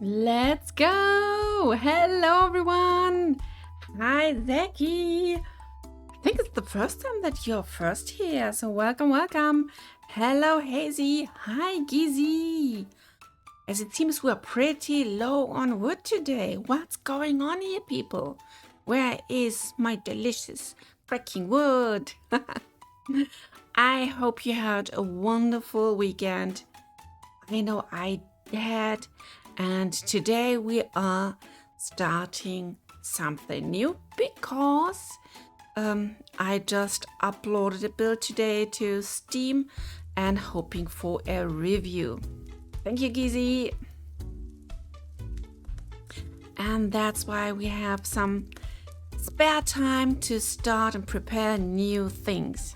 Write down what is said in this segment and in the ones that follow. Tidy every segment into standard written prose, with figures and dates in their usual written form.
Let's go! Hello, everyone! Hi, Zeki! I think it's the first time that you're first here, so welcome. Hello, Hazy! Hi, Gizzy! As it seems we're pretty low on wood today. What's going on here, people? Where is my delicious cracking wood? I hope you had a wonderful weekend. I know I did. And today we are starting something new because I just uploaded a build today to Steam and hoping for a review. Thank you, Gizzy. And that's why we have some spare time to start and prepare new things.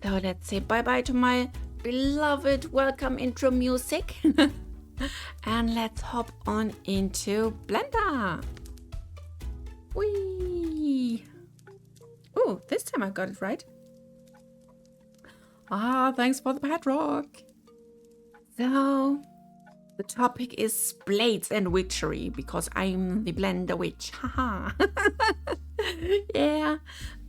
So let's say bye-bye to my beloved welcome intro music. And let's hop on into Blender. Whee! Oh, this time I got it right. Thanks for the padrock. So, the topic is blades and witchery because I'm the Blender witch. Haha. Yeah.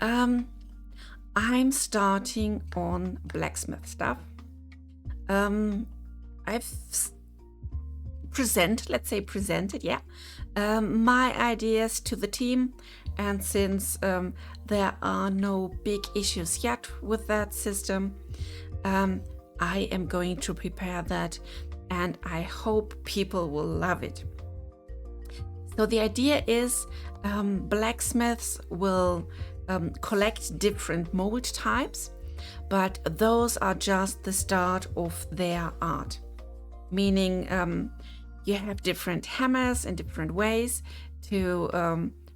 I'm starting on blacksmith stuff. I've presented, my ideas to the team, and since there are no big issues yet with that system, I am going to prepare that, and I hope people will love it. So the idea is blacksmiths will collect different mold types, but those are just the start of their art. Meaning you have different hammers and different ways to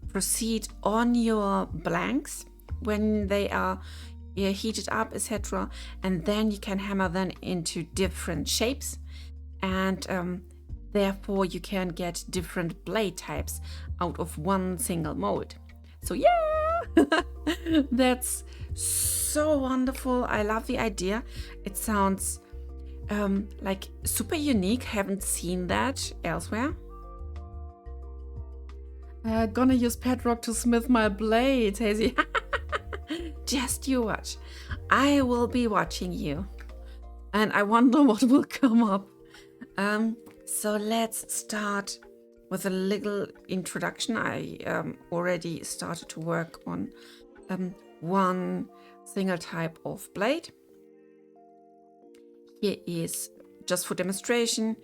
proceed on your blanks when they are heated up, etc. And then you can hammer them into different shapes, and therefore you can get different blade types out of one single mold. So yeah, that's so wonderful. I love the idea. It sounds like super unique. Haven't seen that elsewhere. Gonna use Pedrock to smith my blade, Hazy. Just you watch. I will be watching you. And I wonder what will come up. So let's start with a little introduction. I already started to work on one single type of blade. Here is, just for demonstration,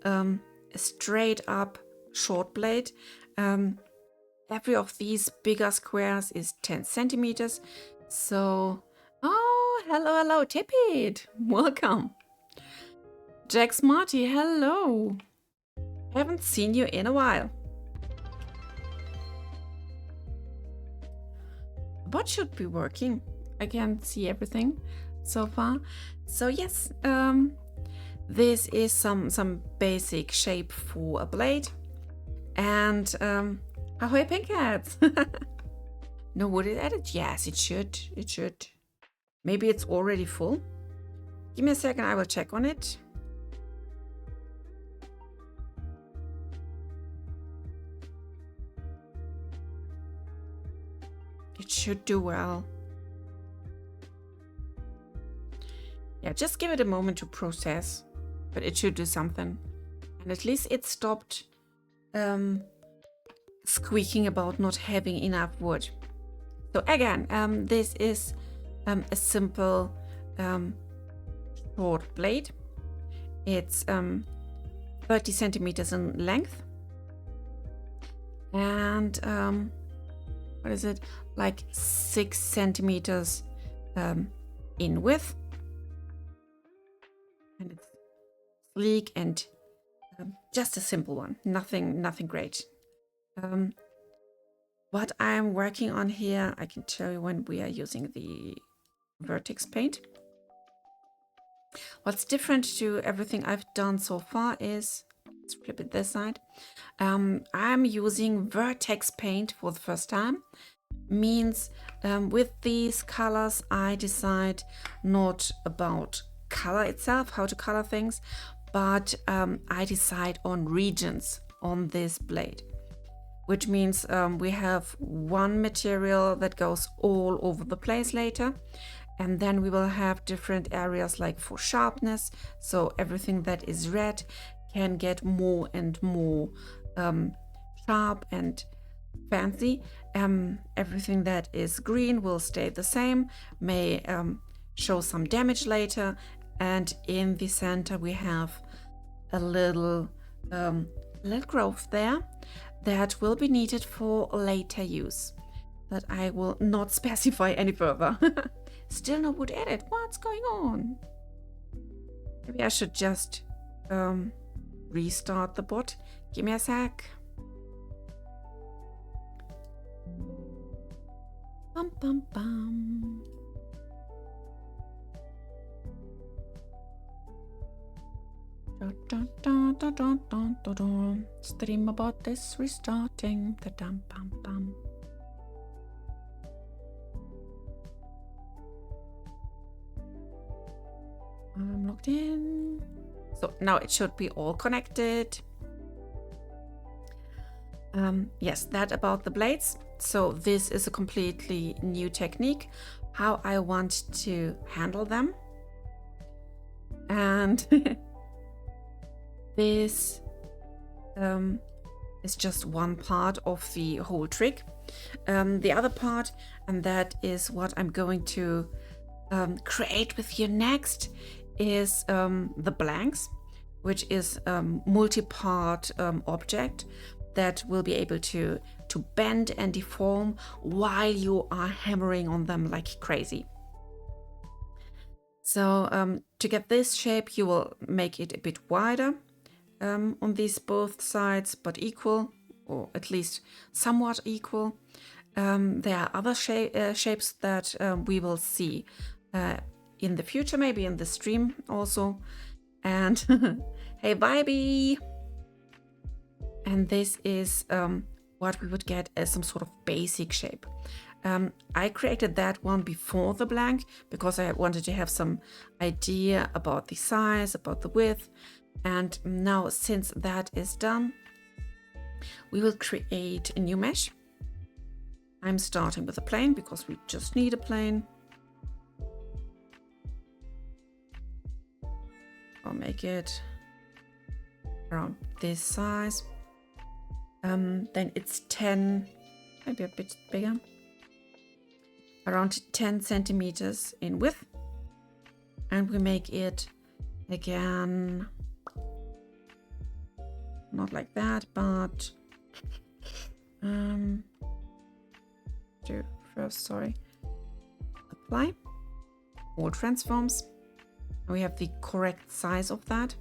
a straight up short blade. Every of these bigger squares is 10 centimeters. So, oh, hello, Tipid. Welcome. Jack Smarty, hello. Haven't seen you in a while. Bot should be working. I can see everything so far. So yes, this is some basic shape for a blade. And ahoy, pink hats! No, would it edit? Yes, it should. It should. Maybe it's already full. Give me a second, I will check on it. It should do well. Yeah, just give it a moment to process, but it should do something. And at least it stopped squeaking about not having enough wood. So again, this is a simple short blade. It's 30 centimeters in length. And what is it? Like 6 centimeters in width. And it's sleek and just a simple one. Nothing great. What I'm working on here, I can tell you when we are using the vertex paint. What's different to everything I've done so far is, let's flip it this side. I'm using vertex paint for the first time. Means with these colors I decide not about color itself, how to color things, but I decide on regions on this blade, which means we have one material that goes all over the place later, and then we will have different areas like for sharpness, so everything that is red can get more and more sharp and fancy. Everything that is green will stay the same, may show some damage later, and in the center we have a little growth there that will be needed for later use, that I will not specify any further. Still no wood edit. What's going on? Maybe I should just restart the bot. Give me a sec. Bum bum bum. Streamer bot is restarting. Bum bum. I'm logged in. So now it should be all connected. Yes, that about the blades. So this is a completely new technique, how I want to handle them. And this is just one part of the whole trick. The other part, and that is what I'm going to create with you next, is the blanks, which is a multi-part object that will be able to bend and deform while you are hammering on them like crazy. So to get this shape, you will make it a bit wider on these both sides, but equal, or at least somewhat equal. There are other shapes that we will see in the future, maybe in the stream also. And hey, Vibey! And this is what we would get as some sort of basic shape. I created that one before the blank because I wanted to have some idea about the size, about the width. And now, since that is done, we will create a new mesh. I'm starting with a plane because we just need a plane. I'll make it around this size. Then it's 10, maybe a bit bigger, around 10 centimeters in width. And we make it again, not like that, but apply all transforms. We have the correct size of that,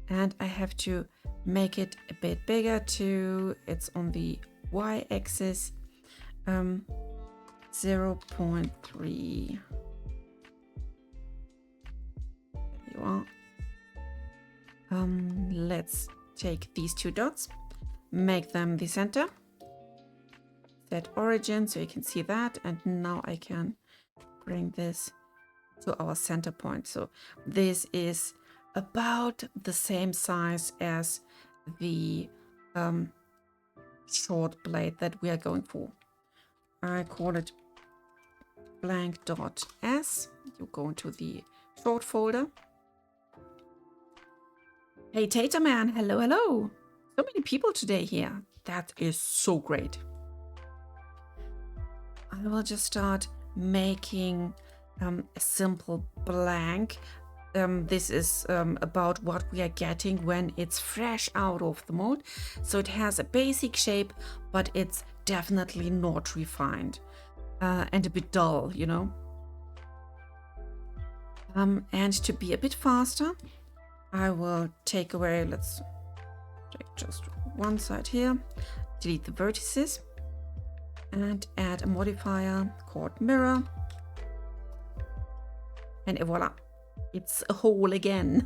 and I have to make it a bit bigger too. It's on the y-axis, 0.3. There you are. Let's take these two dots, make them the center, set origin so you can see that, and now I can bring this to our center point. So this is about the same size as the short blade that we are going for. I call it blank.s. You go into the short folder. Hey Tater Man, hello, hello. So many people today here. That is so great. I will just start making a simple blank. This is about what we are getting when it's fresh out of the mold. So it has a basic shape, but it's definitely not refined and a bit dull, you know. And to be a bit faster, I will take away, let's take just one side here, delete the vertices, and add a modifier called mirror. And voila, it's a hole again.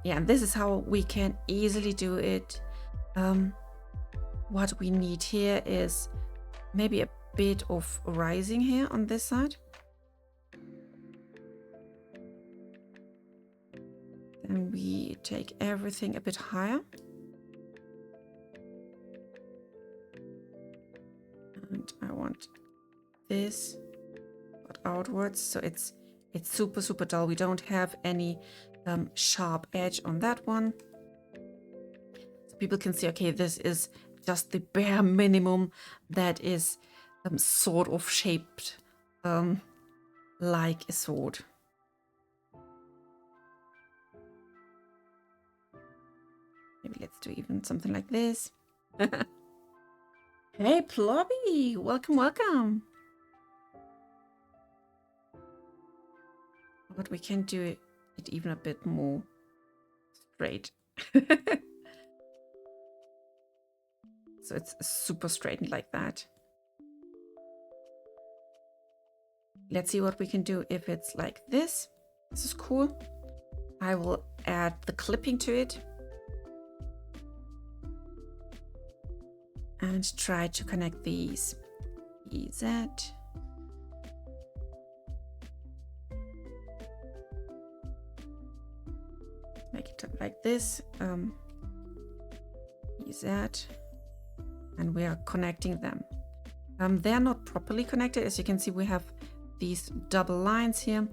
Yeah, and this is how we can easily do it. What we need here is maybe a bit of rising here on this side. Then we take everything a bit higher. And I want this but outwards, so it's super dull. We don't have any sharp edge on that one. So people can see, okay, this is just the bare minimum that is sort of shaped like a sword. Maybe let's do even something like this. Hey, Plobby! Welcome, welcome! But we can do it even a bit more straight. So it's super straightened like that. Let's see what we can do if it's like this. This is cool. I will add the clipping to it. And try to connect these. EZ. Make it like this. EZ. And we are connecting them. They're not properly connected. As you can see, we have these double lines here,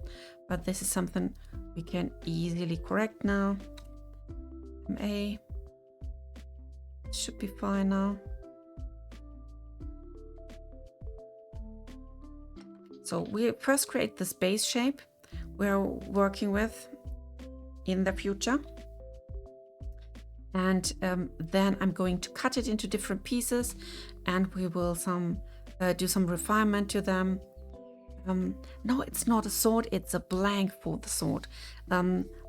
but this is something we can easily correct now. MA. Should be fine now. So we first create this base shape we're working with in the future. And then I'm going to cut it into different pieces, and we will do some refinement to them. No, it's not a sword, it's a blank for the sword.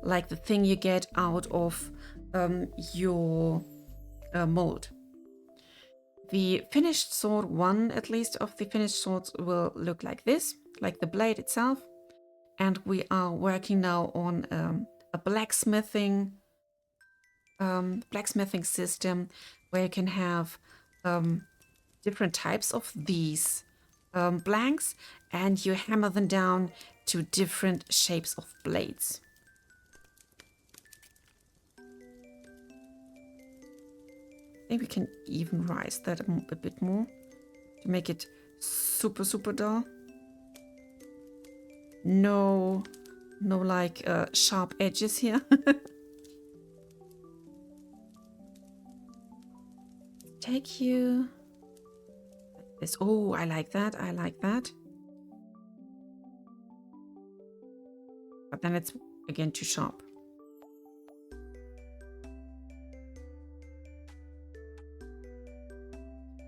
Like the thing you get out of your mold. The finished sword, one at least of the finished swords, will look like this, like the blade itself. And we are working now on a blacksmithing system where you can have different types of these blanks, and you hammer them down to different shapes of blades. I think we can even rise that a bit more to make it super dull. No like sharp edges here. Take you like this. Oh, I like that. I like that. But then it's again too sharp.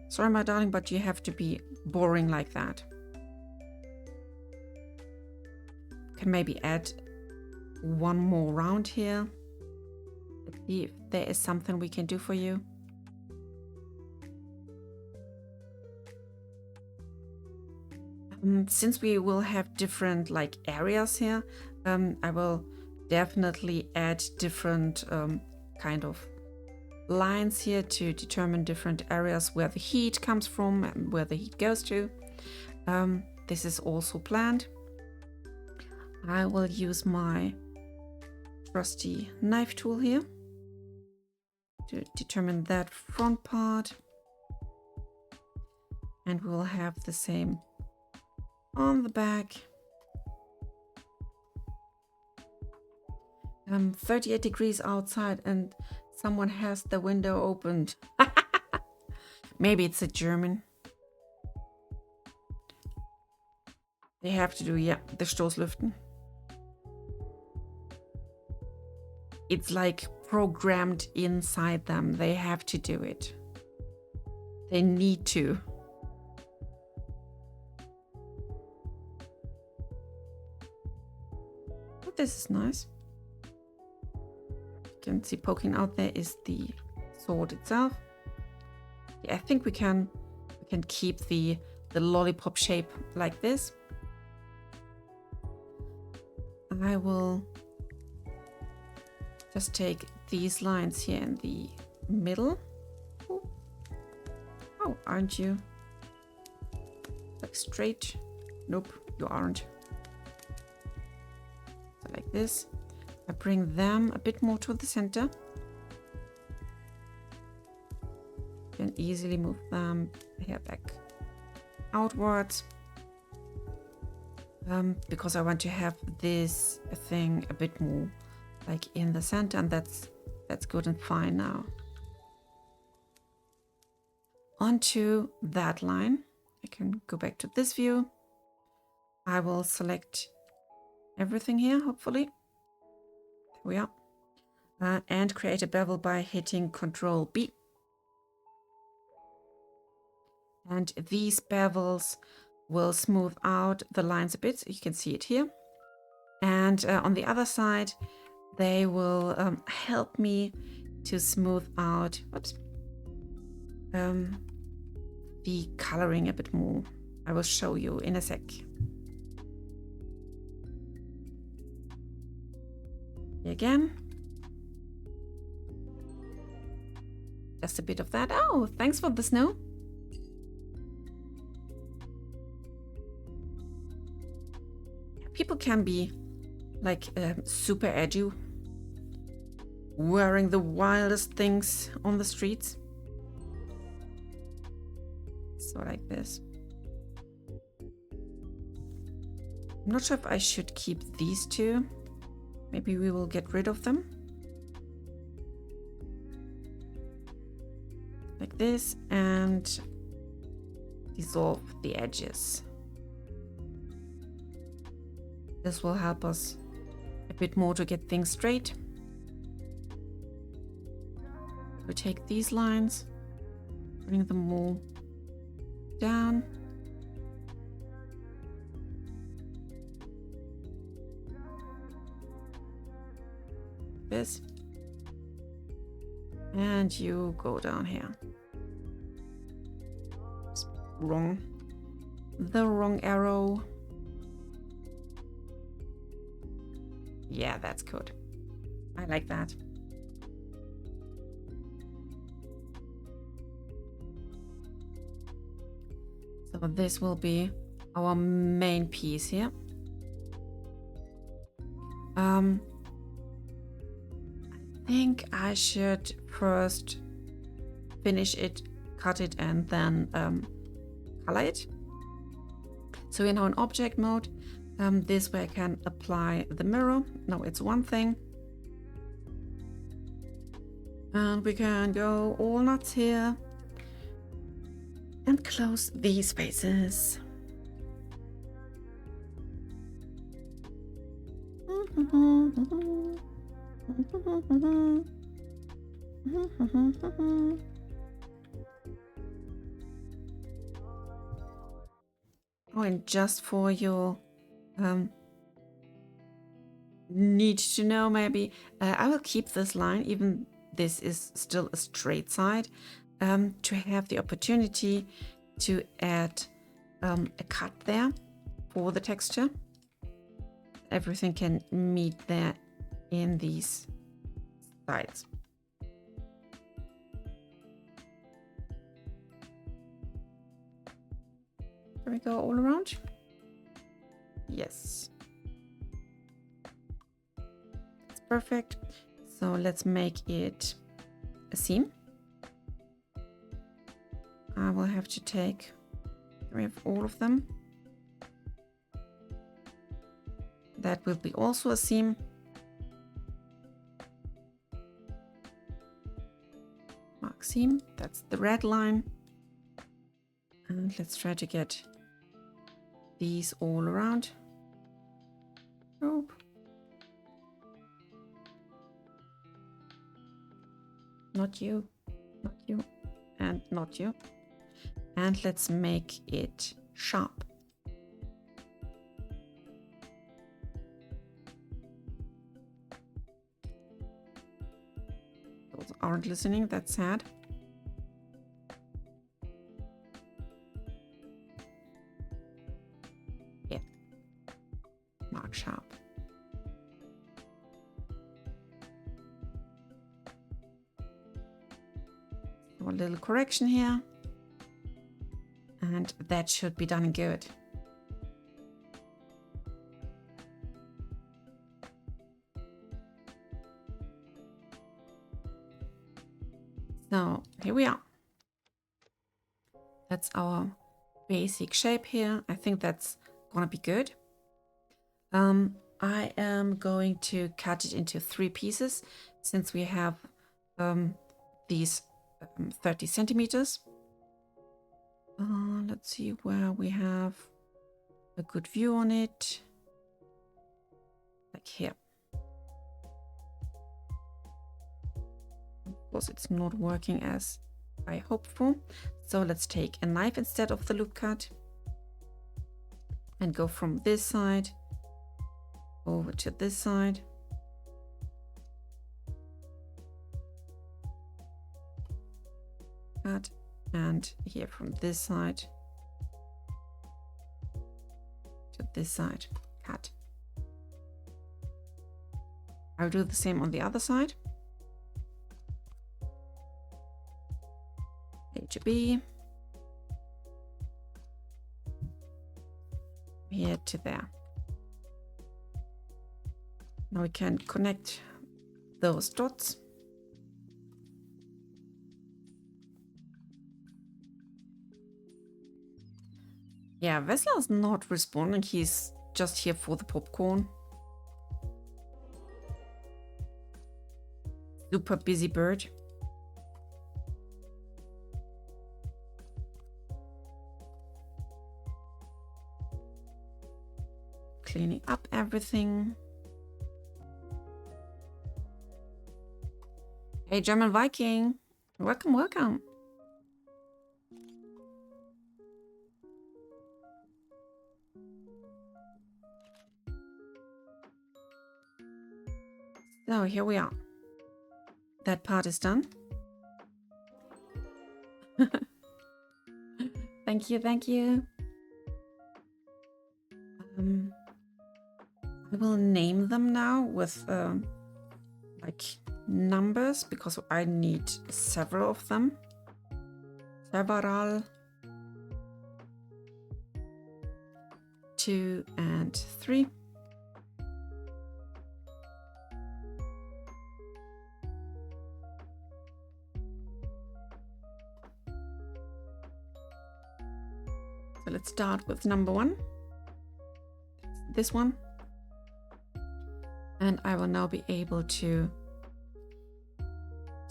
Sorry, my darling, but you have to be boring like that. Can maybe add one more round here. Let's see if there is something we can do for you. Since we will have different like areas here, I will definitely add different kind of lines here to determine different areas where the heat comes from and where the heat goes to. This is also planned. I will use my trusty knife tool here to determine that front part, and we'll have the same on the back. 38 degrees outside and someone has the window opened. Maybe it's a German. They have to do, yeah, the Stoßlüften. It's like programmed inside them. They have to do it. They need to. Oh, this is nice. You can see poking out there is the sword itself. Yeah, I think we can keep the lollipop shape like this. I will just take these lines here in the middle. Oh, aren't you? Like straight? Nope, you aren't. So like this. I bring them a bit more to the center. Can easily move them here back outwards. Because I want to have this thing a bit more like in the center, and that's good and fine now. Onto that line. I can go back to this view. I will select everything here, hopefully. There we are. And create a bevel by hitting Control B. And these bevels will smooth out the lines a bit. You can see it here. And on the other side, they will help me to smooth out the coloring a bit more. I will show you in a sec. Again. Just a bit of that. Oh, thanks for the snow. People can be like super edgy, wearing the wildest things on the streets. So like this. I'm not sure if I should keep these two. Maybe we will get rid of them. Like this, and dissolve the edges. This will help us a bit more to get things straight. We take these lines, bring them more down. This. And you go down here. It's wrong. The wrong arrow. Yeah, that's good. I like that. So this will be our main piece here. I think I should first finish it, cut it, and then color it. So we're now in object mode. This way I can apply the mirror. Now it's one thing. And we can go all nuts here and close these spaces. Oh, and just for your need to know, maybe I will keep this line, even this is still a straight side, to have the opportunity to add a cut there for the texture. Everything can meet there in these sides. Can we go all around? Yes. That's perfect. So let's make it a seam. I will have to take all of them. That will be also a seam. Mark seam, that's the red line. And let's try to get these all around. Oh. Not you, not you, and not you. And let's make it sharp. Those aren't listening, that's sad. Yeah. Mark sharp. So a little correction here. And that should be done good. So here we are. That's our basic shape here. I think that's gonna be good. I am going to cut it into 3 pieces since we have these 30 centimeters. Let's see where we have a good view on it. Like here. Of course, it's not working as I hoped for. So let's take a knife instead of the loop cut and go from this side over to this side. Cut, and here from this side to this side. Cut. I'll do the same on the other side. A to B. Here to there. Now we can connect those dots. Yeah, Vesla is not responding. He's just here for the popcorn. Super busy bird. Cleaning up everything. Hey, German Viking. Welcome, welcome. So here we are. That part is done. Thank you, thank you. I will name them now with like numbers because I need several of them. Several. 2 and 3. So let's start with number 1. This one. And I will now be able to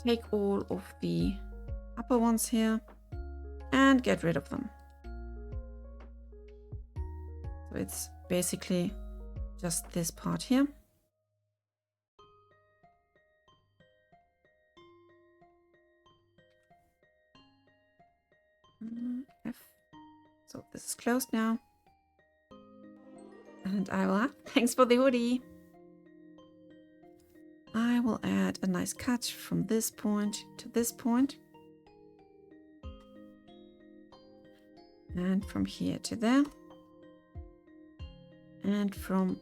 take all of the upper ones here and get rid of them. So it's basically just this part here. F. So this is closed now. And I will, thanks for the hoodie. I will add a nice cut from this point to this point. And from here to there. And from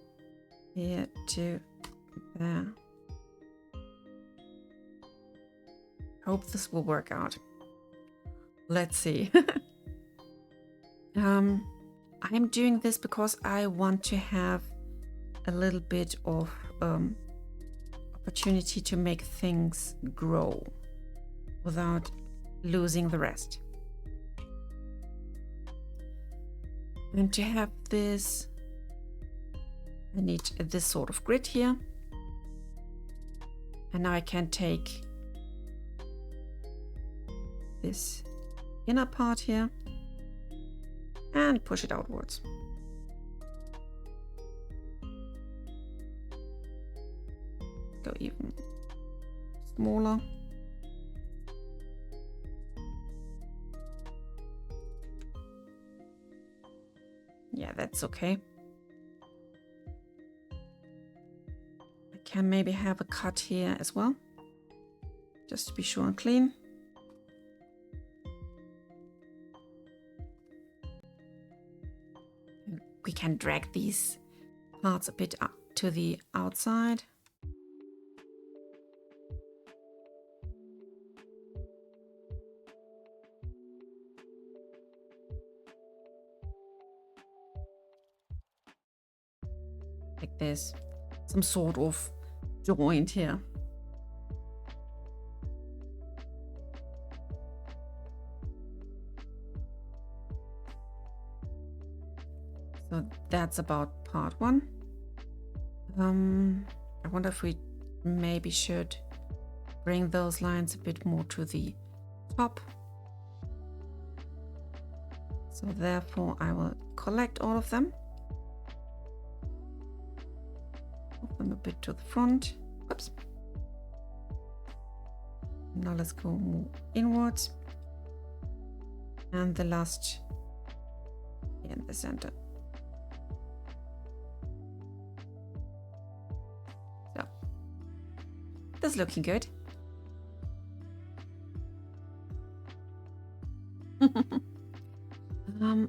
here to there. Hope this will work out. Let's see. I'm doing this because I want to have a little bit of opportunity to make things grow without losing the rest. And to have this, I need this sort of grid here. And now I can take this inner part here and push it outwards. Go even smaller. Yeah, that's okay. I can maybe have a cut here as well, just to be sure and clean. We can drag these parts a bit up to the outside. Like this, some sort of joint here. So that's about part 1. I wonder if we maybe should bring those lines a bit more to the top. So therefore I will collect all of them. Move them a bit to the front. Oops. Now let's go more inwards. And the last in the center. So that's looking good.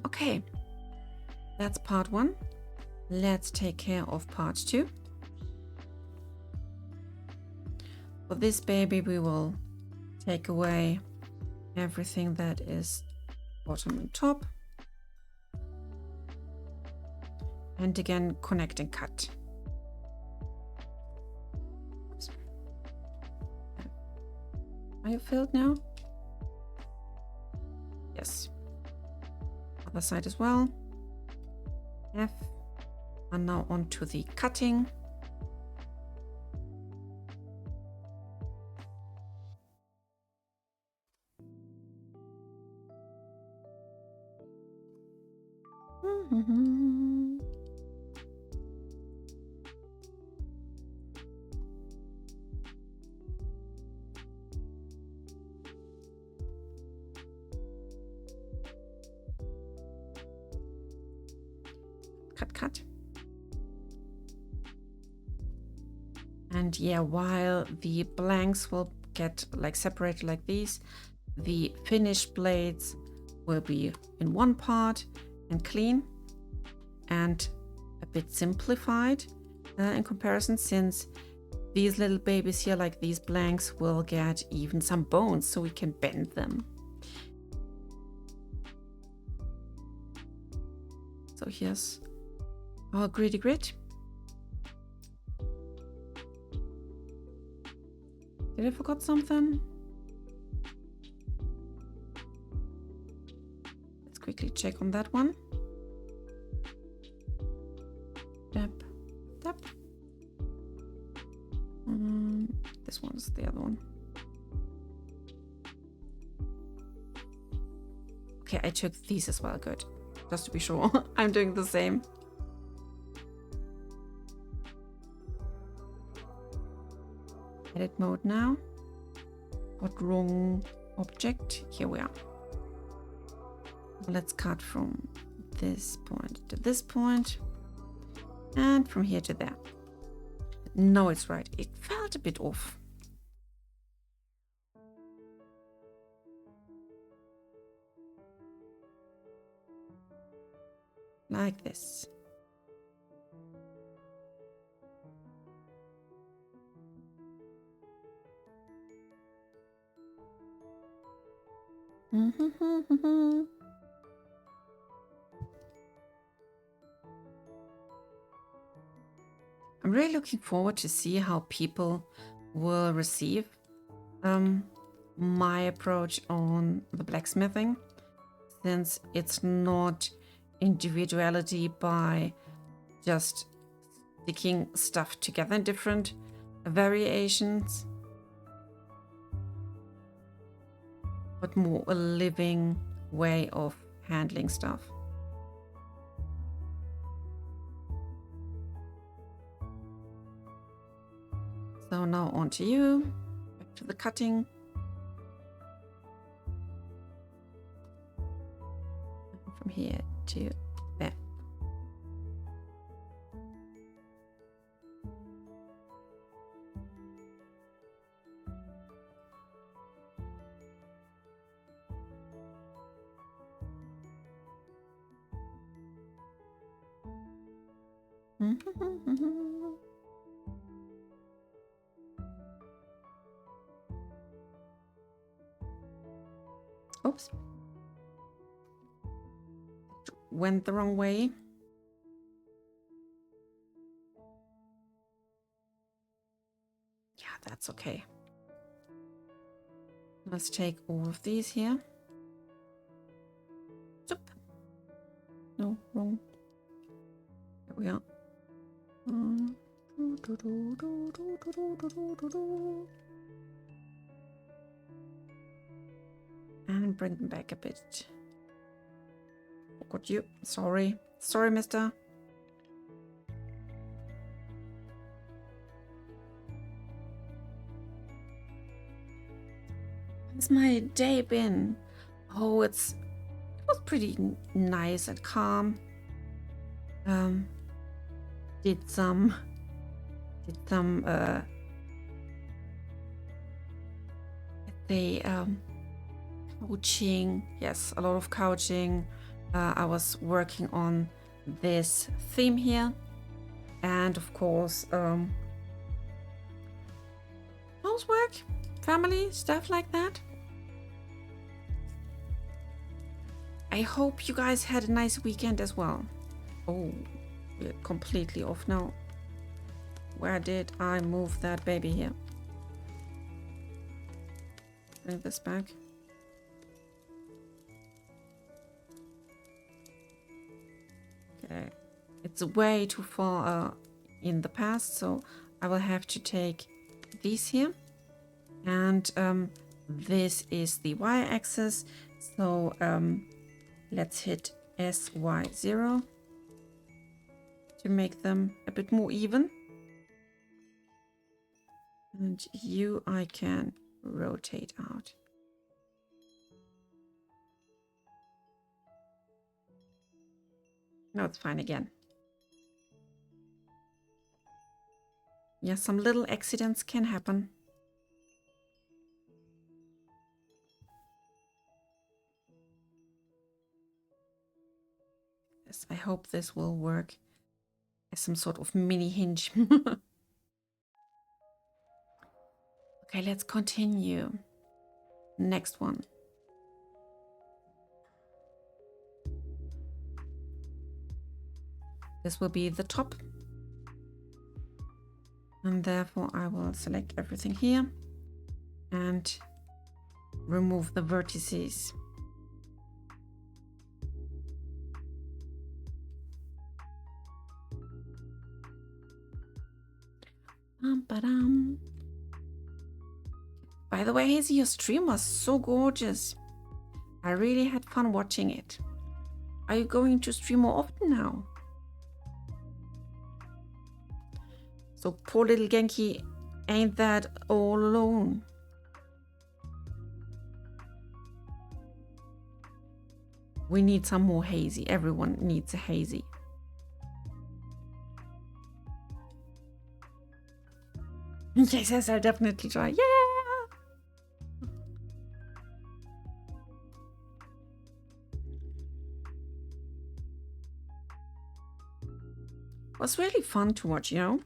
Okay, that's part 1. Let's take care of part 2. For this baby, we will take away everything that is bottom and top. And again, connect and cut. Oops. Are you filled now? Yes. Other side as well. F. And now on to the cutting. Cut. And yeah, while the blanks will get like separated like these, the finished blades will be in one part and clean and a bit simplified in comparison, since these little babies here, like these blanks, will get even some bones so we can bend them. So here's our gritty grit. Did I forget something? Let's quickly check on that one. Tap, tap. This one's the other one. Okay, I took these as well. Good. Just to be sure, I'm doing the same. Edit mode now. What wrong object? Here we are. Let's cut from this point to this point, and from here to there. No, it's right. It felt a bit off. Like this. I'm really looking forward to see how people will receive my approach on the blacksmithing, since it's not individuality by just sticking stuff together in different variations, but more a living way of handling stuff. So now on to you, back to the cutting. And from here to there. Oops. Went the wrong way. Yeah, that's okay. Let's take all of these here. Zoop. No, wrong. And bring them back a bit. Got you. Sorry. Sorry, mister. How's my day been? Oh, it was pretty nice and calm. Did some couching. Yes, a lot of couching. I was working on this theme here, and of course housework, family stuff like that. I hope you guys had a nice weekend as well. Oh, we're completely off now. Where did I move that baby here? Bring this back. Okay, it's way too far in the past, so I will have to take these here. And this is the y-axis, so let's hit SY0 to make them a bit more even. And you I can rotate out. No, it's fine again. Yeah, some little accidents can happen. Yes, I hope this will work as some sort of mini hinge. Okay, let's continue. Next one. This will be the top. And therefore I will select everything here and remove the vertices. By the way, Hazy, your stream was so gorgeous. I really had fun watching it. Are you going to stream more often now? So poor little Genki ain't that all alone. We need some more Hazy. Everyone needs a Hazy. Yes, I'll definitely try. Yeah! It was really fun to watch, you know?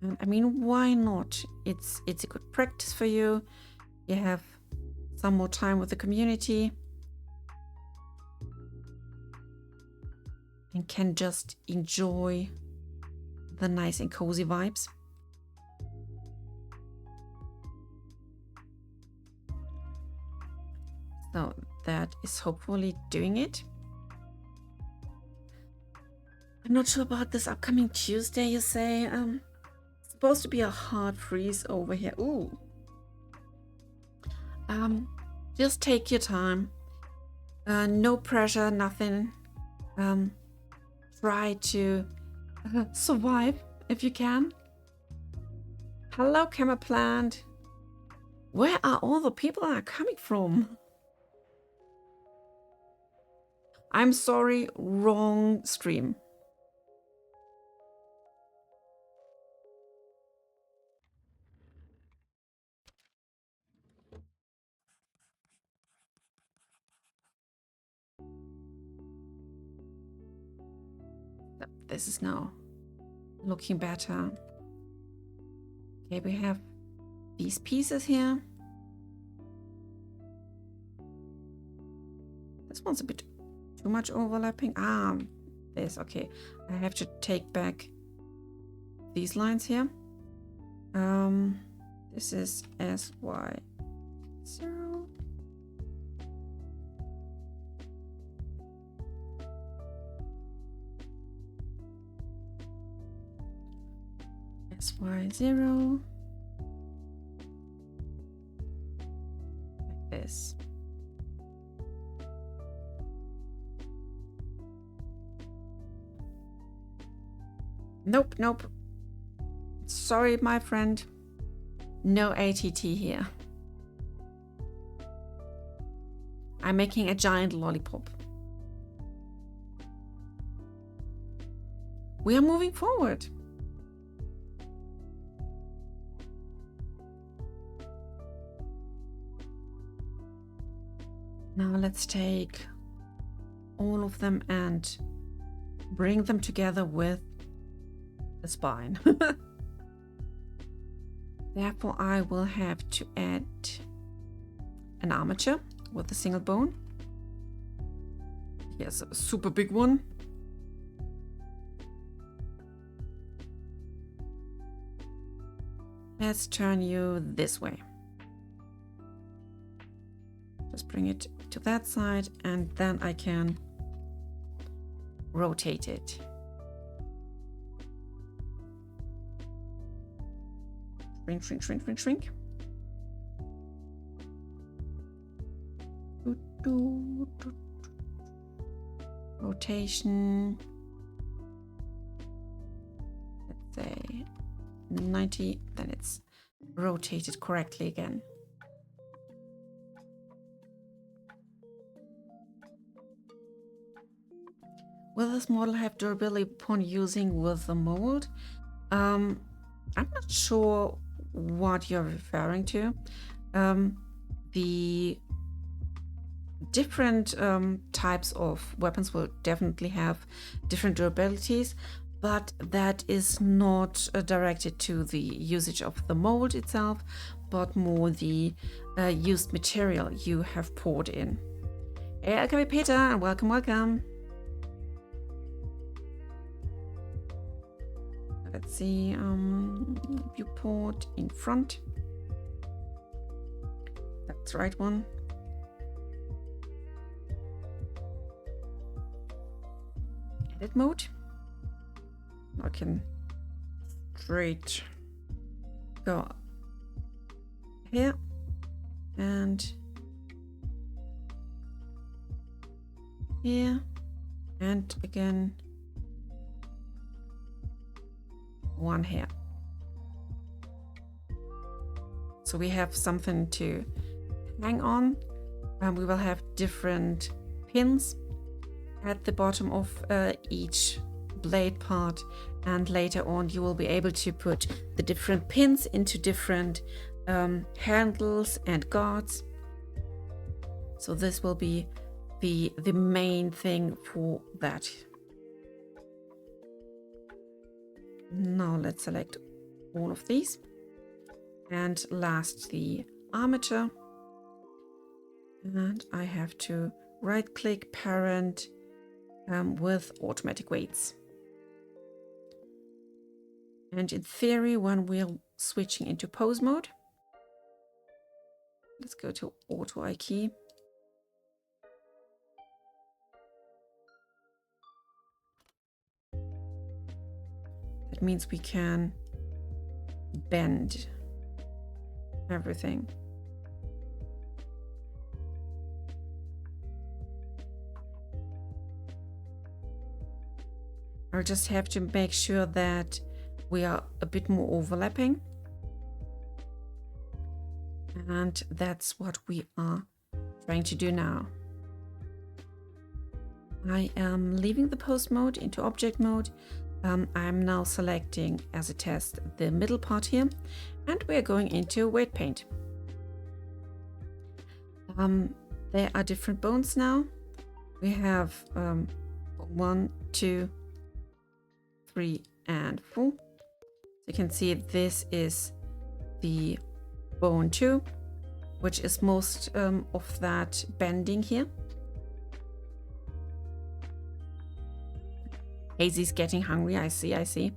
And I mean, why not? It's a good practice for you. You have some more time with the community. And can just enjoy the nice and cozy vibes. So that is hopefully doing it. I'm not sure about this upcoming Tuesday, you say. It's supposed to be a hard freeze over here. Ooh. Just take your time. No pressure, nothing. Try to survive if you can. Hello, camera plant. Where are all the people that are coming from? I'm sorry, wrong stream. This is now looking better. Okay, we have these pieces here. This one's a bit too much overlapping. This, okay. I have to take back these lines here. This is SY0. Y0. Like this. Nope, nope. Sorry, my friend. No ATT here. I'm making a giant lollipop. We are moving forward. Now let's take all of them and bring them together with the spine. Therefore, I will have to add an armature with a single bone. Here's a super big one. Let's turn you this way. Just bring it to that side and then I can rotate it. Shrink, shrink, shrink, shrink, shrink. Rotation. Let's say 90, then it's rotated correctly again. Will this model have durability upon using with the mold? I'm not sure what you're referring to. The different types of weapons will definitely have different durabilities, but that is not directed to the usage of the mold itself, but more the used material you have poured in. Hey, LKW Peter, and welcome, welcome. Let's see, viewport in front. That's the right one. Edit mode. I can straight go here and here and again one here. So we have something to hang on, and we will have different pins at the bottom of each blade part, and later on you will be able to put the different pins into different handles and guards. So this will be the main thing for that. Now let's select all of these, and last the armature, and I have to right click parent with automatic weights. And in theory, when we're switching into pose mode, let's go to auto I key. That means we can bend everything. I'll just have to make sure that we are a bit more overlapping. And that's what we are trying to do now. I am leaving the pose mode into object mode. I'm now selecting as a test the middle part here, and we're going into weight paint. There are different bones now. We have 1, 2, 3, and 4. So you can see this is the bone 2, which is most of that bending here. Hazy's getting hungry, I see.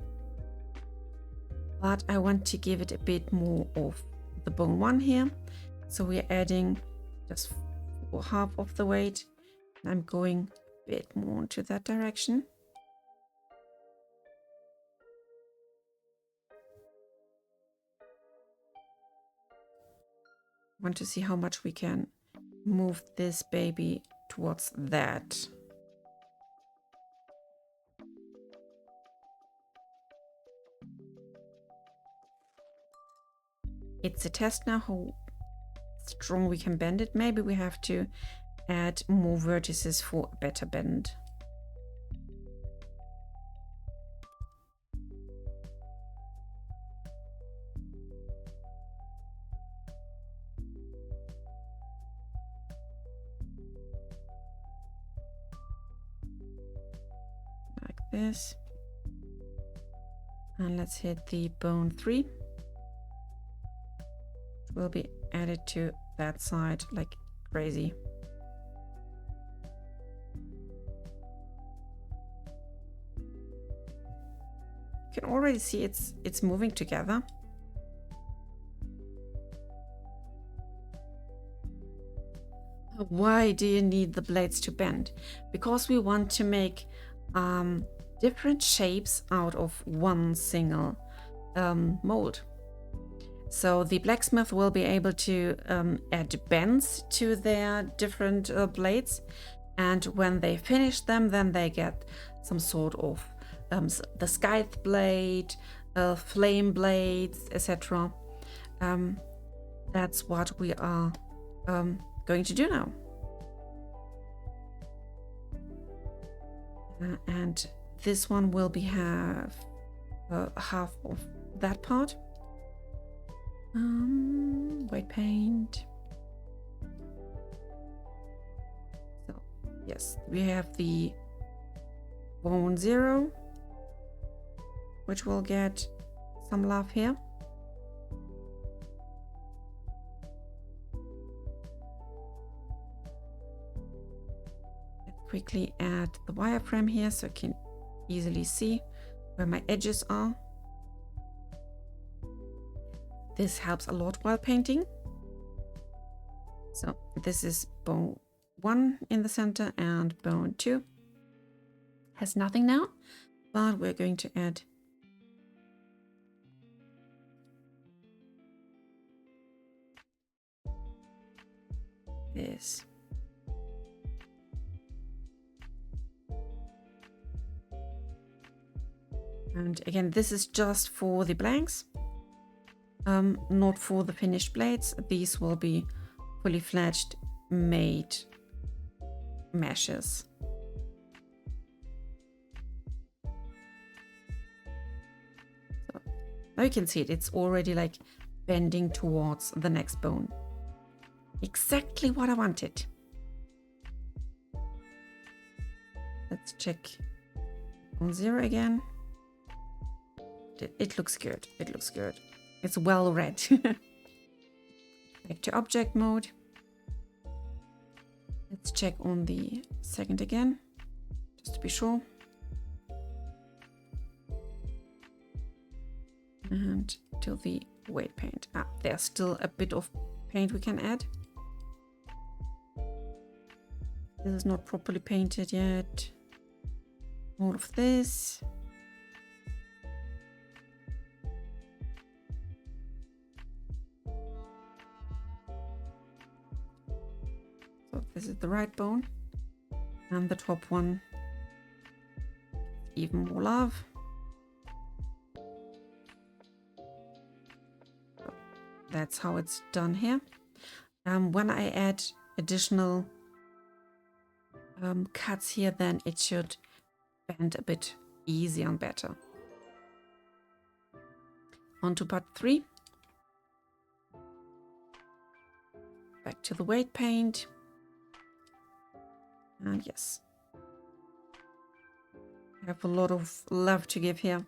But I want to give it a bit more of the bone 1 here. So we're adding just half of the weight. And I'm going a bit more into that direction. Want to see how much we can move this baby towards that. It's a test now how strong we can bend it. Maybe we have to add more vertices for a better bend. Like this. And let's hit the bone 3. It will be added to that side like crazy. You can already see it's moving together. Why do you need the blades to bend? Because we want to make different shapes out of one single mold. So the blacksmith will be able to add bends to their different blades, and when they finish them, then they get some sort of the scythe blade, flame blades, etc. That's what we are going to do now. And this one will be half of that part. White paint. So yes, we have the bone 0, which will get some love here. Let's quickly add the wireframe here so I can easily see where my edges are. This helps a lot while painting. So this is bone 1 in the center, and bone 2 has nothing now, but we're going to add this. And again, this is just for the blanks. Not for the finished blades. These will be fully fledged made meshes. So now you can see it's already like bending towards the next bone. Exactly what I wanted. Let's check on 0 again. It looks good. It looks good. It's well read. Back to object mode. Let's check on the second again, just to be sure. And till the weight paint. There's still a bit of paint we can add. This is not properly painted yet. More of this. So this is the right bone, and the top one, even more love. So that's how it's done here. When I add additional cuts here, then it should bend a bit easier and better. On to part 3. Back to the weight paint. And yes, I have a lot of love to give here.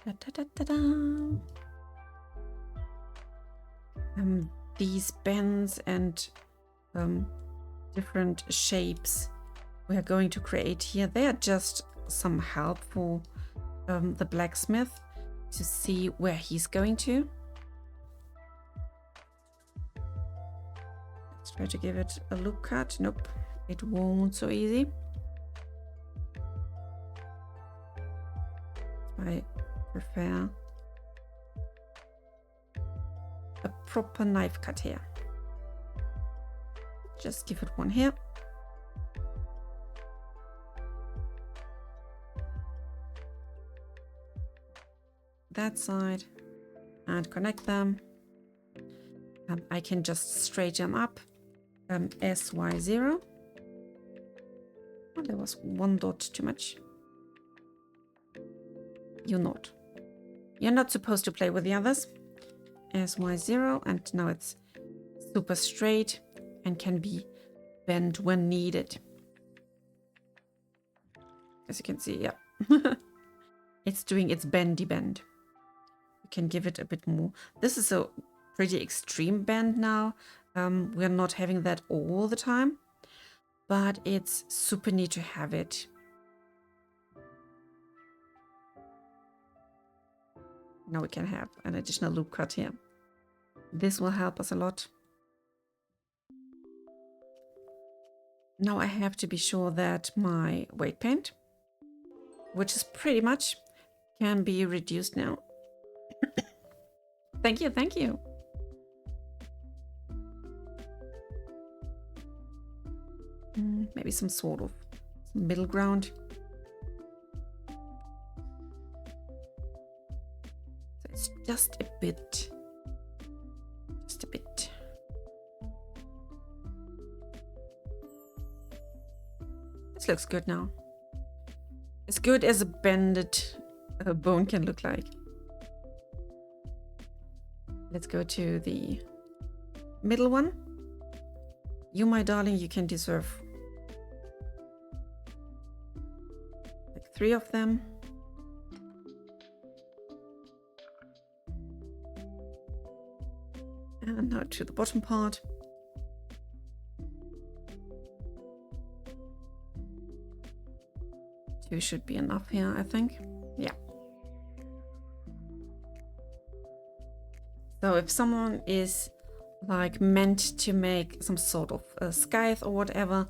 Da, da, da, da, da. These bends and different shapes we are going to create here, they are just some help for the blacksmith to see where he's going to. Let's try to give it a loop cut. Nope, it won't so easy. I prefer a proper knife cut here. Just give it one here. That side and connect them. I can just straighten them up. SY0. Oh, there was one dot too much. You're not. You're not supposed to play with the others. SY0, and now it's super straight and can be bent when needed. As you can see, yeah. It's doing its bendy bend. You can give it a bit more. This is a pretty extreme bend now. We're not having that all the time, but it's super neat to have it. Now we can have an additional loop cut here. This will help us a lot. Now I have to be sure that my weight paint, which is pretty much, can be reduced now. Thank you, thank you. Maybe some sort of middle ground. So it's just a bit. Just a bit. This looks good now. As good as a bended bone can look like. Let's go to the middle one. You, my darling, you can deserve like 3 of them. And now to the bottom part. Two should be enough here, I think. Yeah. So if someone is like meant to make some sort of a scythe or whatever,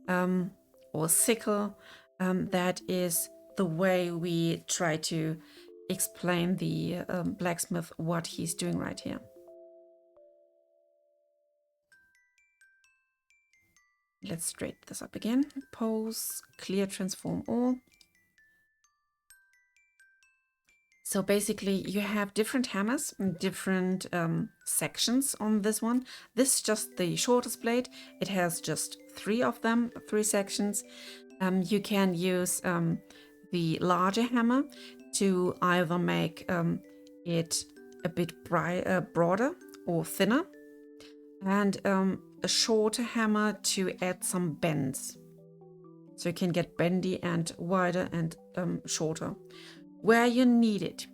or sickle, that is the way we try to explain the blacksmith what he's doing right here. Let's straighten this up again. Pose, clear, transform all. So basically you have different hammers and different sections on this one. This is just the shortest blade. It has just 3 of them, 3 sections. You can use the larger hammer to either make it a bit broader or thinner, and a shorter hammer to add some bends. So you can get bendy and wider and shorter where you need it.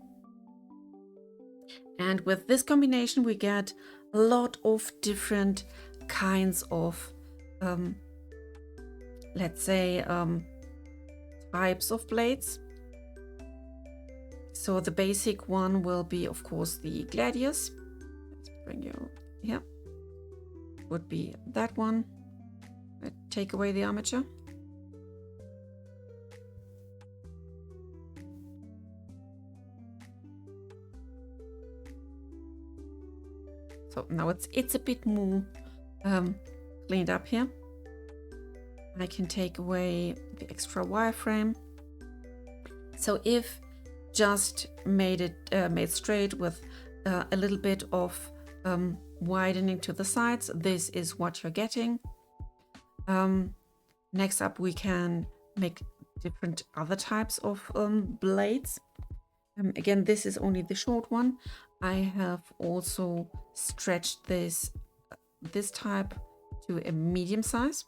And with this combination we get a lot of different kinds of let's say types of blades. So the basic one will be of course the gladius. Let's bring you here. Would be that one. Take away the armature. So now it's a bit more cleaned up here. I can take away the extra wireframe. So if just made straight with a little bit of widening to the sides, this is what you're getting. Next up we can make different other types of blades. Again, this is only the short one. I have also stretched this type to a medium size,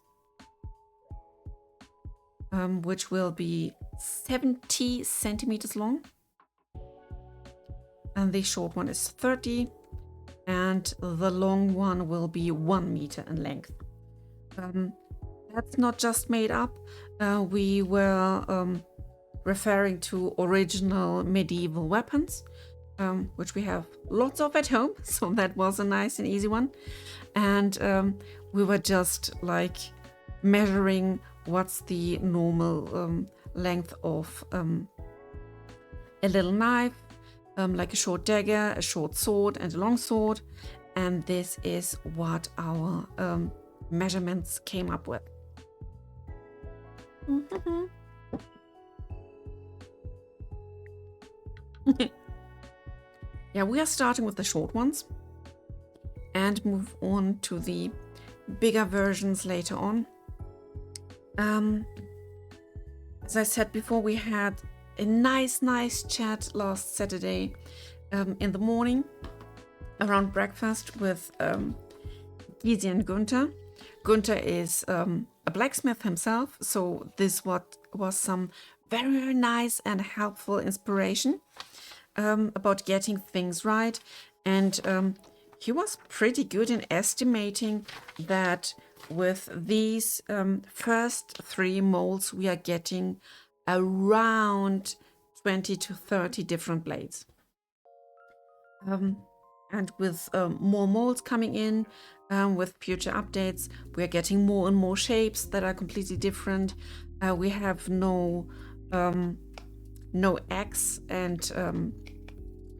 which will be 70 centimeters long, and the short one is 30, and the long one will be 1 meter in length. That's not just made up. We were referring to original medieval weapons, which we have lots of at home, so that was a nice and easy one. And we were just like measuring what's the normal length of a little knife, like a short dagger, a short sword, and a long sword. And this is what our measurements came up with. Yeah, we are starting with the short ones and move on to the bigger versions later on. As I said before, we had a nice chat last Saturday in the morning around breakfast with Gizi and Gunther. Gunther is a blacksmith himself, so this was some very nice and helpful inspiration about getting things right. And he was pretty good in estimating that with these first 3 molds, we are getting around 20 to 30 different blades. And with more molds coming in, with future updates, we are getting more and more shapes that are completely different. We have no axe and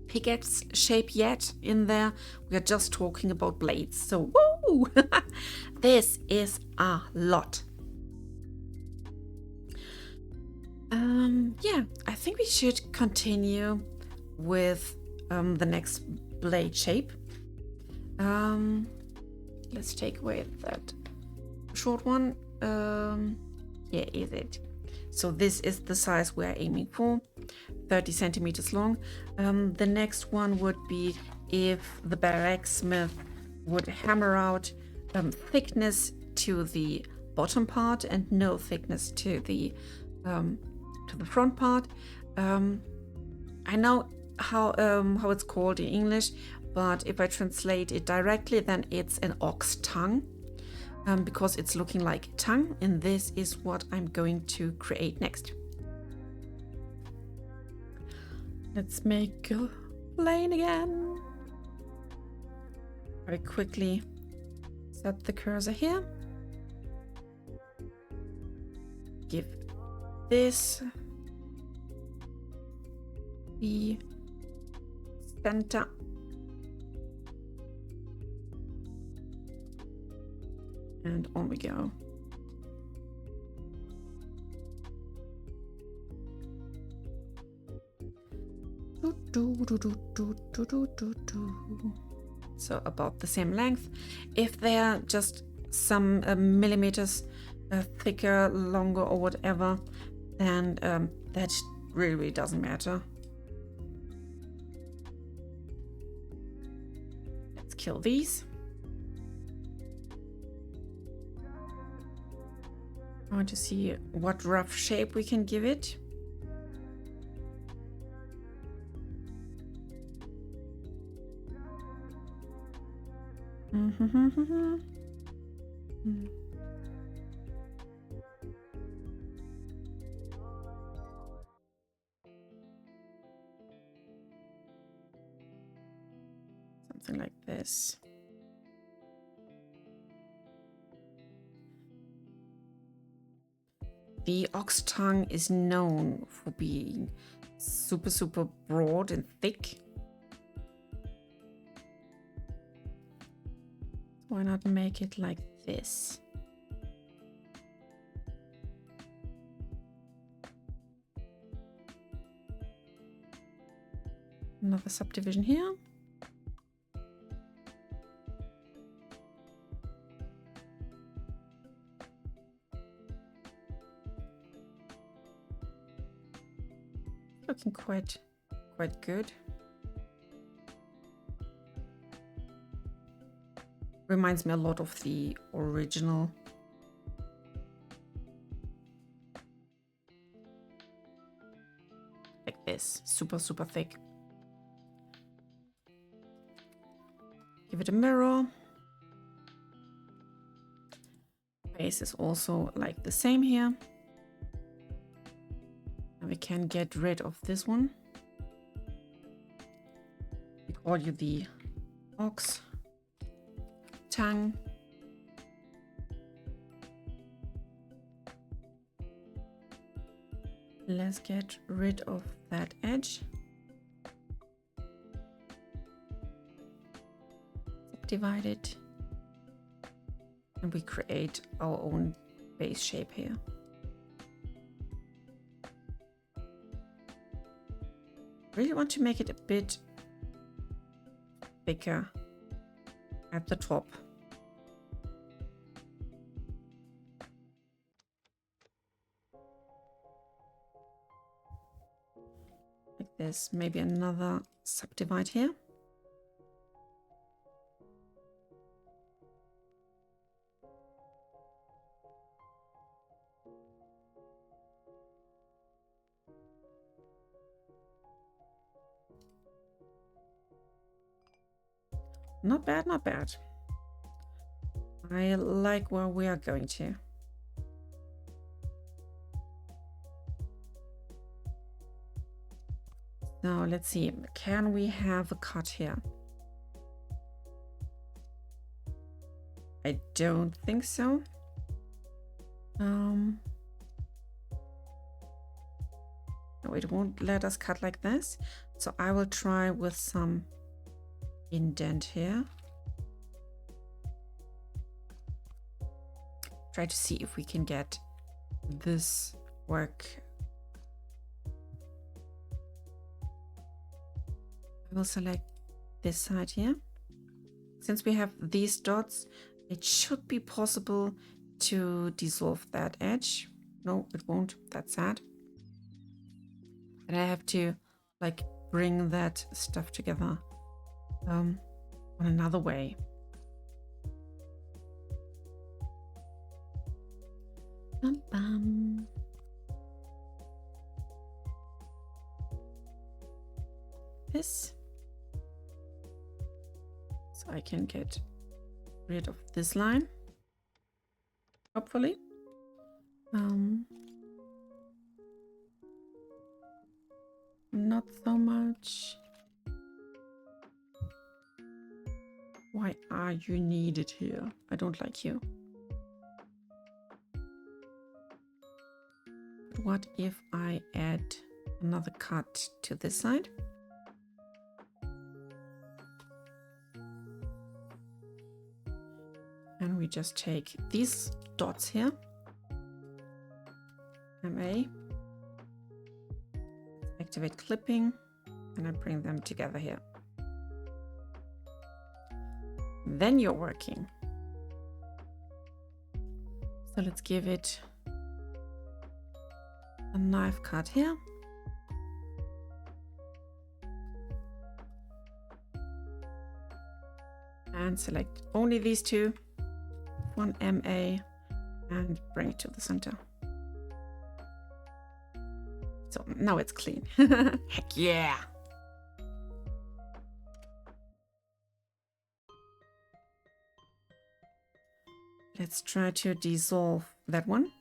pickaxe shape yet in there. We are just talking about blades. So woo! This is a lot. Yeah, I think we should continue with the next blade shape. Let's take away that short one. Yeah, is it? So this is the size we're aiming for, 30 centimeters long. The next one would be if the blacksmith would hammer out thickness to the bottom part and no thickness to the front part. I know how it's called in English, but if I translate it directly, then it's an ox tongue, because it's looking like a tongue, and this is what I'm going to create next. Let's make a plane again. Very quickly set the cursor here. Give this the center. And on we go. So about the same length. If they're just some millimeters thicker, longer, or whatever, then that really doesn't matter. Let's kill these. I want to see what rough shape we can give it. Something like this. The ox tongue is known for being super broad and thick. Why not make it like this? Another subdivision here. Looking quite good. Reminds me a lot of the original. Like this, super thick. Give it a mirror. Base is also like the same here. And we can get rid of this one. We call you the ox tongue. Let's get rid of that edge. Subdivide it. And we create our own base shape here. Really want to make it a bit bigger at the top. Like this, maybe another subdivide here. Not bad, not bad. I like where we are going to. Now let's see, can we have a cut here? I don't think so. No, it won't let us cut like this. So I will try with some indent here. Try to see if we can get this work. I will select this side here. Since we have these dots, it should be possible to dissolve that edge. No, it won't. That's sad. And I have to like bring that stuff together on another way. Bum, bum. This, so I can get rid of this line, hopefully. Not so much. Why are you needed here? I don't like you. But what if I add another cut to this side? And we just take these dots here, MA, activate clipping, and I bring them together here. Then you're working. So let's give it a knife cut here. And select only these two, one MA, and bring it to the center. So now it's clean. Heck yeah! Let's try to dissolve that one.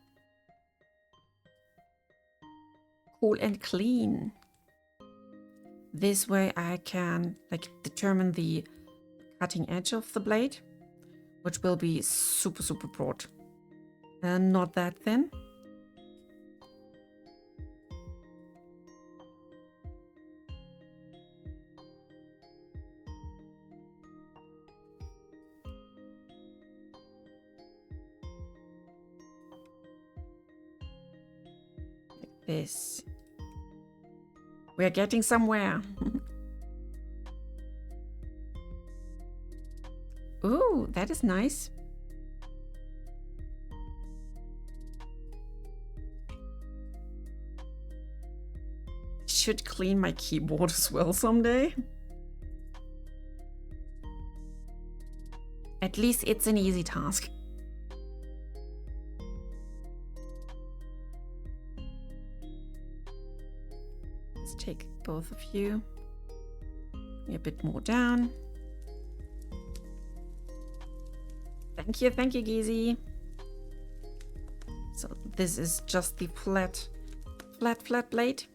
Cool and clean. This way I can like determine the cutting edge of the blade, which will be super, super broad and not that thin. This. We're getting somewhere. Ooh, that is nice. Should clean my keyboard as well someday. At least it's an easy task. Take both of you a bit more down. Thank you, Geezy. So this is just the flat blade.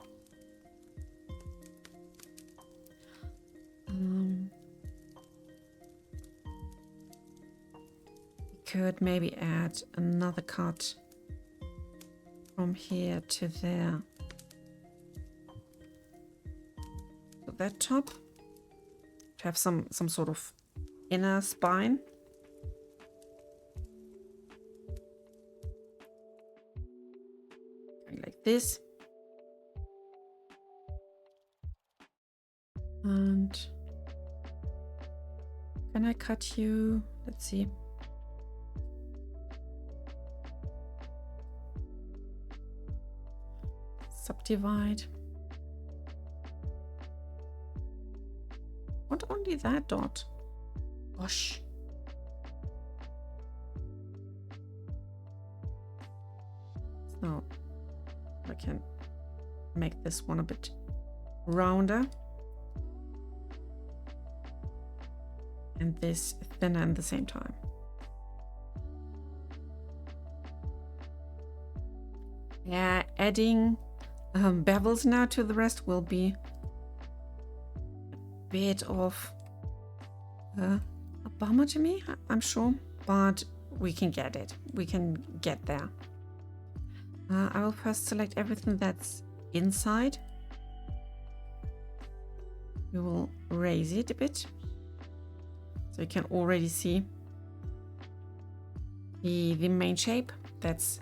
Could maybe add another cut from here to there. that top to have some sort of inner spine. Like this. And can I cut you? Let's see. Subdivide. What, only that dot? Gosh. So I can make this one a bit rounder. And this thinner at the same time. Yeah, adding bevels now to the rest will be a bit of a bummer to me, I'm sure, but we can get it. We can get there. I will first select everything that's inside. We will raise it a bit. So you can already see the main shape. That's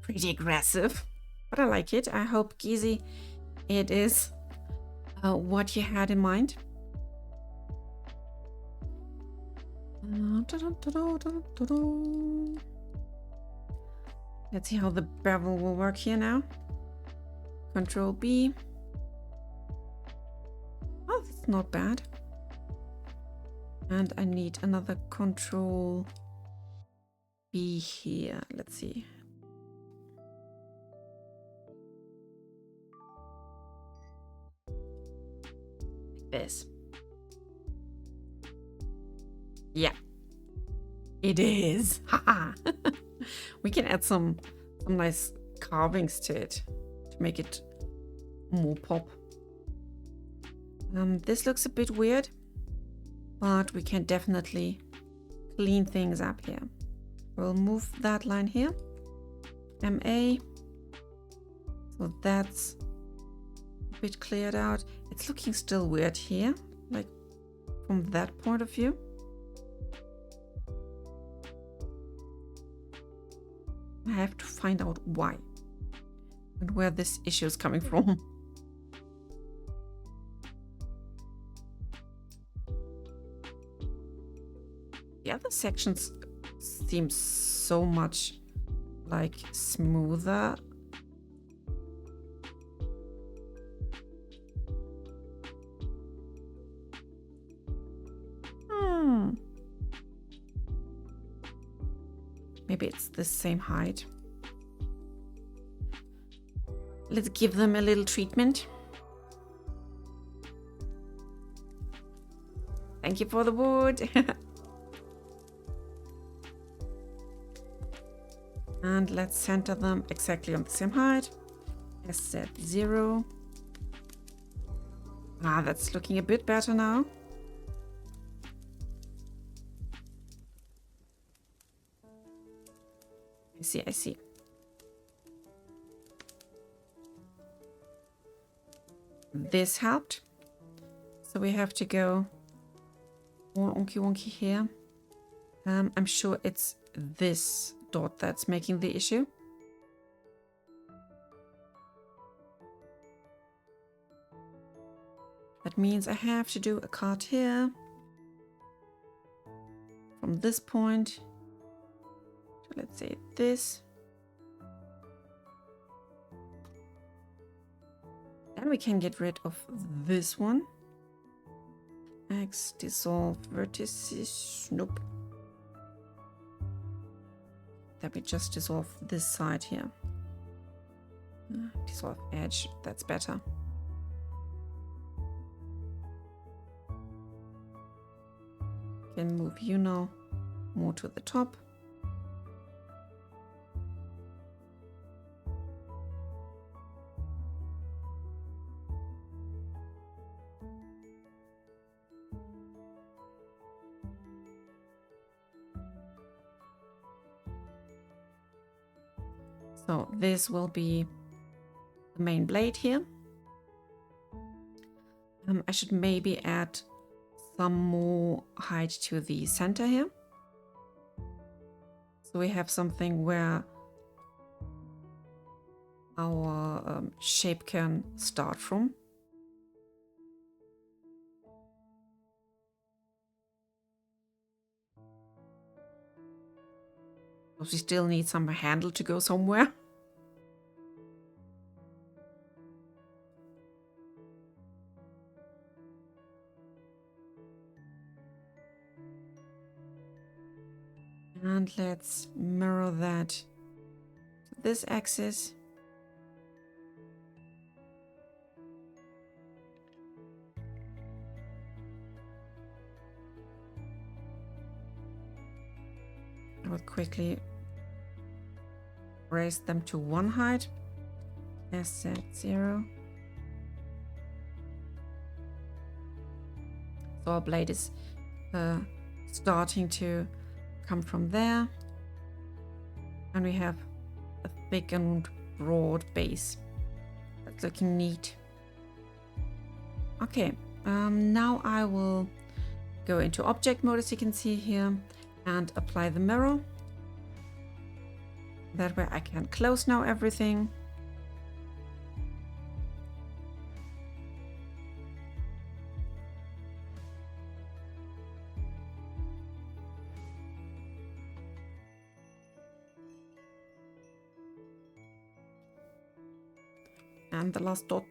pretty aggressive, but I like it. I hope, Gizi, it is what you had in mind. Let's see how the bevel will work here now. Control B. Oh, that's not bad. And I need another Control B here. Let's see. This. Yeah, it is. Haha. We can add some nice carvings to it to make it more pop. This looks a bit weird, but we can definitely clean things up here. We'll move that line here. MA. So that's a bit cleared out. It's looking still weird here, like from that point of view. I have to find out why and where this issue is coming from. The other sections seem so much like smoother. Maybe it's the same height. Let's give them a little treatment. Thank you for the wood. And let's center them exactly on the same height. SZ0. Ah, that's looking a bit better now. I see. This helped. So we have to go more wonky wonky here. I'm sure it's this dot that's making the issue. That means I have to do a cut here. From this point. Let's say this. Then we can get rid of this one. X dissolve vertices. Nope. Then we just dissolve this side here. Dissolve edge. That's better. Can move you now more to the top. So this will be the main blade here. I should maybe add some more height to the center here. So we have something where our shape can start from. Because we still need some handle to go somewhere. And let's mirror that to this axis. I will quickly raise them to one height. SZ0. So our blade is starting to come from there. And we have a thick and broad base. That's looking neat. Okay, now I will go into object mode, as you can see here, and apply the mirror. That way I can close now everything. And the last dot.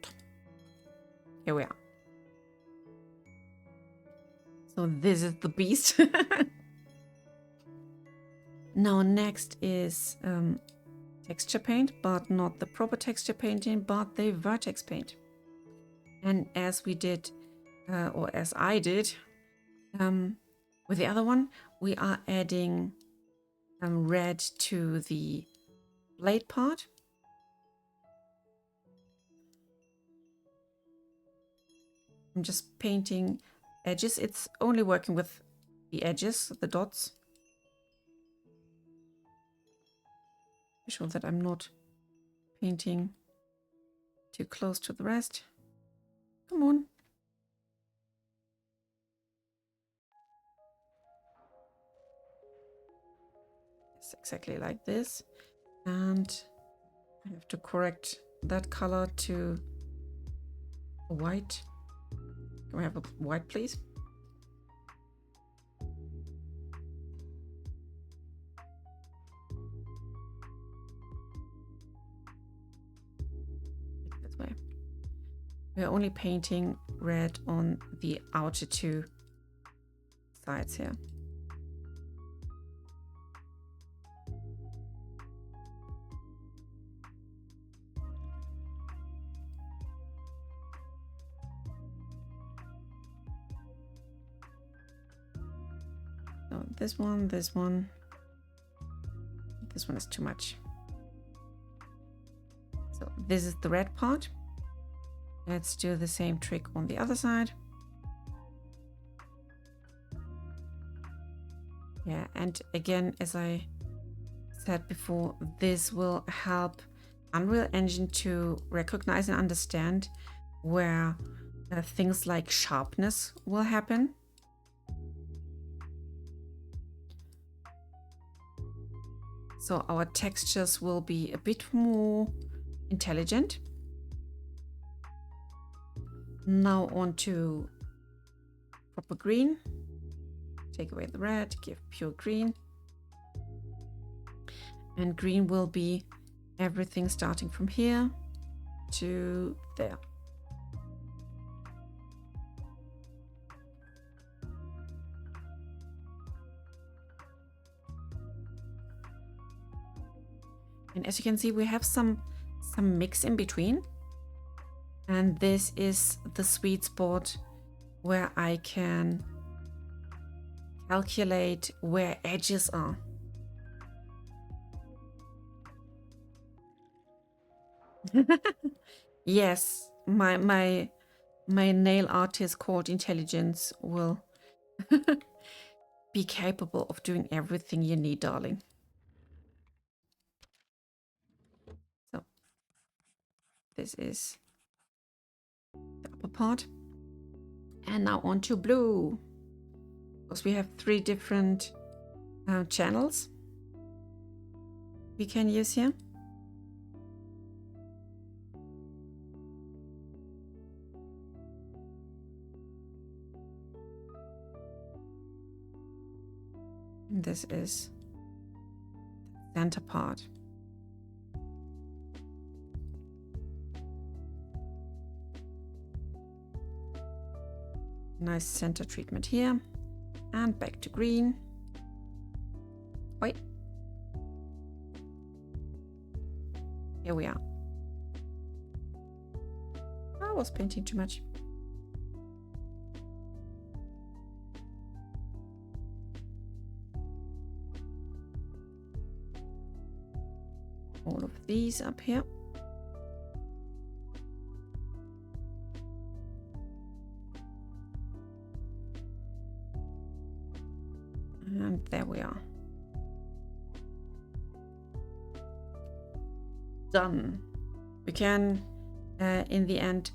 Here we are. So this is the beast. Now next is texture paint, but not the proper texture painting, but the vertex paint. And as we did, or as I did, with the other one, we are adding red to the blade part. I'm just painting edges. It's only working with the edges, the dots. Be sure that I'm not painting too close to the rest. Come on. It's exactly like this. And I have to correct that color to white. Can we have a white, please? This way. We're only painting red on the outer two sides here. So this one is too much. So this is the red part. Let's do the same trick on the other side. Yeah, and again, as I said before, this will help Unreal Engine to recognize and understand where things like sharpness will happen. So our textures will be a bit more intelligent. Now on to proper green. Take away the red, give pure green. And green will be everything starting from here to there. And as you can see, we have some mix in between. And this is the sweet spot where I can calculate where edges are. Yes, my nail artist called intelligence will be capable of doing everything you need, darling. So this is the upper part. And now on to blue. Because we have 3 different channels we can use here. This is the center part. Nice center treatment here. And back to green. Wait. Here we are. I was painting too much. All of these up here. And there we are. Done. We can, in the end,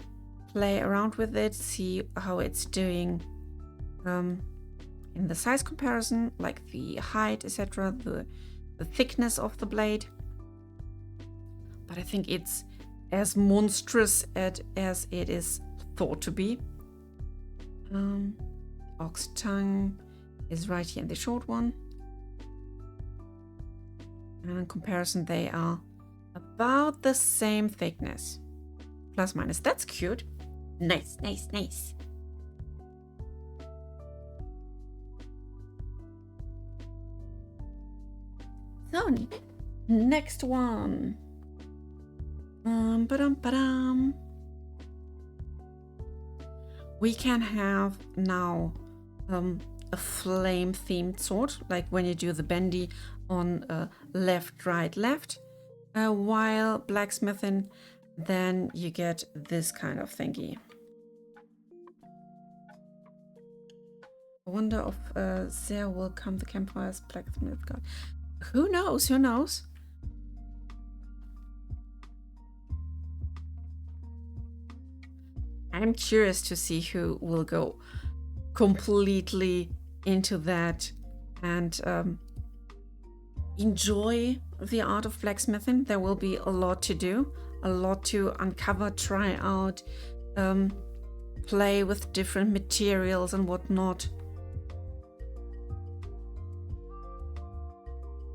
play around with it, see how it's doing in the size comparison, like the height, etc., the thickness of the blade. But I think it's as monstrous as it is thought to be. Ox tongue is right here in the short one. And in comparison, they are about the same thickness. Plus minus. That's cute. Nice, nice, nice. So, next one. Ba-dum. We can have now a flame themed sword, like when you do the bendy on left, right, left, while blacksmithing, then you get this kind of thingy. I wonder if there will come the Campfire's blacksmith god. Who knows? Who knows? I'm curious to see who will go completely into that and enjoy the art of blacksmithing. There will be a lot to do, a lot to uncover, try out, play with different materials and whatnot.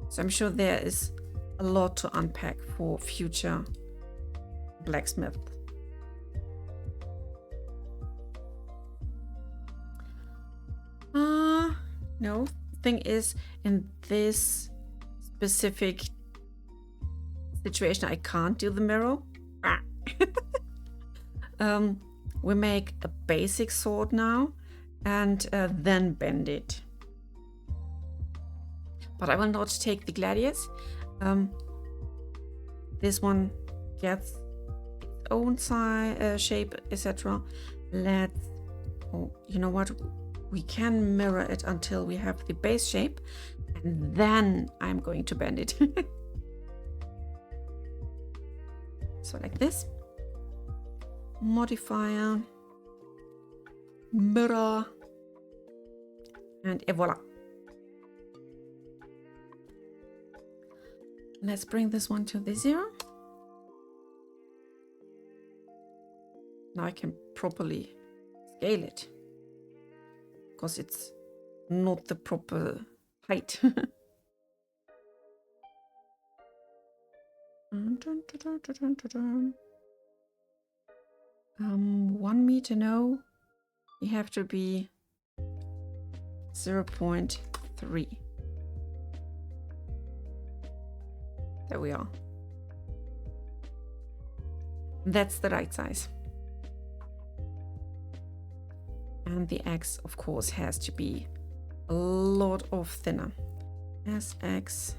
So I'm sure there is a lot to unpack for future blacksmiths. No, thing is, in this specific situation, I can't do the mirror. We make a basic sword now and then bend it. But I will not take the gladius. This one gets its own size, shape, etc. Let's. Oh, you know what? We can mirror it until we have the base shape, and then I'm going to bend it. So like this. Modifier, mirror, and voila. Let's bring this one to the 0. Now I can properly scale it, because it's not the proper height. 1 meter, no. You have to be 0.3. There we are. That's the right size. And the X, of course, has to be a lot of thinner. SX.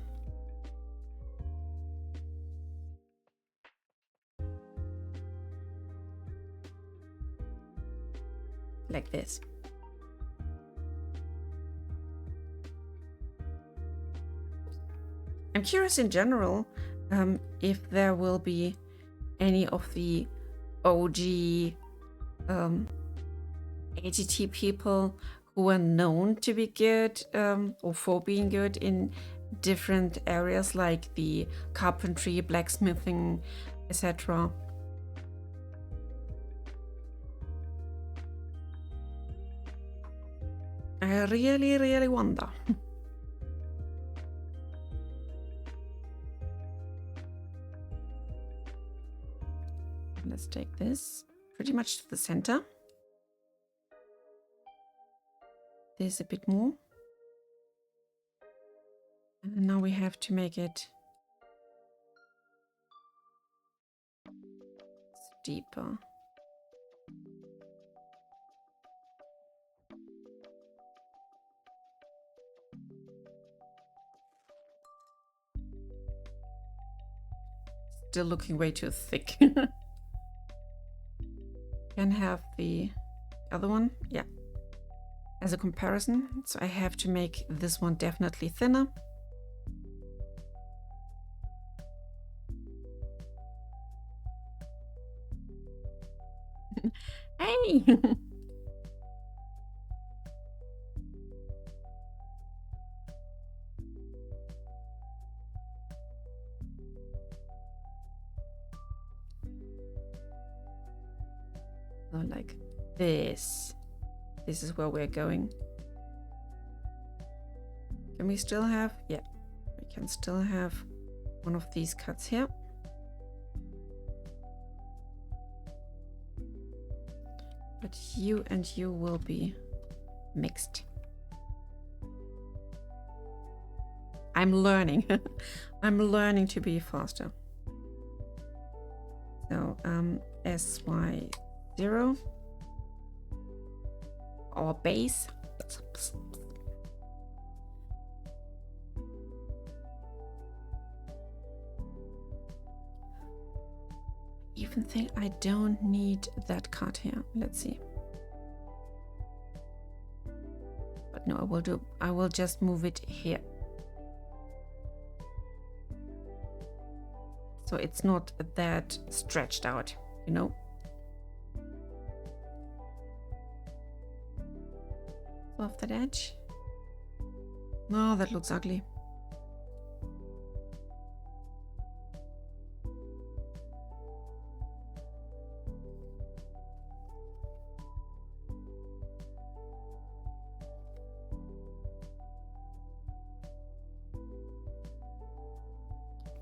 Like this. I'm curious in general if there will be any of the OG AGT people who are known to be good or for being good in different areas like the carpentry, blacksmithing, etc. I really, really wonder. Let's take this pretty much to the center. This a bit more. And now we have to make it deeper. Still looking way too thick. Can have the other one, yeah, as a comparison. So I have to make this one definitely thinner. Hey! So like this. This is where we're going. Can we still have? Yeah, we can still have one of these cuts here. But you and you will be mixed. I'm learning. I'm learning to be faster. So SY0, our base. Even think I don't need that cut here. Let's see. But no, I will just move it here. So it's not that stretched out, you know. Off that edge. No, that looks ugly.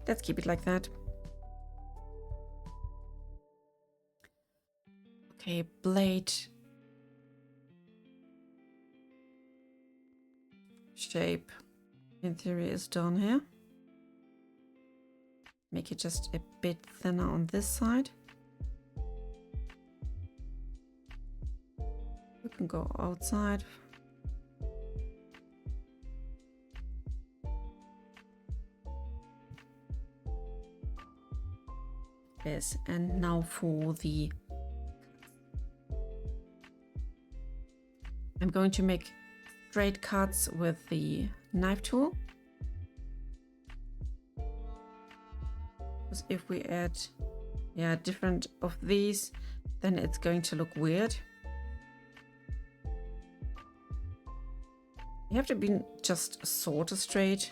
Let's keep it like that. Okay, blade shape in theory is done here. Make it just a bit thinner on this side. We can go outside. Yes, and now for the... I'm going to make straight cuts with the knife tool. Because if we add, yeah, different of these, then it's going to look weird. You have to be just sort of straight.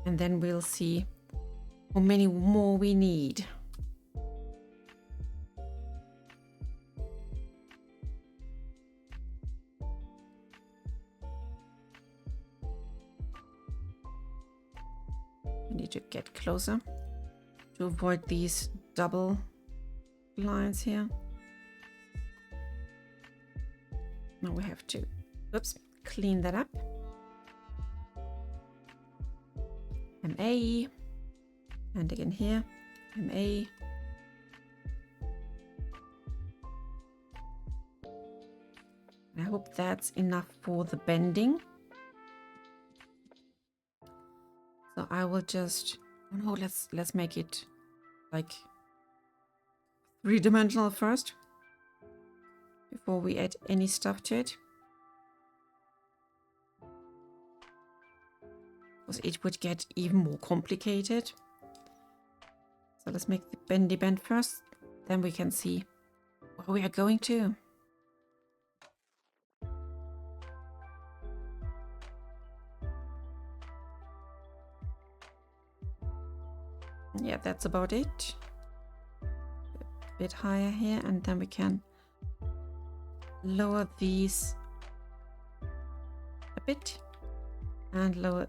And then we'll see how many more we need. We need to get closer to avoid these double lines here. Now we have to, oops, clean that up. MA, and again here, MA. I hope that's enough for the bending. So I will just, oh no, let's make it like 3-dimensional first before we add any stuff to it. Because it would get even more complicated. So let's make the bendy bend first, then we can see where we are going to. Yeah, that's about it. A bit higher here, and then we can lower these a bit and lower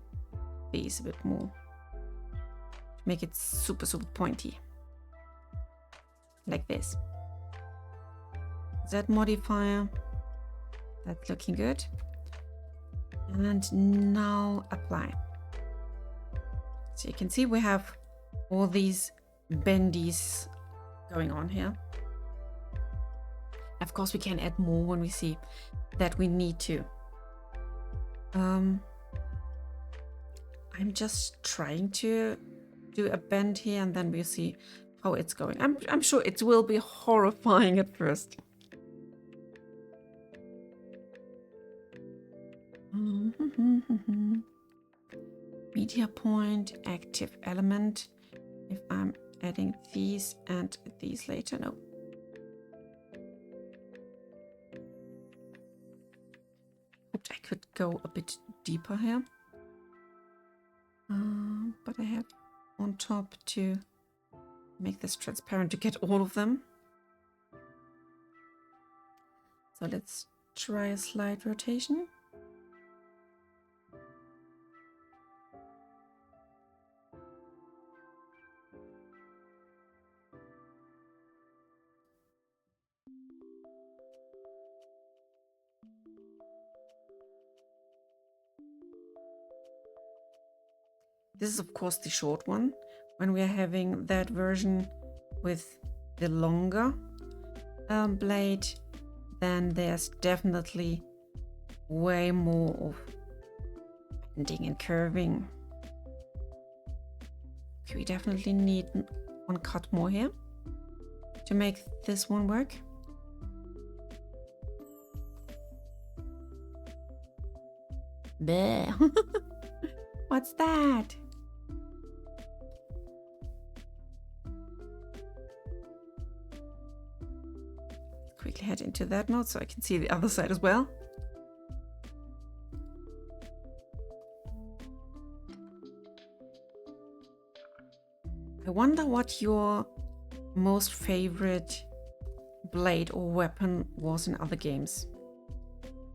these a bit more. Make it super pointy. Like this. Z modifier. That's looking good. And now apply. So you can see we have all these bendies going on here. Of course, we can add more when we see that we need to. I'm just trying to do a bend here, and then we'll see how it's going. I'm sure it will be horrifying at first. Media point, active element. If I'm adding these and these later, no. Hoped I could go a bit deeper here. But I have on top to make this transparent to get all of them. So let's try a slight rotation. This is of course the short one. When we are having that version with the longer blade, then there's definitely way more of bending and curving. Okay, we definitely need one cut more here to make this one work. There. What's that? Quickly head into that mode so I can see the other side as well. I wonder what your most favorite blade or weapon was in other games.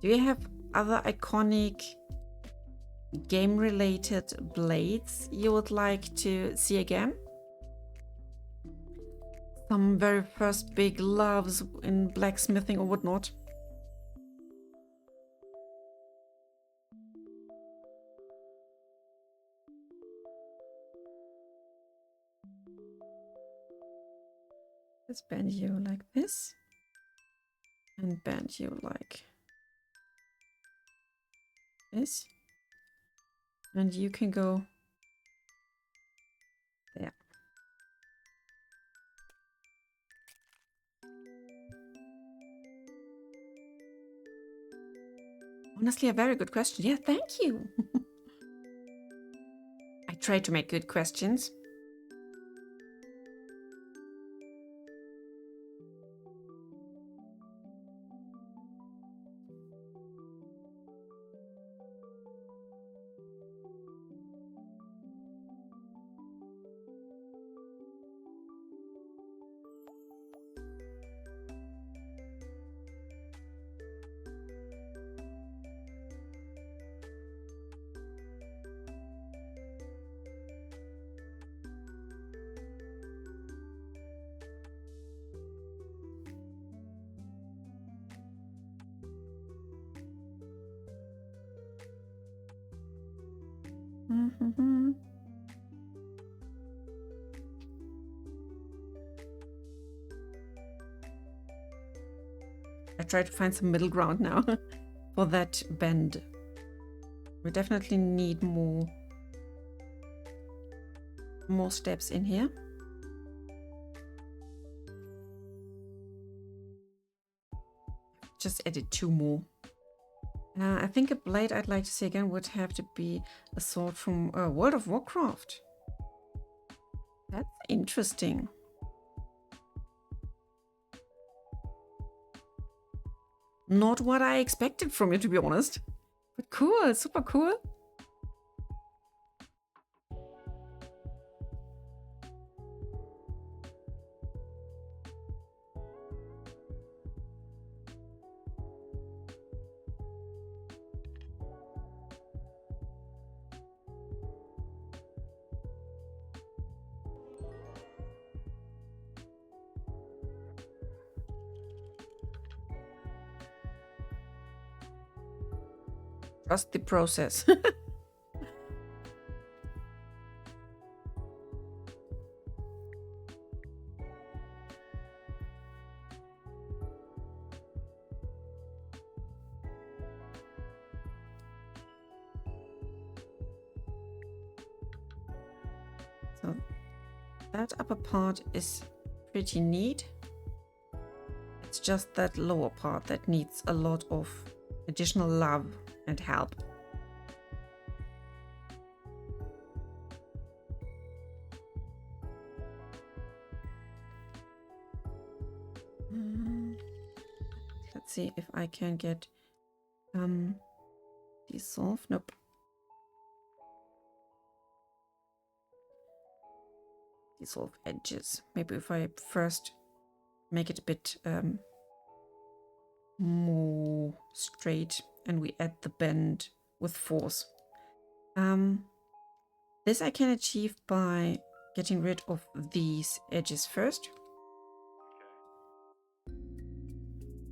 Do you have other iconic game-related blades you would like to see again? Some very first big loves in blacksmithing or whatnot? Let's bend you like this and bend you like this, and you can go there. Honestly, a very good question. Yeah, thank you. I try to make good questions. I try to find some middle ground now for that bend. We definitely need more steps in here. Just added 2 more. I think a blade I'd like to see again would have to be a sword from World of Warcraft. That's interesting. Not what I expected from you, to be honest. But cool, super cool. Trust the process. So that upper part is pretty neat. It's just that lower part that needs a lot of additional love and help. Let's see if I can get dissolve. Nope. Dissolve edges. Maybe if I first make it a bit more straight and we add the bend with force. This I can achieve by getting rid of these edges first.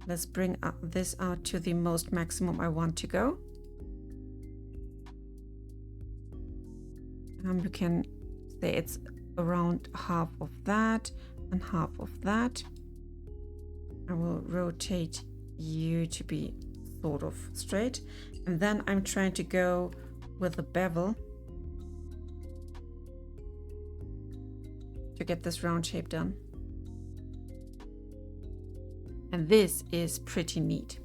Let's bring this out to the most maximum I want to go. You can say it's around half of that and half of that. I will rotate you to be sort of straight, and then I'm trying to go with the bevel to get this round shape done. And this is pretty neat.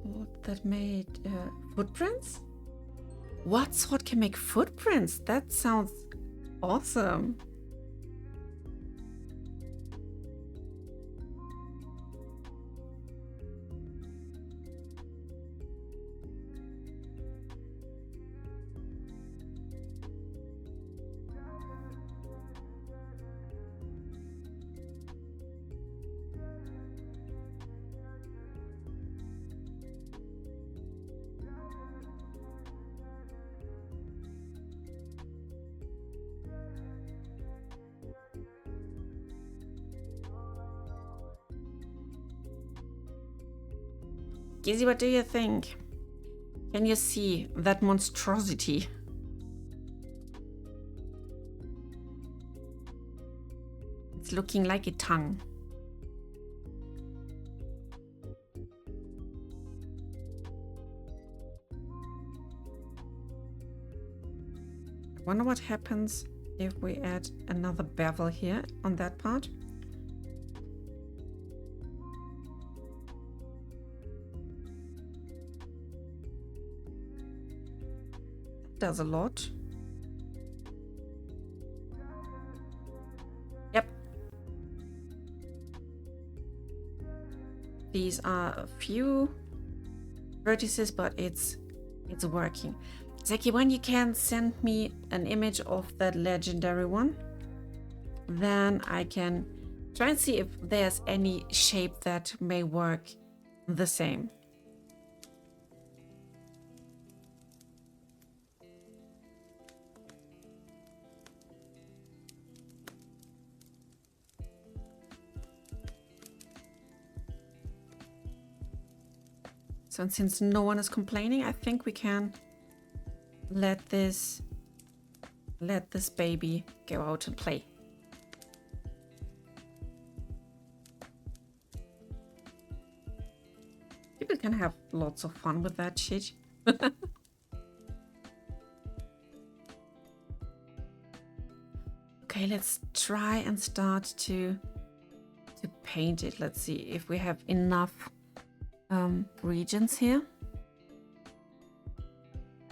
Sword that made footprints? What sword can make footprints? That sounds awesome. Gizzy, what do you think? Can you see that monstrosity? It's looking like a tongue. I wonder what happens if we add another bevel here on that part. Does a lot. Yep. These are a few vertices, but it's working. Zeki, when you can send me an image of that legendary one, then I can try and see if there's any shape that may work the same. So since no one is complaining, I think we can let this baby go out and play. People can have lots of fun with that shit. Okay, let's try and start to paint it. Let's see if we have enough regions here.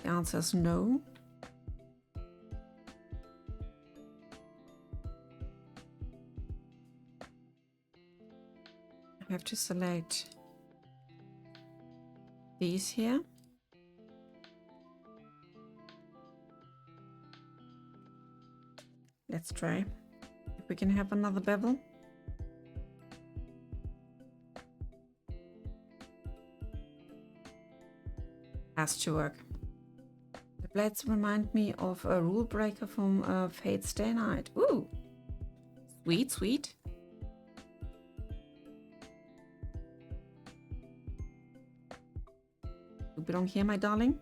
The answer is no. I have to select these here. Let's try if we can have another bevel. Has to work. The blades remind me of a rule breaker from Fate's Day Night. Ooh, sweet, sweet. You belong here, my darling.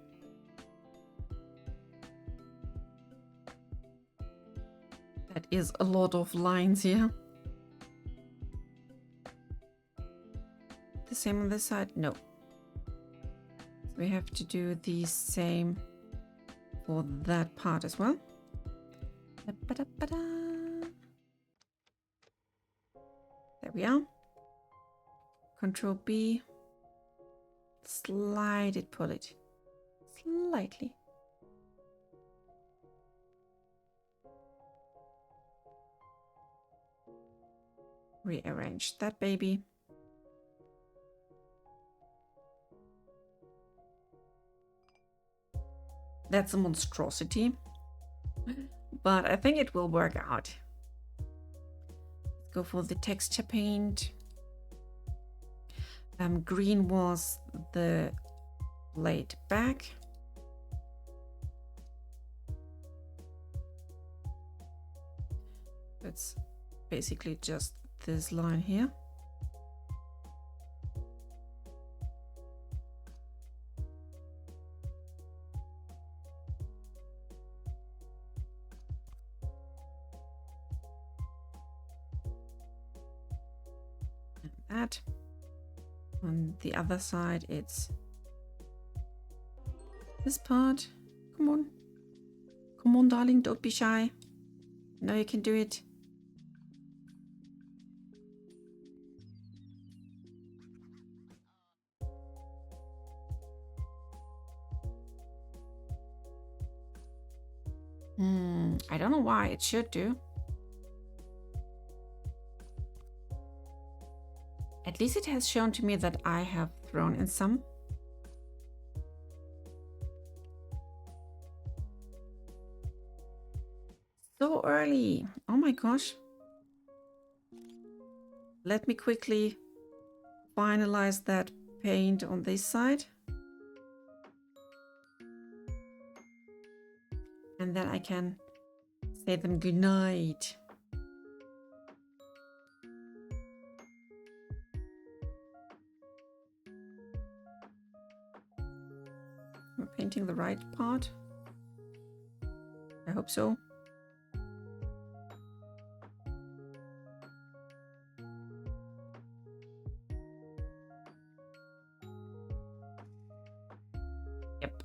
That is a lot of lines here. The same on this side? No. So we have to do the same for that part as well. There we are. Control B. Slide it, pull it. Slightly. Rearrange that baby. That's a monstrosity, but I think it will work out. Let's go for the texture paint. Green was the laid back. It's basically just this line here. And that. On the other side, it's this part. Come on. Come on, darling, don't be shy. I know you can do it. I don't know why it should do. At least it has shown to me that I have thrown in some. So early. Oh my gosh. Let me quickly finalize that paint on this side. And then I can say them goodnight. We're painting the right part. I hope so. Yep.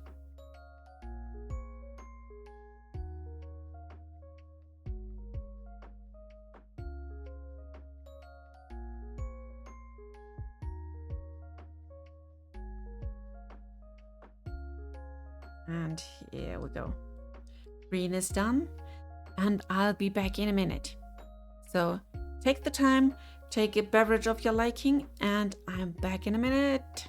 And here we go. Green is done, and I'll be back in a minute. So take the time, take a beverage of your liking, and I'm back in a minute.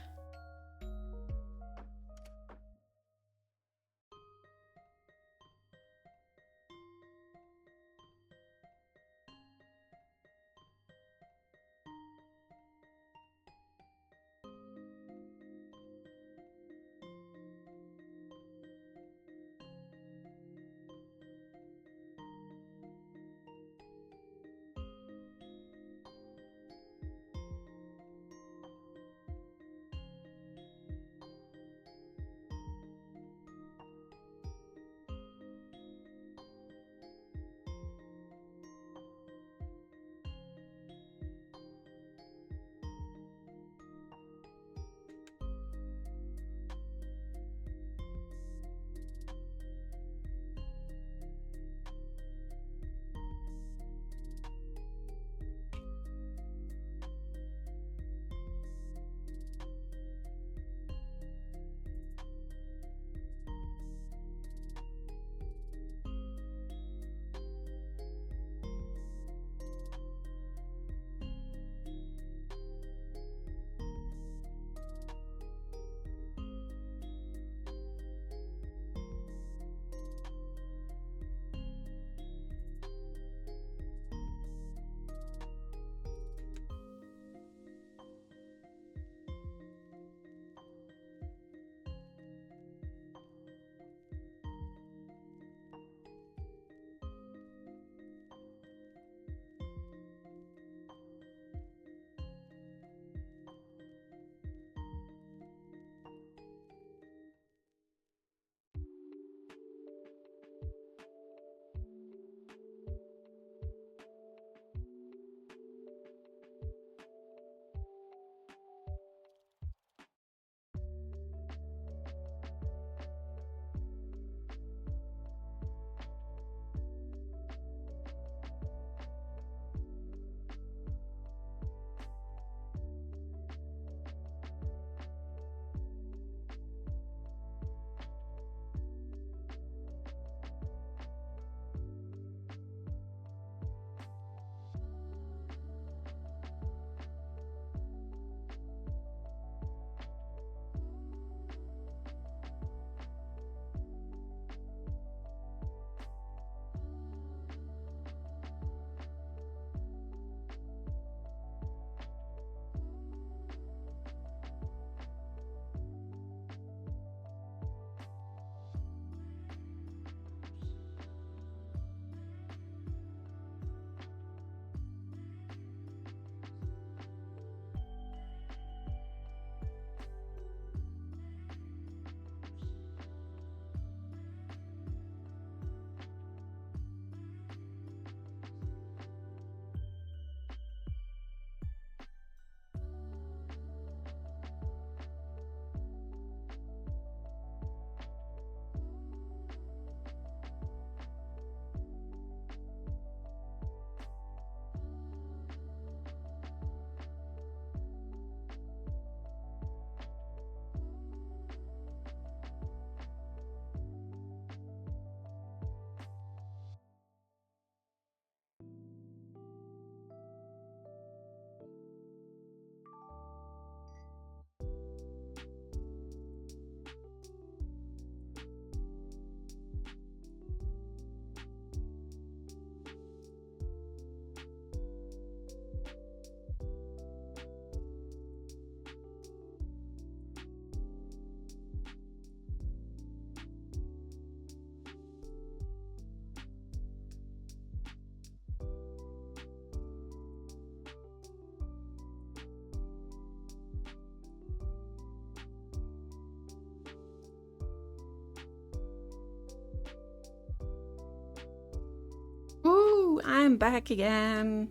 I'm back again.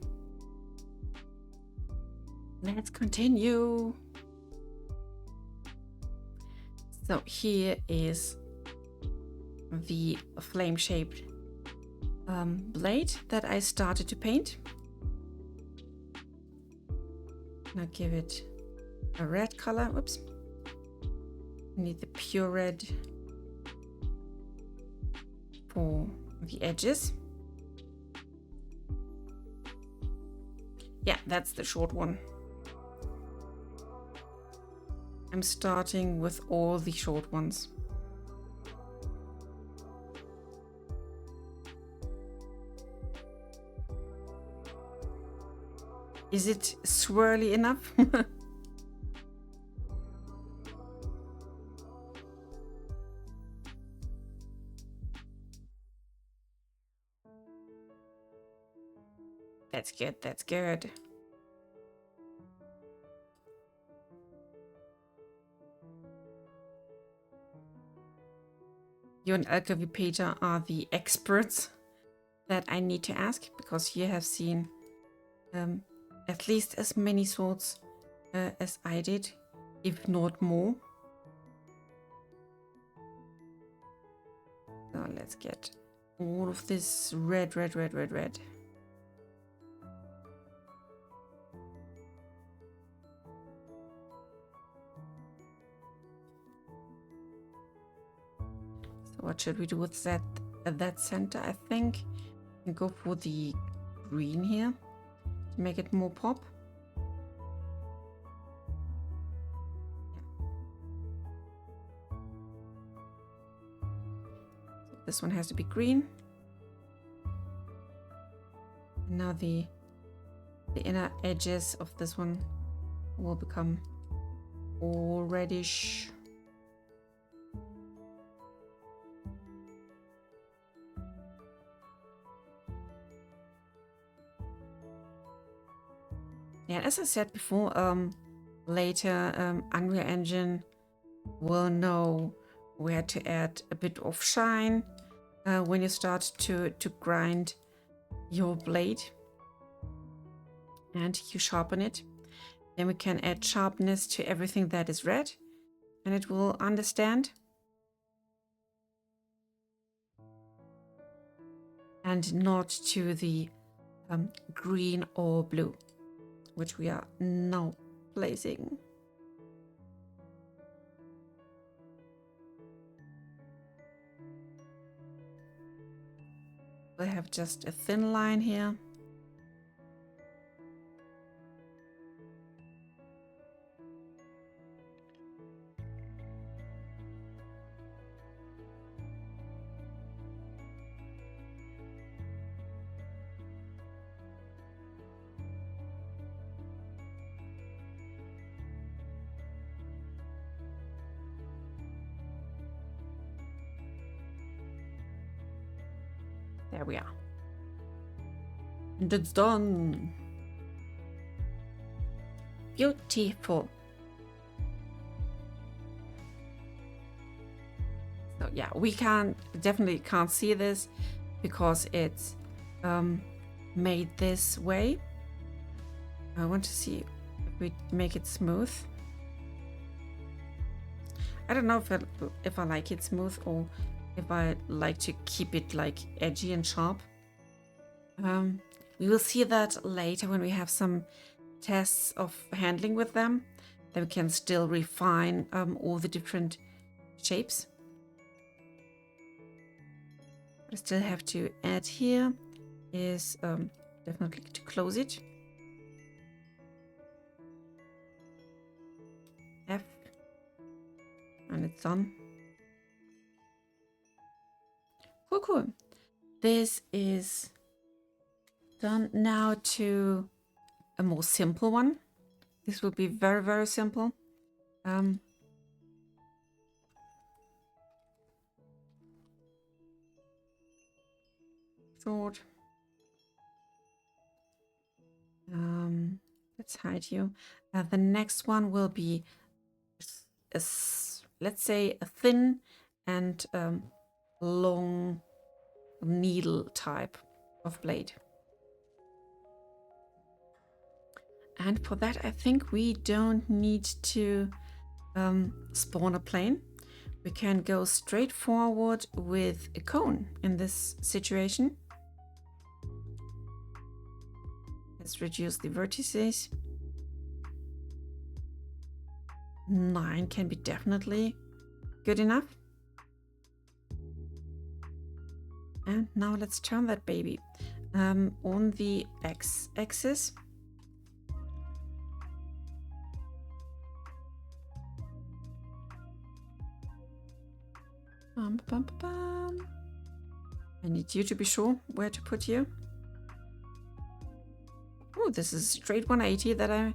Let's continue. So here is the flame-shaped blade that I started to paint. Now give it a red color. Whoops. Need the pure red for the edges. Yeah, that's the short one. I'm starting with all the short ones. Is it swirly enough? That's good, that's good. You and Alchemy Peter are the experts that I need to ask, because you have seen at least as many swords as I did, if not more. So let's get all of this red. So what should we do with that at that center? I think we go for the green here to make it more pop. So this one has to be green. And now the inner edges of this one will become all reddish. Yeah, as I said before, later Unreal Engine will know where to add a bit of shine when you start to grind your blade and you sharpen it. Then we can add sharpness to everything that is red, and it will understand. And not to the green or blue, which we are now placing. We have just a thin line here. There we are. And it's done. Beautiful. So yeah, we definitely can't see this because it's made this way. I want to see if we make it smooth. I don't know if I like it smooth or if I like to keep it like edgy and sharp. We will see that later when we have some tests of handling with them. Then we can still refine all the different shapes. What I still have to add here is definitely to close it. F. And it's done. Cool. This is done. Now to a more simple one. This will be very simple. Sword. Let's hide you. The next one will be let's say a thin and long needle type of blade. And for that, I think we don't need to spawn a plane. We can go straight forward with a cone in this situation. Let's reduce the vertices. 9 can be definitely good enough. And now let's turn that baby on the x-axis. I need you to be sure where to put you. Oh, this is straight 180 that I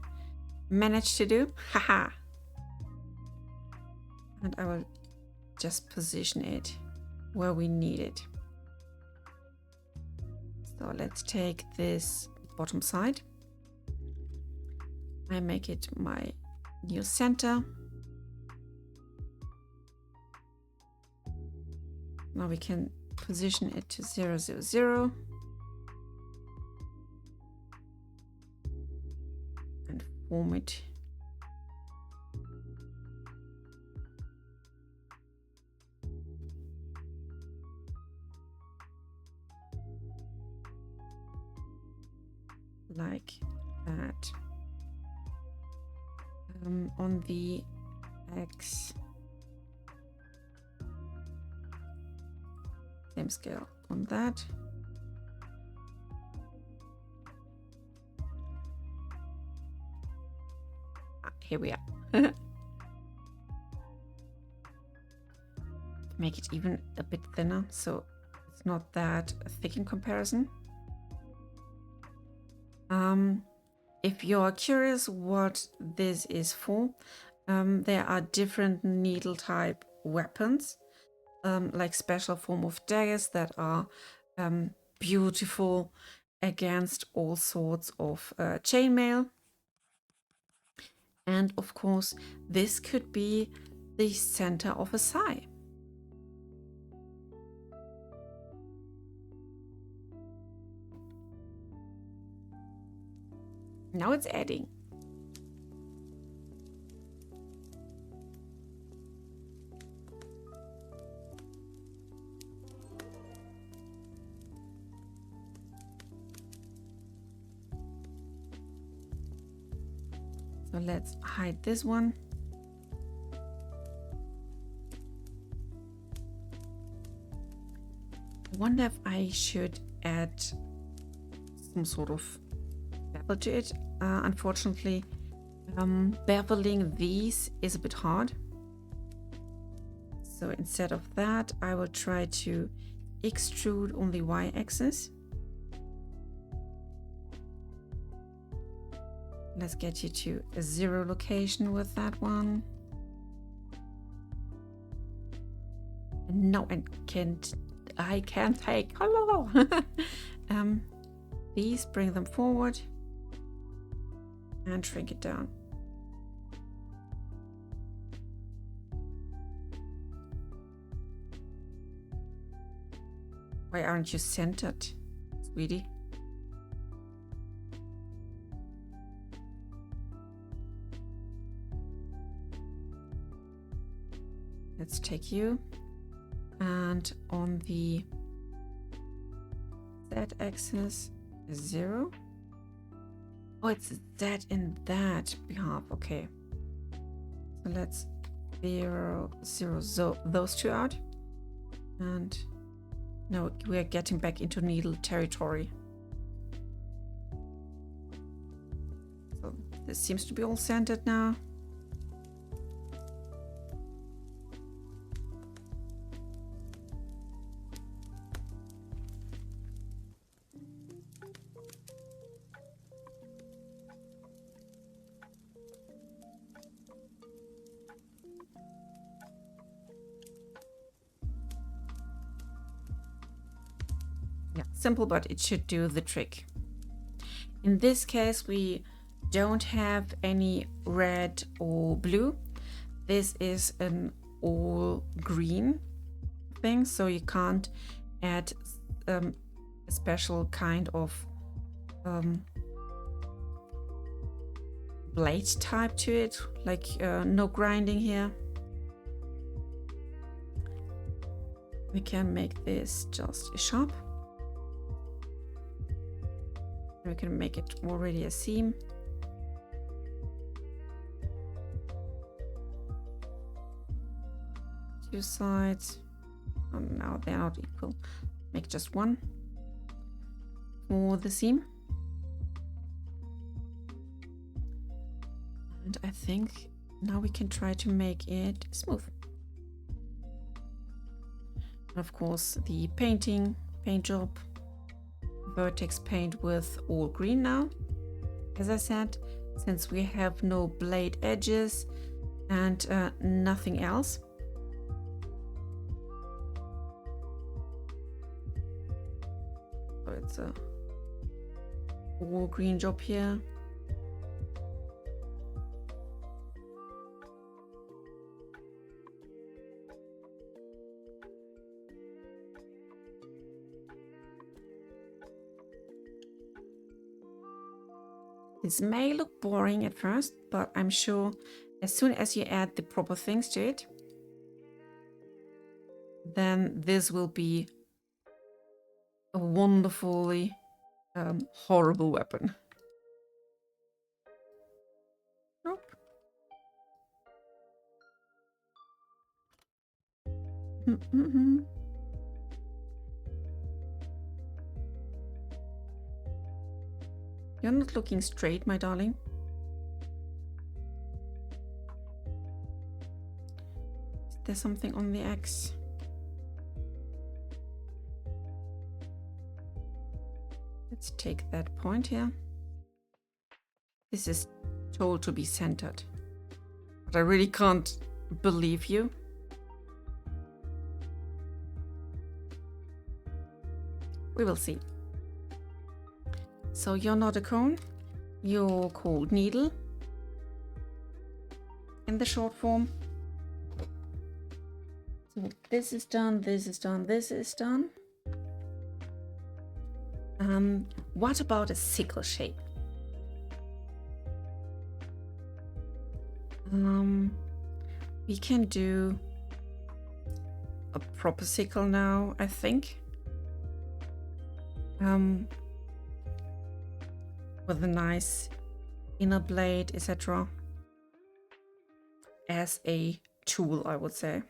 managed to do. Haha. And I will just position it where we need it. So let's take this bottom side. I make it my new center. Now we can position it to 0, 0, 0. And form it. Like that. On the X. Same scale on that. Here we are. Make it even a bit thinner so it's not that thick in comparison. If you're curious what this is for, there are different needle type weapons, like special form of daggers that are beautiful against all sorts of chainmail. And of course, this could be the center of a sai. Now it's adding. So let's hide this one. I wonder if I should add some sort of bevel to it. Unfortunately, beveling these is a bit hard. So instead of that, I will try to extrude on the y-axis. Let's get you to a 0 location with that one. No, I can't take. Hello. These, bring them forward and shrink it down. Why aren't you centered, sweetie? Let's take you, and on the z-axis 0. Oh, it's that in that behalf. Okay, so let's 0, 0, so those two out, and now we're getting back into needle territory. So this seems to be all centered now. Yeah, simple, but it should do the trick. In this case, we don't have any red or blue. This is an all green thing, so you can't add a special kind of blade type to it, like no grinding here. We can make this just a sharp. We can make it already a seam. Two sides. Oh, now they're not equal. Make just one for the seam. And I think now we can try to make it smooth. And of course, the paint job, vertex paint with all green now. As I said, since we have no blade edges and nothing else. So it's a all green job here. This may look boring at first, but I'm sure as soon as you add the proper things to it, then this will be a wonderfully horrible weapon. Nope. You're not looking straight, my darling. Is there something on the X? Let's take that point here. This is told to be centered. But I really can't believe you. We will see. So you're not a cone, you're called needle in the short form. So this is done, this is done, this is done. What about a sickle shape? We can do a proper sickle now, I think. With a nice inner blade, etc. As a tool, I would say.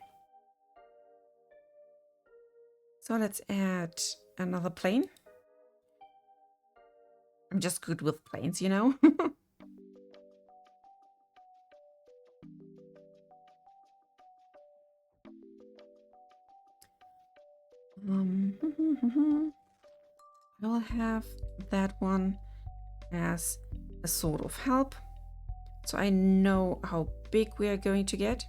So let's add another plane. I'm just good with planes, you know? I'll have that one as a sort of help. So I know how big we are going to get.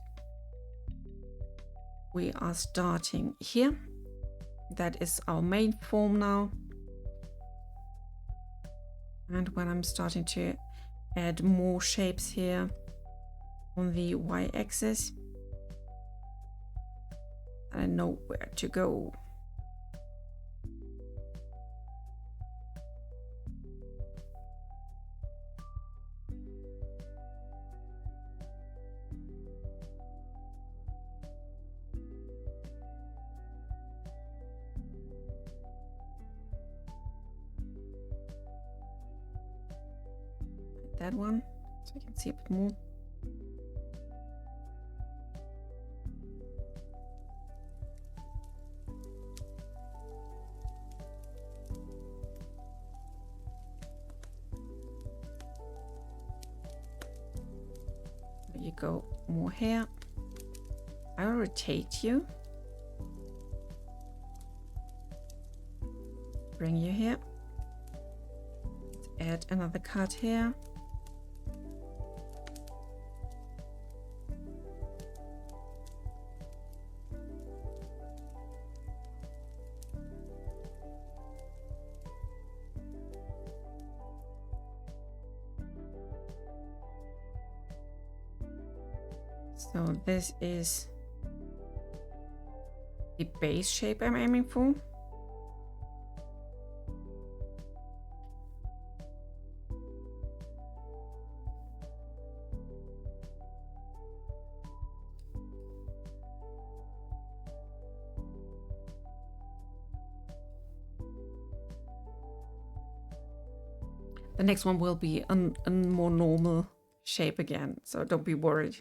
We are starting here. That is our main form now. And when I'm starting to add more shapes here on the y-axis, I know where to go. That one, so I can see a bit more. There you go, more hair. I will rotate you. Bring you here. Let's add another cut here. So this is the base shape I'm aiming for. The next one will be a more normal shape again, so don't be worried.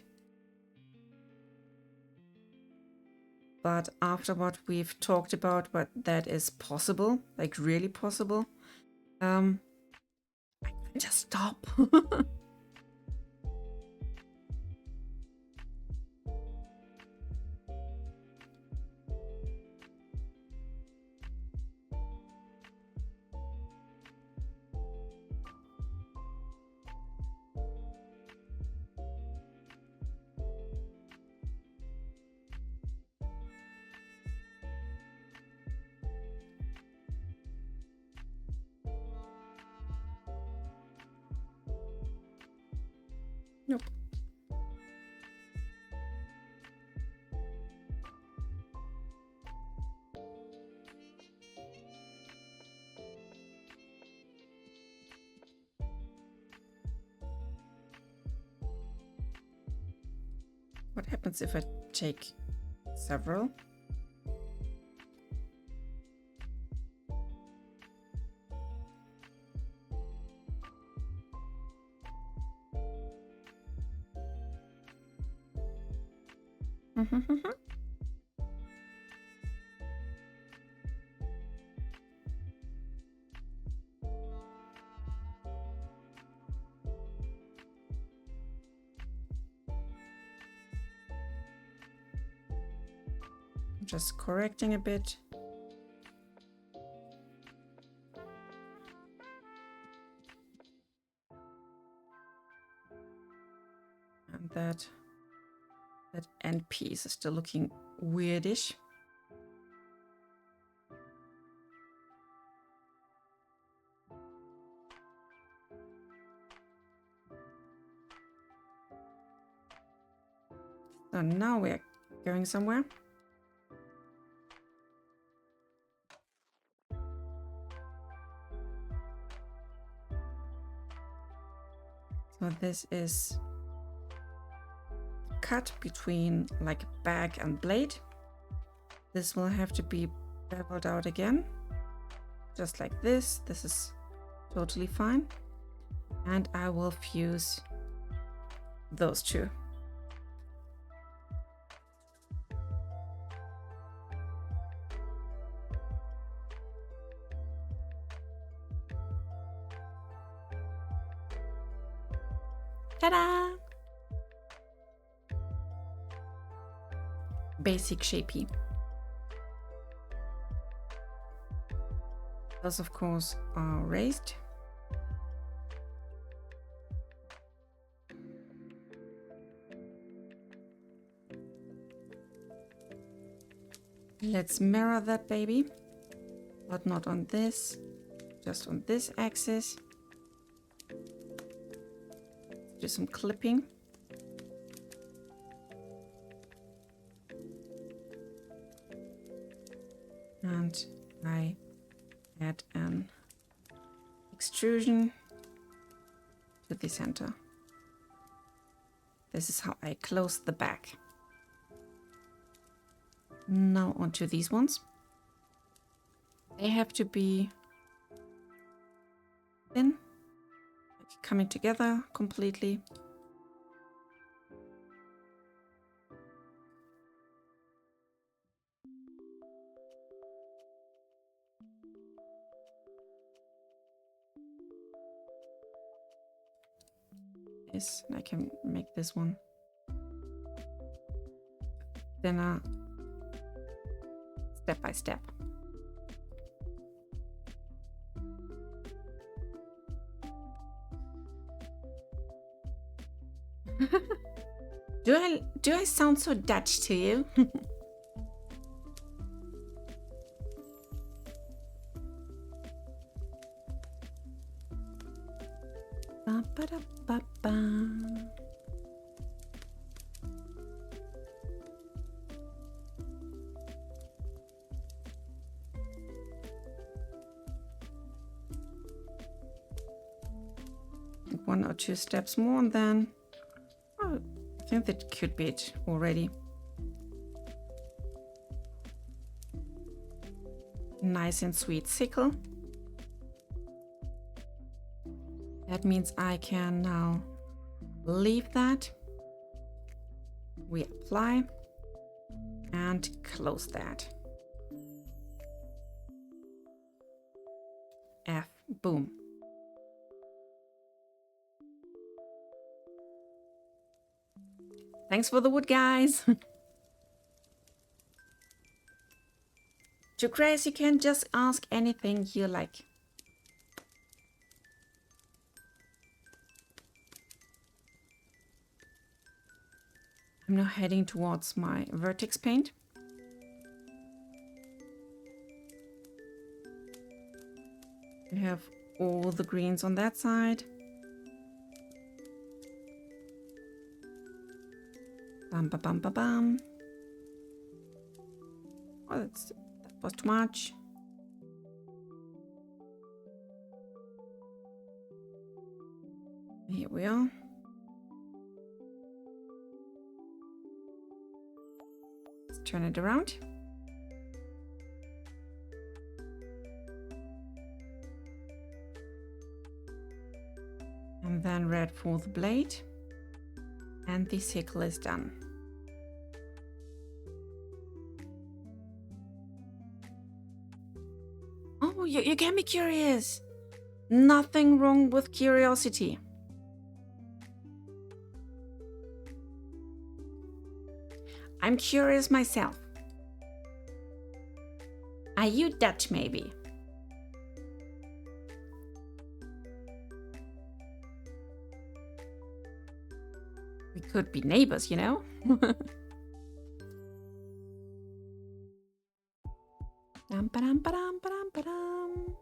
But after what we've talked about, what that is possible, like really possible, I can just stop. Nope. What happens if I take several? Just correcting a bit. And that end piece is still looking weirdish. So now we're going somewhere. So this is cut between like bag and blade. This will have to be beveled out again, just like this. This is totally fine. And I will fuse those two. Ta-da! Basic shapey. Those, of course, are raised. Let's mirror that baby, but not on this, just on this axis. Do some clipping. And I add an extrusion to the center. This is how I close the back. Now onto these ones. They have to be thin, like coming together completely. Yes, I can make this one thinner step by step. Do I sound so Dutch to you? Ba, ba, da, ba, ba. One or two steps more and then I think that could be it already. Nice and sweet sickle. That means I can now leave that. We apply and close that. F, boom. Thanks for the wood, guys. To Grace, you can just ask anything you like. I'm now heading towards my vertex paint. We have all the greens on that side. Bam, ba, bam, ba, bam. Oh, that was too much. Here we are. Let's turn it around. And then red for the blade. And the sickle is done. Oh, you can be curious. Nothing wrong with curiosity. I'm curious myself. Are you Dutch, maybe? We could be neighbors, you know? Dum, ba-dum, ba-dum, ba-dum, ba-dum.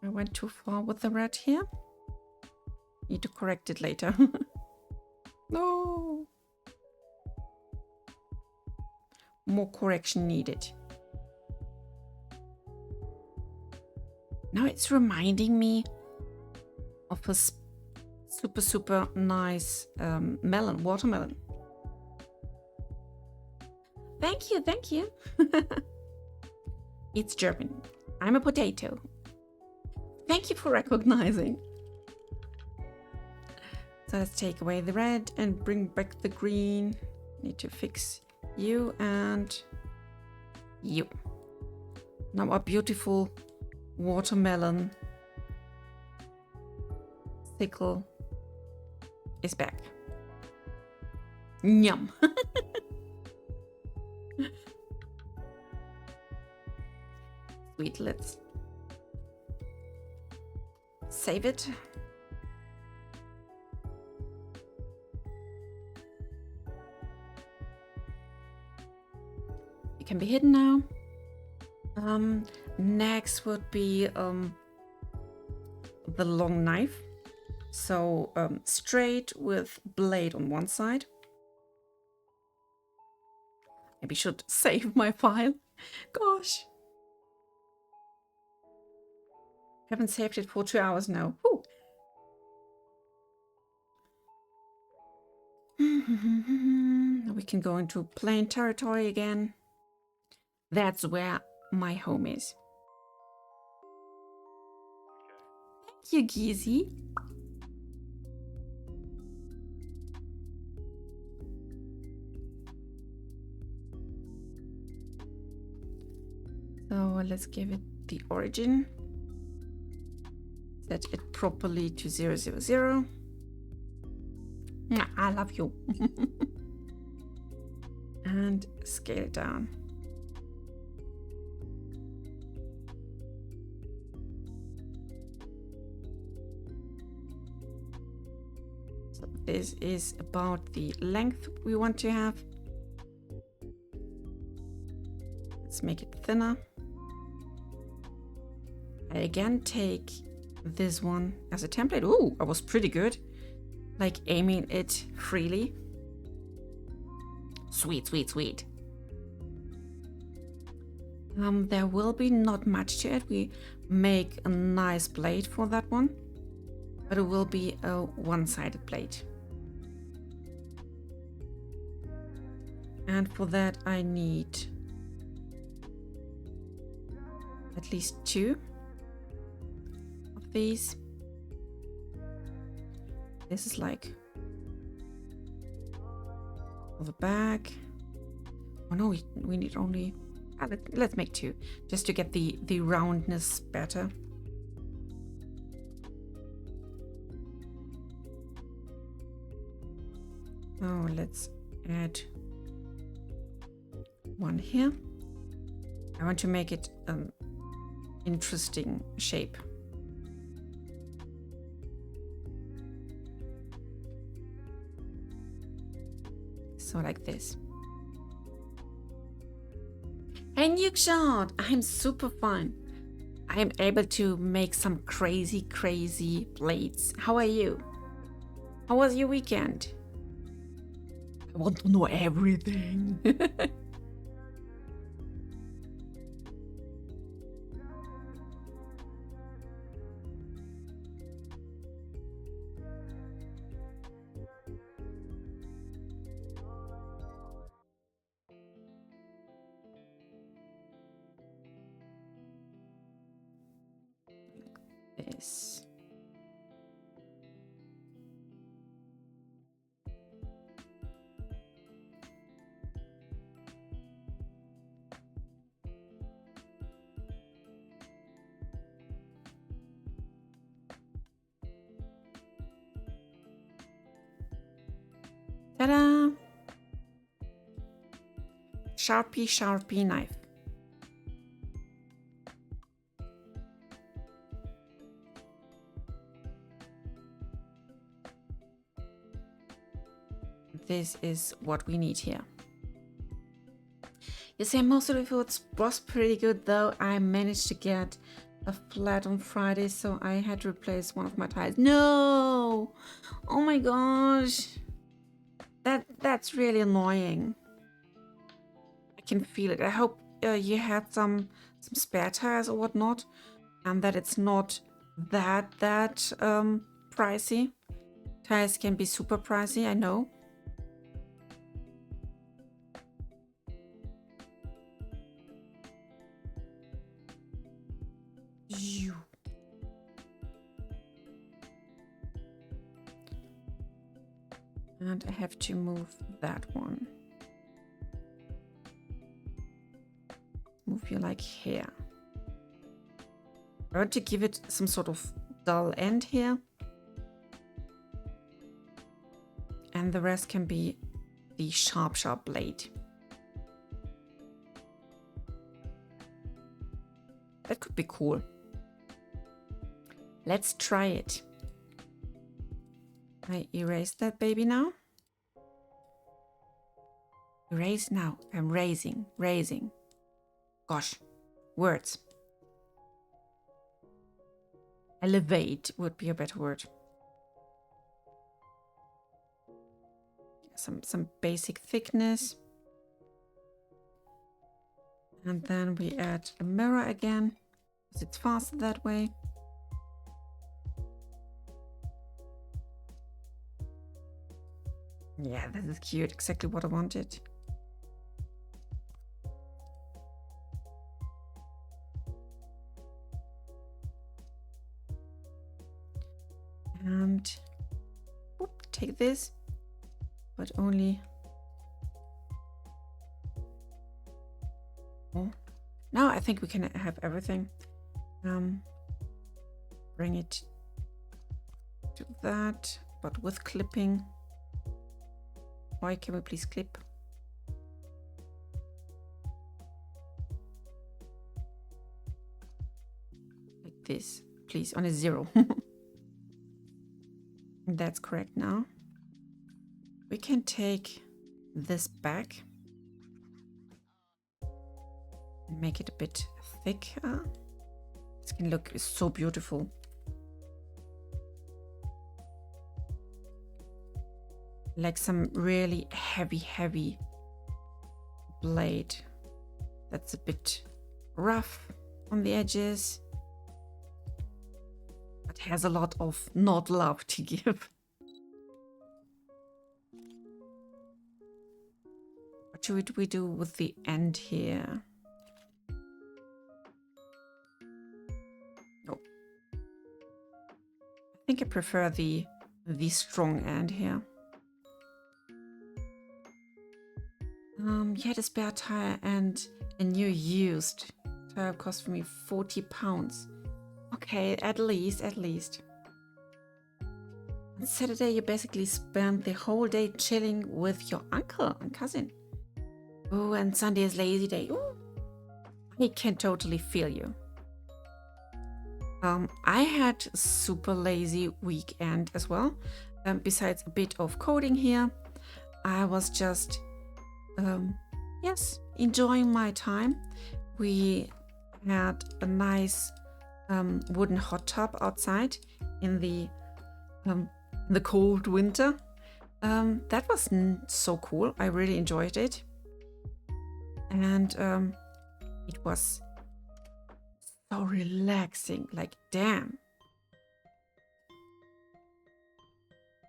I went too far with the red here. Need to correct it later. No. More correction needed. Now it's reminding me of a super nice watermelon. Thank you. It's German. I'm a potato. Thank you for recognizing. So let's take away the red and bring back the green. Need to fix you and you. Now our beautiful watermelon sickle is back. Yum. Sweet, let's save it. It can be hidden now. Next would be the long knife. So straight with blade on one side. Maybe should save my file. Gosh. Haven't saved it for 2 hours now. Whew. We can go into plain territory again. That's where my home is. Thank you, Geezy. So let's give it the origin. Set it properly to 000. I love you. And scale it down. So this is about the length we want to have. Let's make it thinner. I again take this one as a template. Ooh, I was pretty good. Like aiming it freely. Sweet. There will be not much to it. We make a nice blade for that one, but it will be a one-sided blade. And for that I need at least 2 of these. This is like for the back. Oh no, we need only... let's make 2, just to get the roundness better. Oh, let's add 1 here. I want to make it an interesting shape. So like this. Hey Nukeshot, I'm super fine. I am able to make some crazy blades. How are you? How was your weekend? I want to know everything. This. Ta-da! Sharpie knife. This is what we need here. You say most of the food was pretty good, though. I managed to get a flat on Friday, so I had to replace one of my tiles. No! Oh my gosh! That's really annoying. I can feel it. I hope you had some spare tires or whatnot, and that it's not that pricey. Tires can be super pricey, I know. And I have to move that one. Move you like here. I want to give it some sort of dull end here. And the rest can be the sharp blade. That could be cool. Let's try it. I erase that baby now. Erase now. I'm raising. Gosh, words. Elevate would be a better word. Some basic thickness. And then we add a mirror again, because it's faster that way. Yeah, this is cute. Exactly what I wanted. And take this, but only... Oh. Now I think we can have everything. Bring it to that, but with clipping. Why can we please clip? Like this, please, on a 0. That's correct now. We can take this back and make it a bit thicker. This can look so beautiful. Like some really heavy blade that's a bit rough on the edges, but has a lot of not love to give. But What should we do with the end here? Oh. I think I prefer the strong end here. You had a spare tire and a new used tire cost me £40. Okay, at least. On Saturday, you basically spent the whole day chilling with your uncle and cousin. Oh, and Sunday is lazy day. Ooh, I can totally feel you. I had a super lazy weekend as well. Besides a bit of coding here, I was just, enjoying my time. We had a nice wooden hot tub outside in the cold winter. That was so cool. I really enjoyed it. And it was so relaxing, like damn.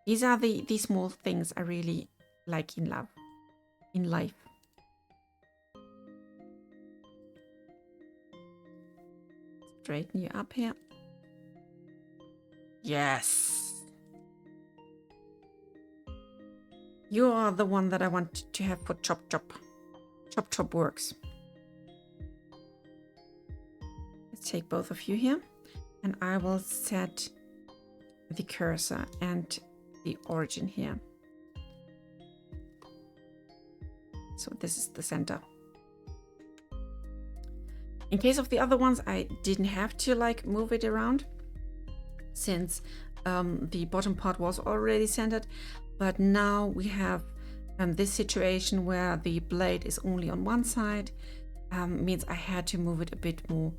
These are the small things I really like in life. Straighten you up here. Yes. You are the one that I want to have for chop chop. Chop chop works. Let's take both of you here, and I will set the cursor and the origin here. So this is the center. In case of the other ones, I didn't have to like move it around since the bottom part was already centered. But now we have this situation where the blade is only on one side, means I had to move it a bit more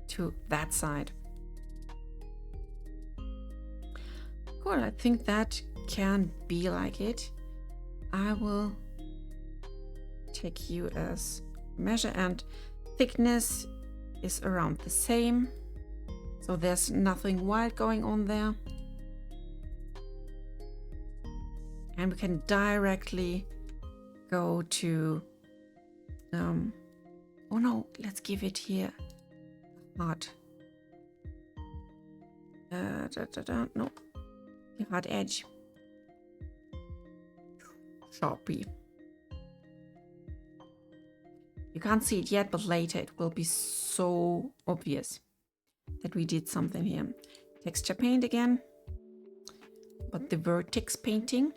to that side. Cool, I think that can be like it. I will take you as measure, and thickness is around the same, so there's nothing wild going on there. And we can directly go to oh no, let's give it here hard no, the hard edge, Sharpie. You can't see it yet, but later it will be so obvious that we did something here. Texture paint again, but the vertex painting.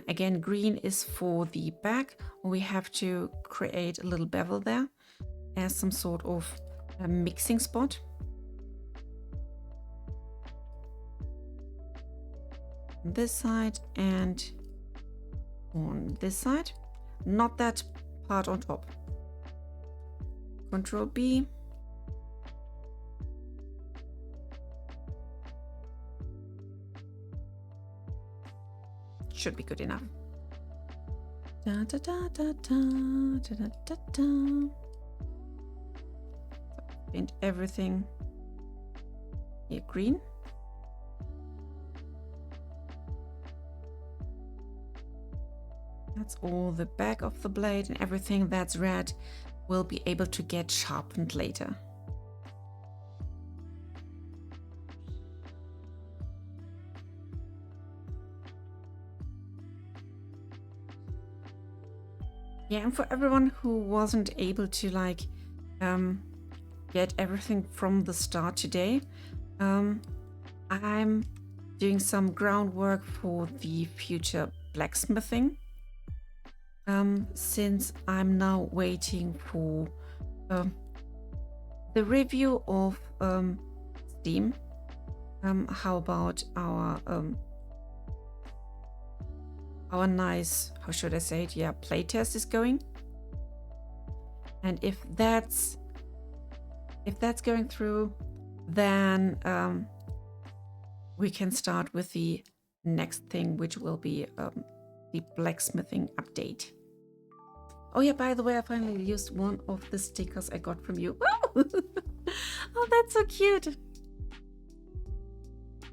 Again, green is for the back. We have to create a little bevel there as some sort of a mixing spot. On this side and on this side. Not that part on top. Control B. Should be good enough. Da, da, da, da, da, da, da, da. Paint everything here green. That's all the back of the blade, and everything that's red will be able to get sharpened later. Yeah, and for everyone who wasn't able to like get everything from the start today, I'm doing some groundwork for the future blacksmithing. Since I'm now waiting for the review of Steam, how about our nice, how should I say it? Yeah, playtest is going. And if that's going through, then we can start with the next thing, which will be the blacksmithing update. Oh yeah, by the way, I finally used one of the stickers I got from you. Oh, that's so cute.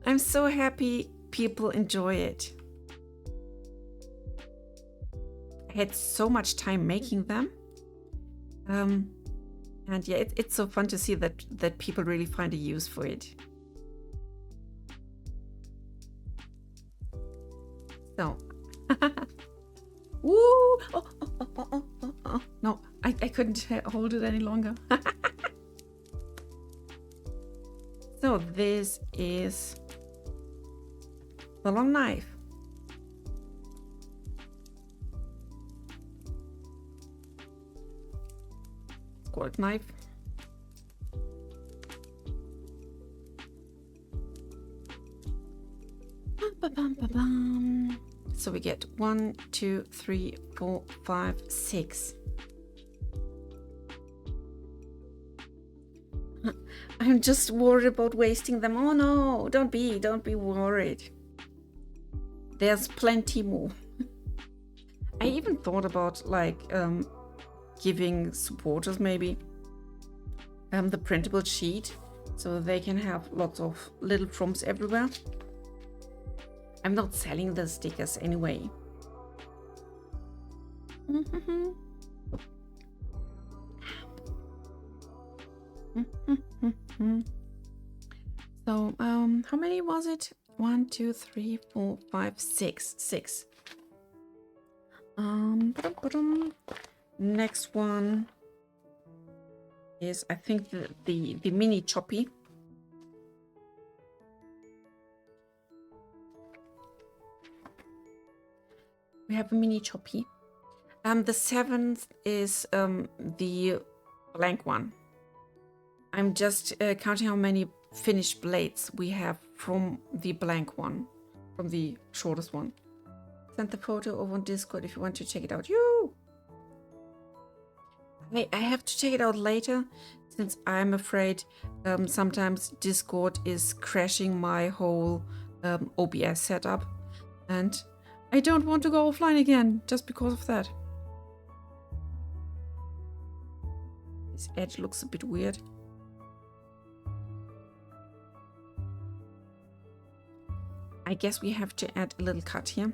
I'm so happy people enjoy it. I had so much time making them. And yeah, it's so fun to see that people really find a use for it. So, woo! Oh. No, I couldn't hold it any longer. So this is the long knife. Gold knife. So we get 1, 2, 3, 4, 5, 6. I'm just worried about wasting them. Oh no, don't be worried. There's plenty more. I even thought about like giving supporters maybe the printable sheet so they can have lots of little prompts everywhere. I'm not selling the stickers anyway. So how many was it? 1, 2, 3, 4, 5, 6. 6. Next one is, I think, the mini choppy. We have a mini choppy. The 7th is the blank one. I'm just counting how many finished blades we have from the blank one, from the shortest one. Send the photo over on Discord if you want to check it out. I have to check it out later, since I'm afraid sometimes Discord is crashing my whole OBS setup, and I don't want to go offline again just because of that. This edge looks a bit weird. I guess we have to add a little cut here.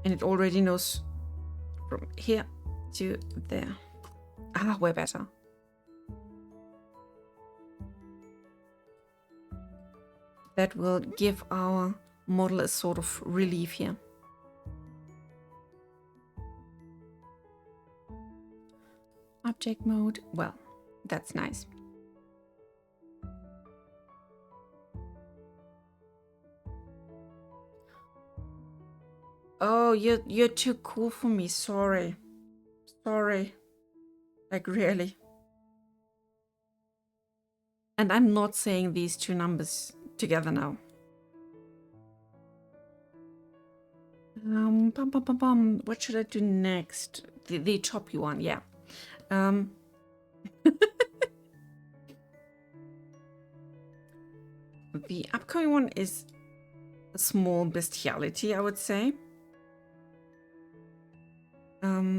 And it already knows from here to there. Ah, way better. That will give our model a sort of relief here. Object mode, well, that's nice. Oh, you're too cool for me. Sorry. Like, really. And I'm not saying these two numbers together now. What should I do next? The choppy one, yeah. The upcoming one is a small bestiality, I would say.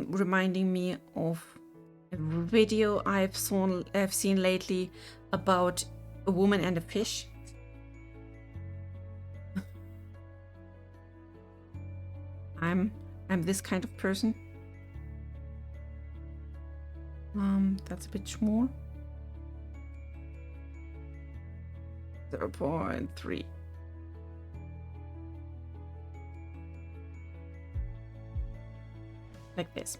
Reminding me of a video I've seen lately about a woman and a fish. I'm this kind of person. That's a bit small. 0.3. Like this.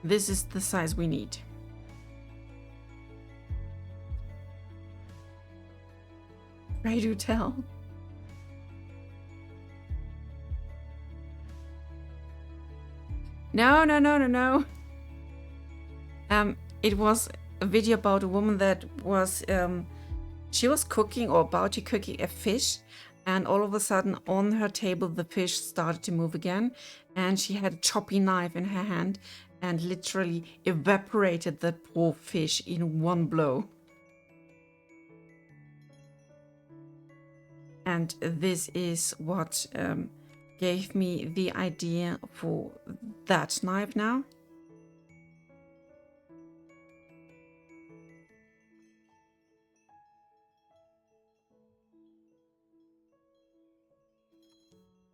This is the size we need. Pray do tell. No. It was a video about a woman that was she was cooking or about to cooking a fish, and all of a sudden on her table the fish started to move again, and she had a choppy knife in her hand and literally evaporated that poor fish in one blow. And this is what gave me the idea for that knife now.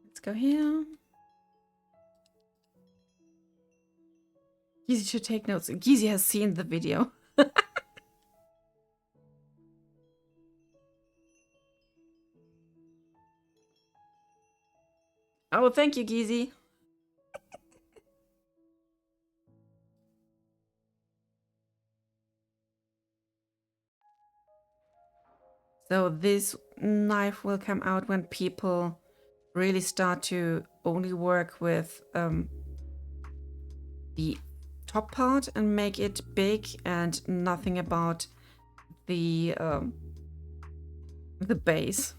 Let's go here. Gizi should take notes. Gizi has seen the video. Oh, thank you, Gizi. So this knife will come out when people really start to only work with the top part and make it big and nothing about the base.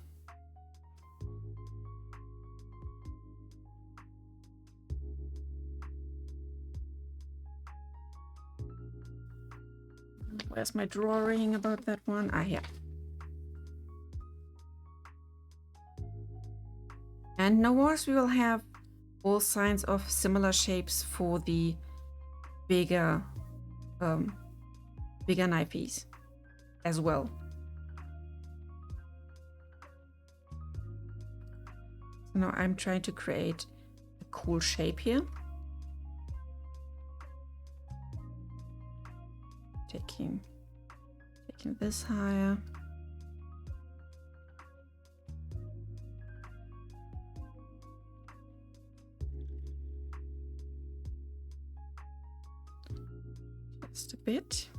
Where's my drawing about that one? Ah, here. And no worries, we will have all kinds of similar shapes for the bigger knife piece as well. So now I'm trying to create a cool shape here. Taking this higher. Just a bit.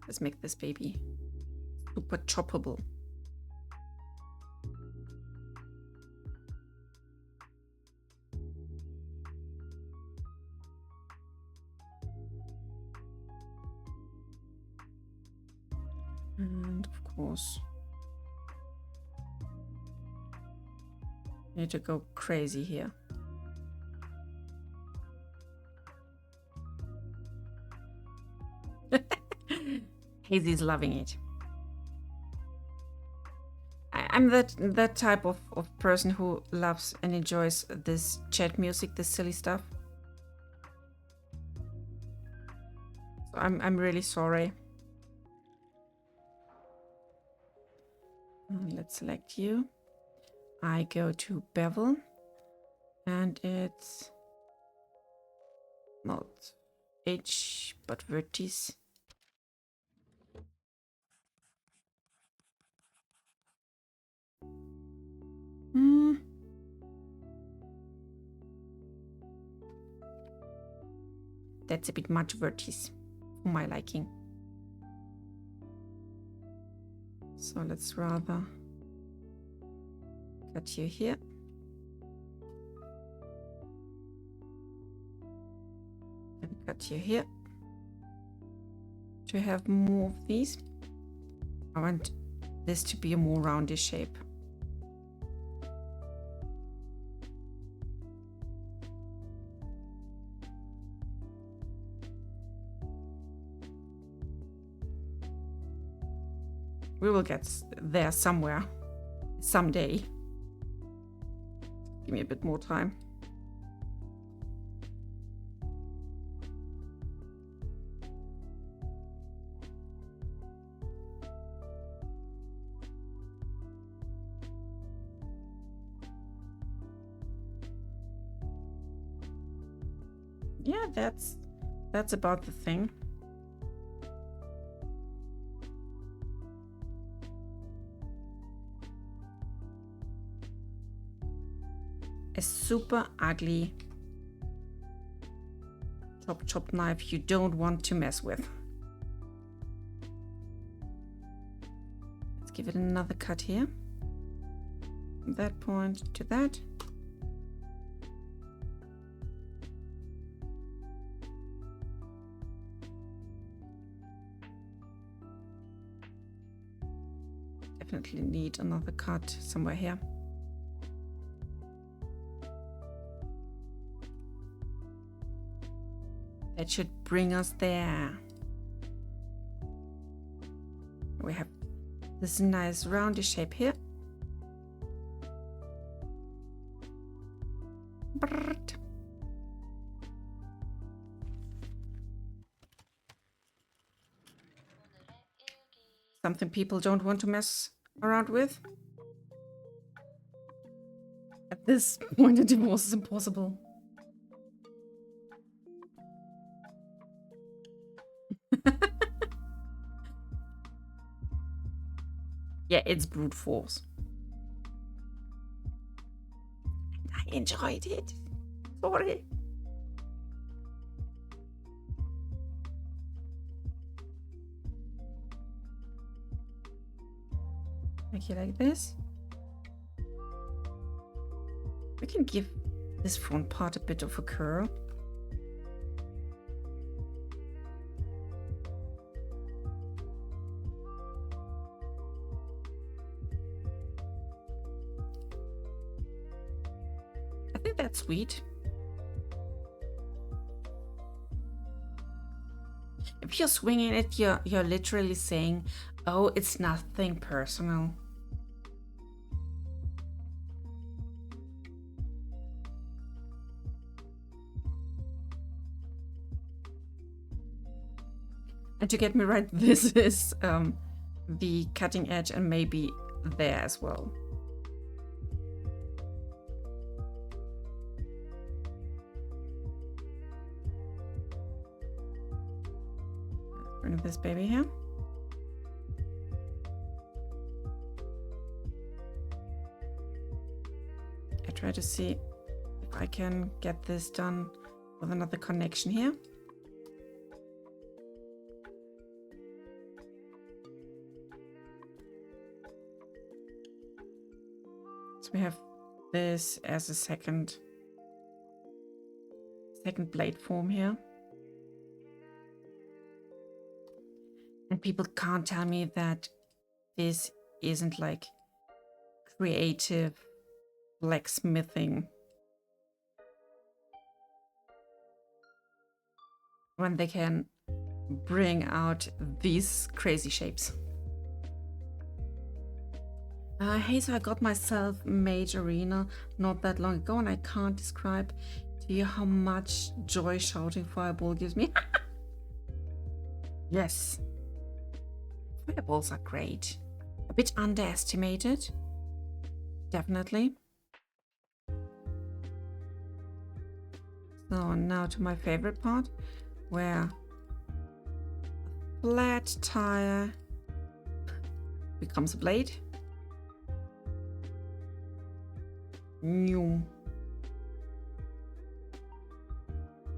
Let's make this baby super choppable. And of course, need to go crazy here. Hazy's loving it. I'm that type of person who loves and enjoys this chat music, this silly stuff. So I'm really sorry. Let's select you. I go to bevel, and it's not edge but vertex. That's a bit much vertex for my liking. So let's rather cut you here. And cut you here. To have more of these. I want this to be a more roundish shape. We will get there somewhere, someday. Give me a bit more time. Yeah, that's about the thing. A super ugly chop knife you don't want to mess with. Let's give it another cut here. From that point to that. Definitely need another cut somewhere here. That should bring us there. We have this nice roundish shape here. Something people don't want to mess around with. this point, a divorce is impossible. Yeah, it's brute force. I enjoyed it. Sorry. Make it like this. We can give this front part a bit of a curl. I think that's sweet. If you're swinging it, you're literally saying, oh, it's nothing personal. And to get me right, this is the cutting edge and maybe there as well. Bring this baby here. I try to see if I can get this done with another connection here. So we have this as a second blade form here. And people can't tell me that this isn't like creative blacksmithing when they can bring out these crazy shapes. Hey, so I got myself Mage Arena not that long ago, and I can't describe to you how much joy shouting Fireball gives me. Yes. Fireballs are great. A bit underestimated. Definitely. So now to my favorite part, where flat tire becomes a blade. New.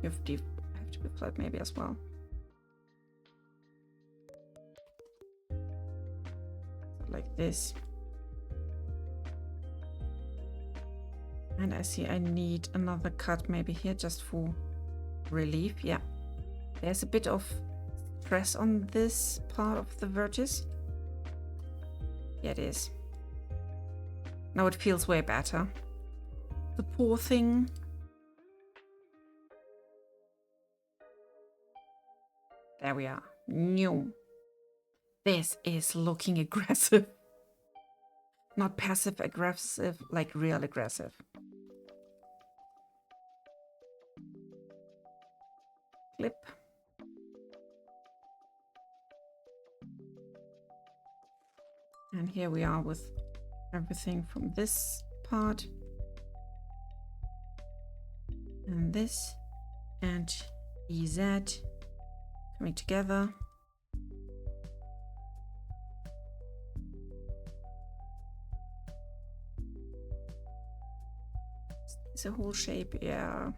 You have to be flat maybe as well. So like this. And I see I need another cut maybe here just for relief. Yeah. There's a bit of stress on this part of the vertex. Yeah, it is. Now it feels way better. The poor thing. There we are. New. This is looking aggressive. Not passive aggressive, like real aggressive. Clip. And here we are with everything from this part. And this. And EZ coming together. It's a whole shape, yeah.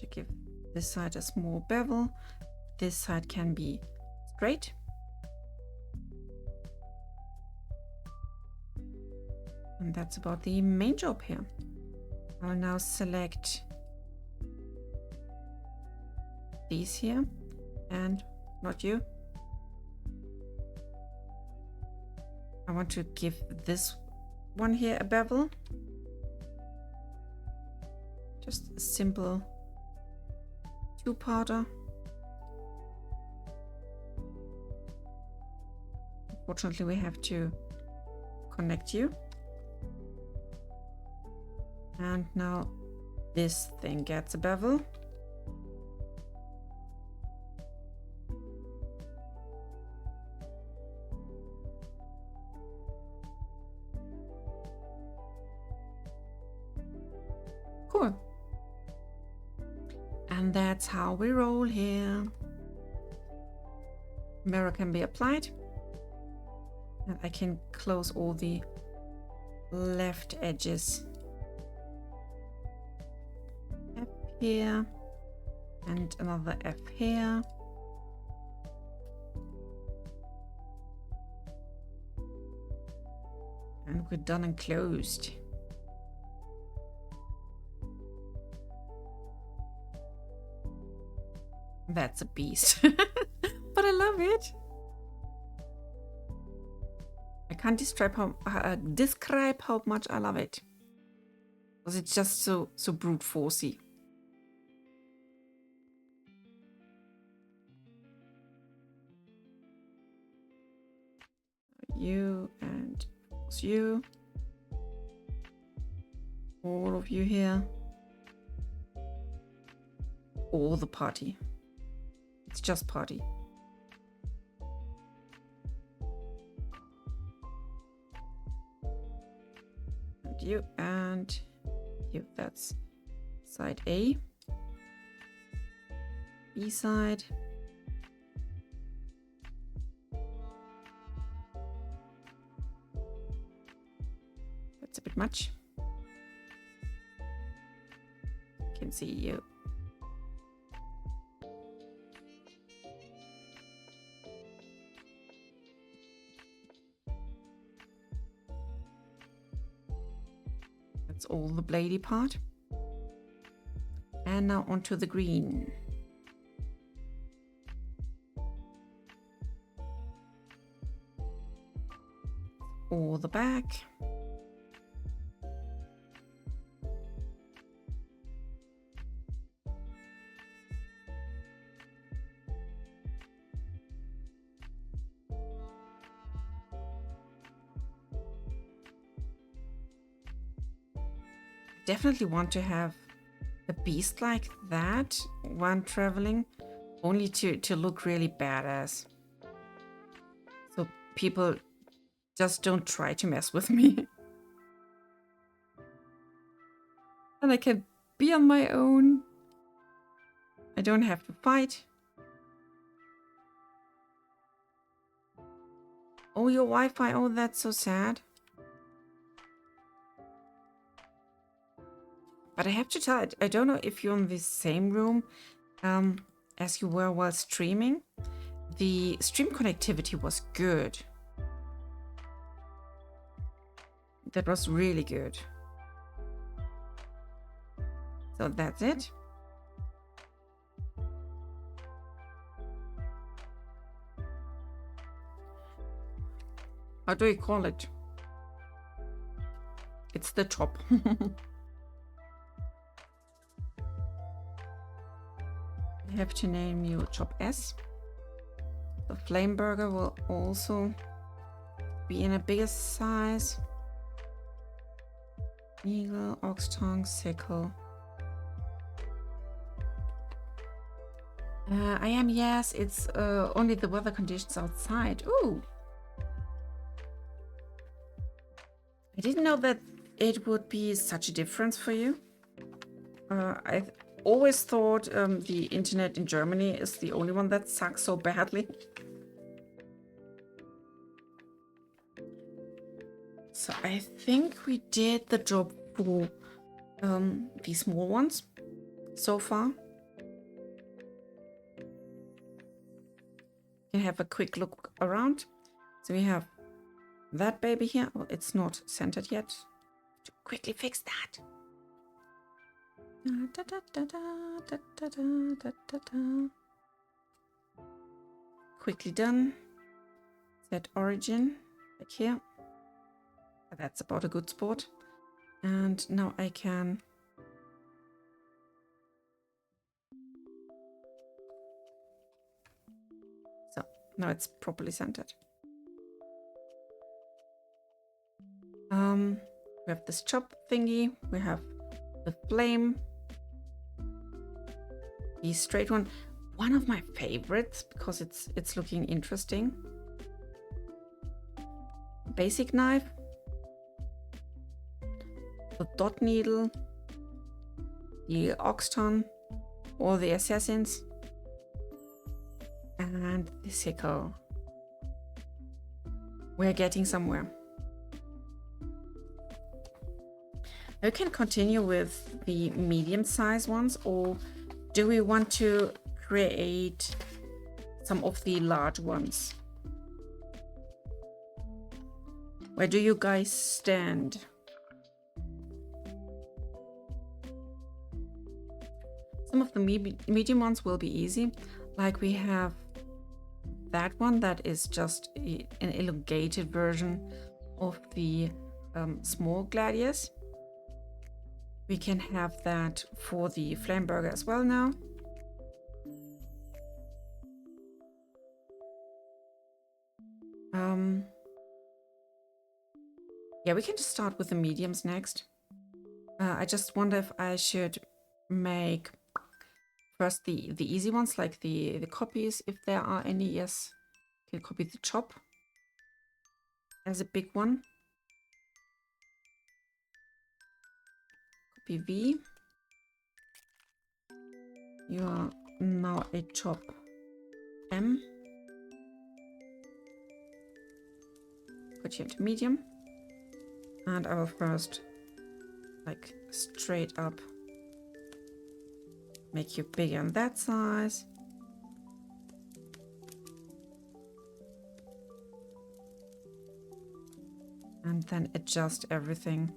To give this side a small bevel. This side can be straight. And that's about the main job here. I'll now select these here, and not you. I want to give this one here a bevel. Just a simple two-parter. Unfortunately, we have to connect you. And now this thing gets a bevel. And that's how we roll here. Mirror can be applied. And I can close all the left edges. F here. And another F here. And we're done and closed. That's a beast. But I love it. I can't describe how much I love it. Because it's just so brute forcey. You and you. All of you here. All the party. It's just party. And you. That's side A. B side. That's a bit much. Can see you. That's all the bladey part. And now onto the green. All the back. Definitely want to have a beast like that when traveling, only to look really badass. So people just don't try to mess with me. And I can be on my own. I don't have to fight. Oh, your Wi-Fi. Oh, that's so sad. But I have to tell it, I don't know if you're in the same room as you were while streaming. The stream connectivity was good. That was really good. So that's it. How do you call it? It's the top. I have to name you Chop S. The flame burger will also be in a bigger size. Eagle, ox tongue, sickle. I am, yes, it's only the weather conditions outside. Ooh. I didn't know that it would be such a difference for you. I always thought the internet in Germany is the only one that sucks so badly. So I think we did the job for these small ones so far. You can have a quick look around. So we have that baby here. Oh, it's not centered yet. To quickly fix that. Quickly done. Set origin back here. That's about a good spot. And now I can so now it's properly centered. We have this chop thingy, we have the flame, the straight one of my favorites because it's looking interesting. Basic knife, the dot needle, the ox tongue, all the assassins. And the sickle. We're getting somewhere. We can continue with the medium-sized ones, or do we want to create some of the large ones? Where do you guys stand? Some of the medium ones will be easy. Like we have that one that is just an elongated version of the small gladius. We can have that for the flame burger as well now. Yeah, we can just start with the mediums next. I just wonder if I should make first the easy ones, like the copies, if there are any. Yes, you can copy the chop as a big one. Copy V. You are now a chop M. Put you into medium. And I will first, like, straight up make you bigger on that size. And then adjust everything.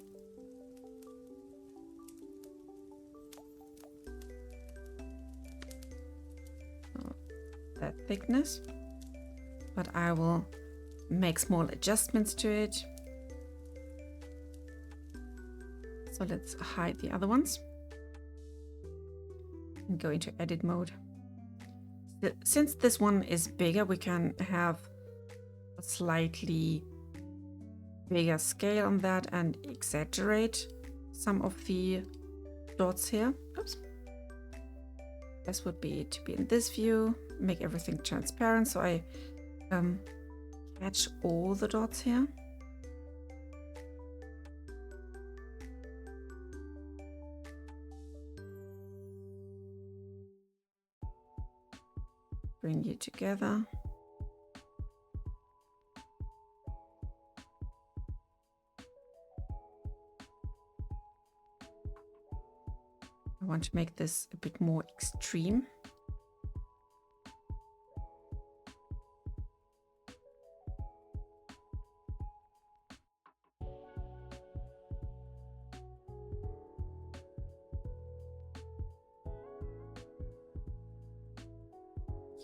So that thickness. But I will make small adjustments to it. So let's hide the other ones and go into edit mode. Since this one is bigger, we can have a slightly bigger scale on that and exaggerate some of the dots here. Oops. This would be to be in this view, make everything transparent so I catch all the dots here. Bring you together. I want to make this a bit more extreme.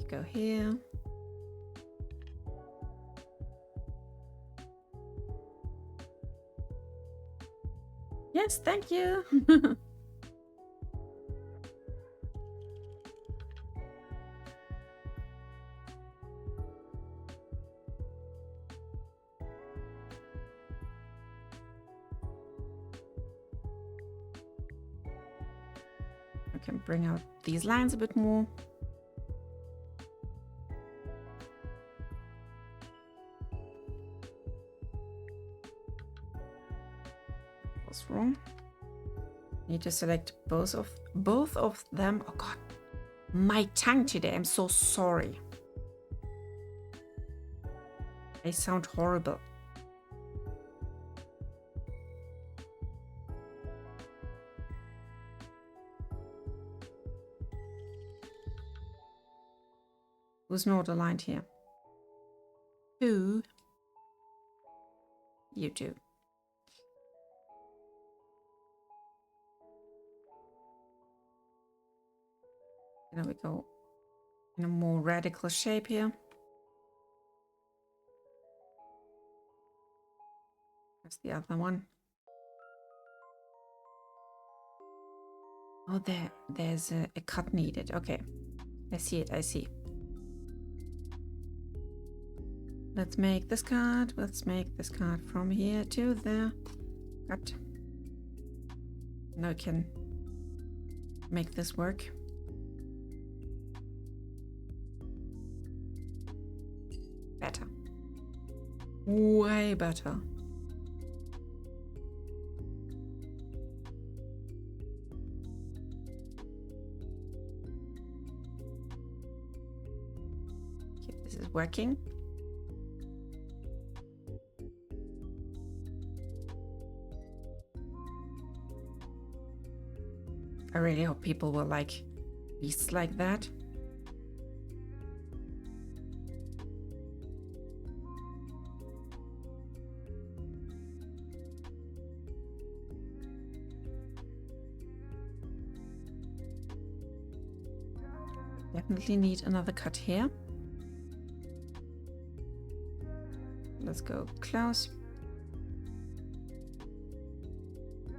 Go here. Yes, thank you. I can bring out these lines a bit more. What's wrong? Need to select both of them. Oh god, my tongue today. I'm so sorry. I sound horrible. Who's not aligned here? Who? You do. There we go. In a more radical shape here. That's the other one. Oh, there's a cut needed. Okay, I see it. I see. Let's make this card. Let's make this card from here to there. Cut. Now I can make this work. Better. Way better. This is working. I really hope people will like beasts like that. Definitely need another cut here. Let's go close.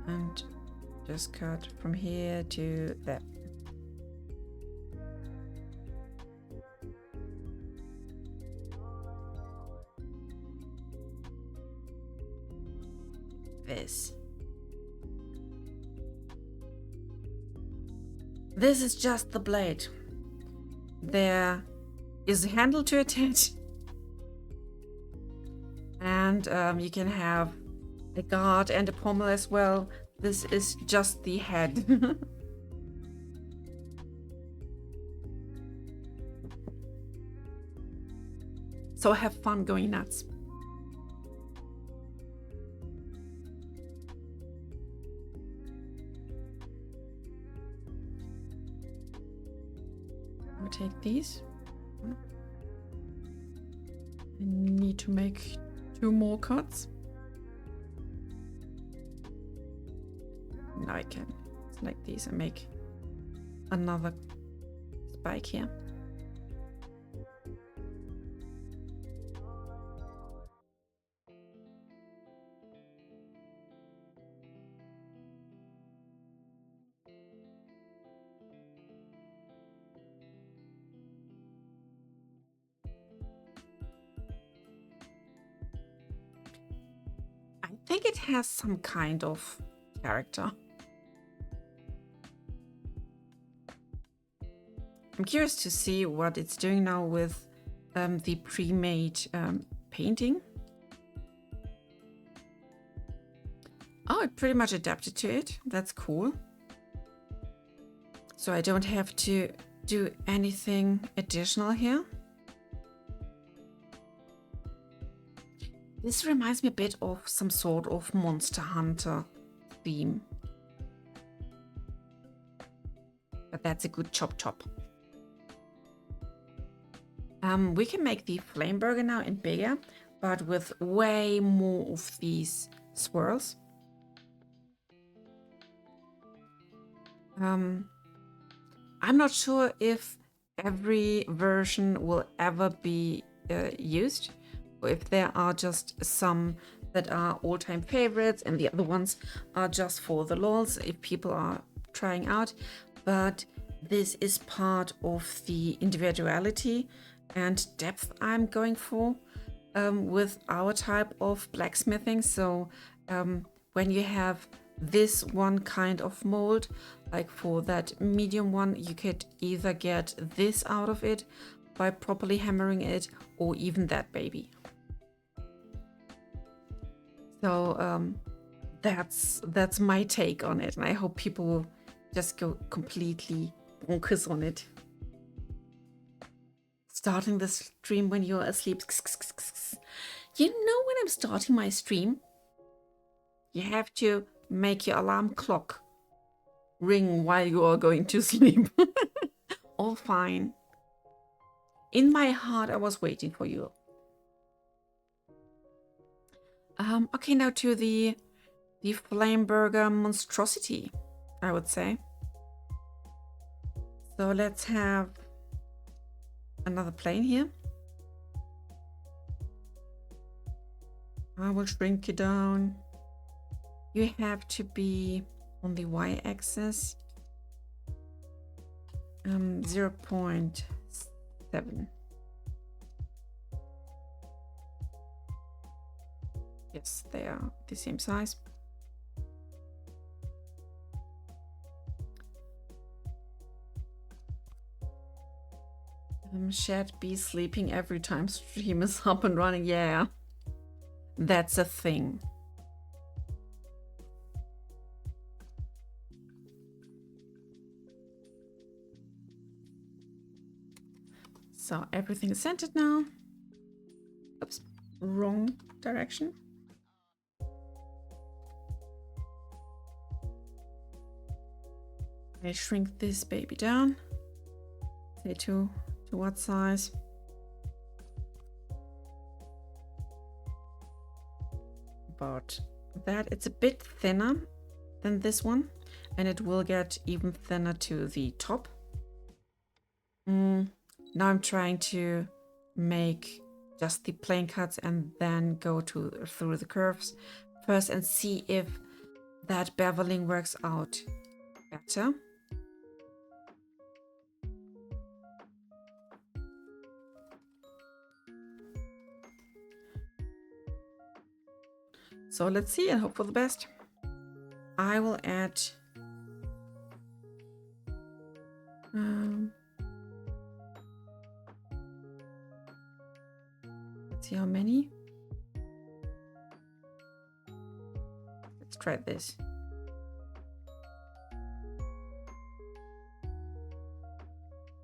And just cut from here to there. This is just the blade. There is a handle to attach. And you can have a guard and a pommel as well. This is just the head. So have fun going nuts. I'll take these. I need to make 2 more cuts. Now I can select these and make another spike here. I think it has some kind of character. I'm curious to see what it's doing now with the pre-made painting. Oh, it pretty much adapted to it. That's cool. So I don't have to do anything additional here. This reminds me a bit of some sort of Monster Hunter theme. But that's a good chop. We can make the flame burger now in bigger, but with way more of these swirls. I'm not sure if every version will ever be used, or if there are just some that are all-time favorites and the other ones are just for the lols if people are trying out. But this is part of the individuality and depth I'm going for with our type of blacksmithing. So when you have this one kind of mold, like for that medium one, you could either get this out of it by properly hammering it, or even that baby. So that's my take on it, and I hope people will just go completely bonkers on it. Starting the stream when you're asleep. You know, when I'm starting my stream, you have to make your alarm clock ring while you are going to sleep. All fine. In my heart, I was waiting for you. Okay, now to the flame burger monstrosity, I would say. So let's have another plane here. I will shrink it down. You have to be on the y-axis. 0.7. Yes, they are the same size. Shed be sleeping every time stream is up and running. Yeah, that's a thing. So everything is centered now. Oops, wrong direction. I shrink this baby down. Say to what size? About that. It's a bit thinner than this one, and it will get even thinner to the top. Now I'm trying to make just the plain cuts and then go through the curves first and see if that beveling works out better. So let's see and hope for the best. I will add let's see how many. Let's try this.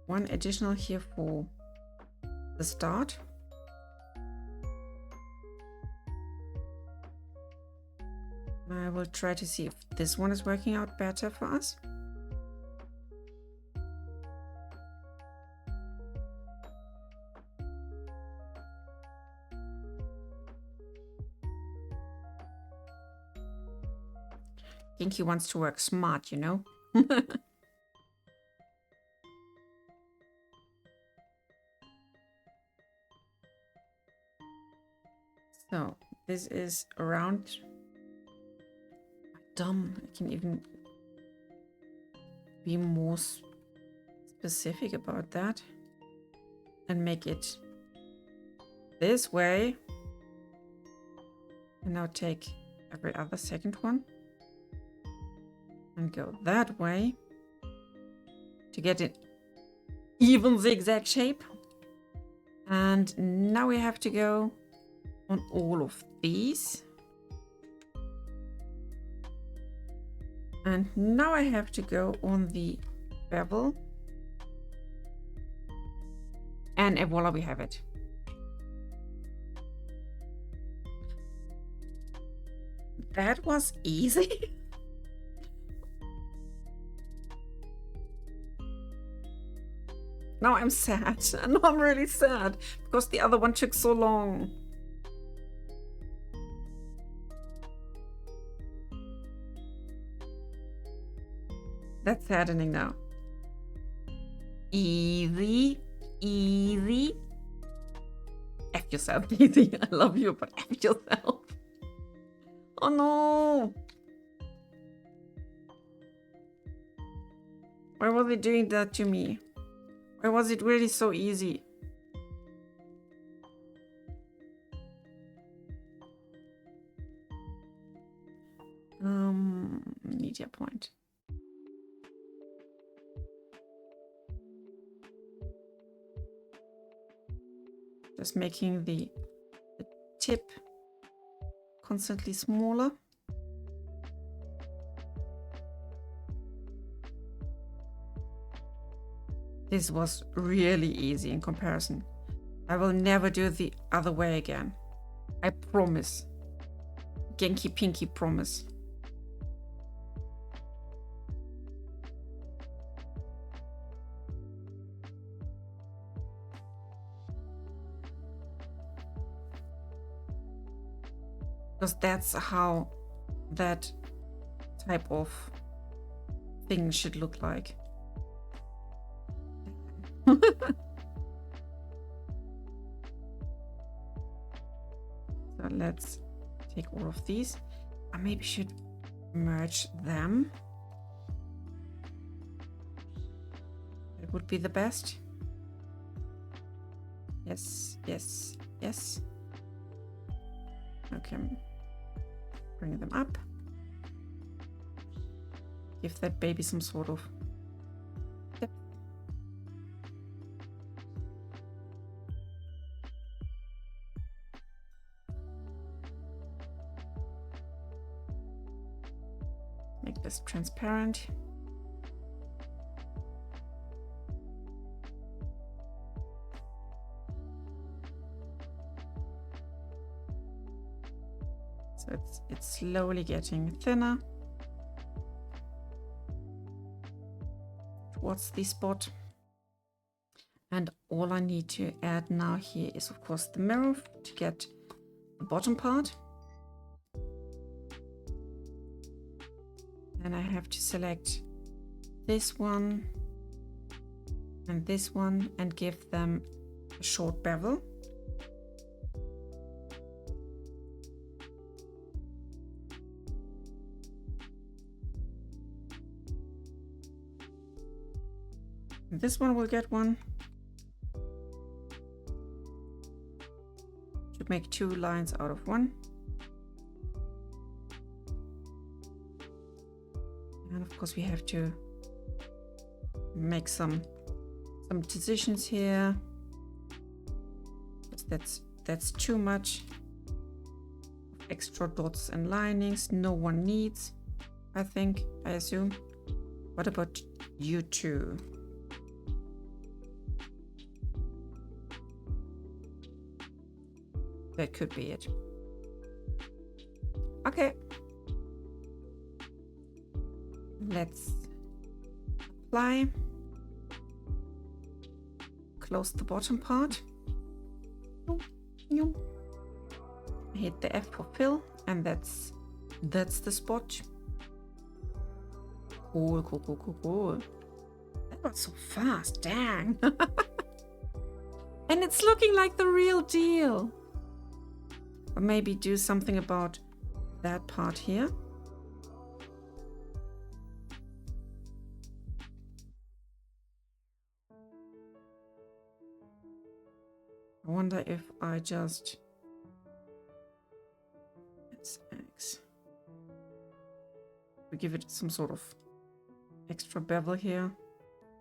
One additional here for the start. I will try to see if this one is working out better for us. I think he wants to work smart, you know? So this is around. Dumb. I can even be more specific about that and make it this way. And now take every other second one and go that way to get it even zigzag shape. And now we have to go on all of these. And now I have to go on the bevel. And voila, we have it. That was easy. Now I'm sad. Now I'm really sad because the other one took so long. That's saddening now. Easy, easy. F yourself, easy. I love you, but F yourself. Oh no. Why was it doing that to me? Why was it really so easy? Media point. Just making the tip constantly smaller. This was really easy in comparison. I will never do the other way again. I promise. Genki Pinky promise. Because that's how that type of thing should look like. So let's take all of these. I maybe should merge them. It would be the best. Yes, yes, yes. Okay. Bring them up. Give that baby some sort of depth. Make this transparent. So it's slowly getting thinner towards the spot. And all I need to add now here is, of course, the mirror to get the bottom part. And I have to select this one and give them a short bevel. And this one will get one. Should make 2 lines out of 1. And of course we have to make some decisions here. That's too much extra dots and linings no one needs, I assume. What about you two? That could be it. Okay. Let's apply. Close the bottom part. Hit the F for fill, and that's the spot. Cool. That was so fast, dang. And it's looking like the real deal. Or maybe do something about that part here. I wonder if I just... Let's X. We give it some sort of extra bevel here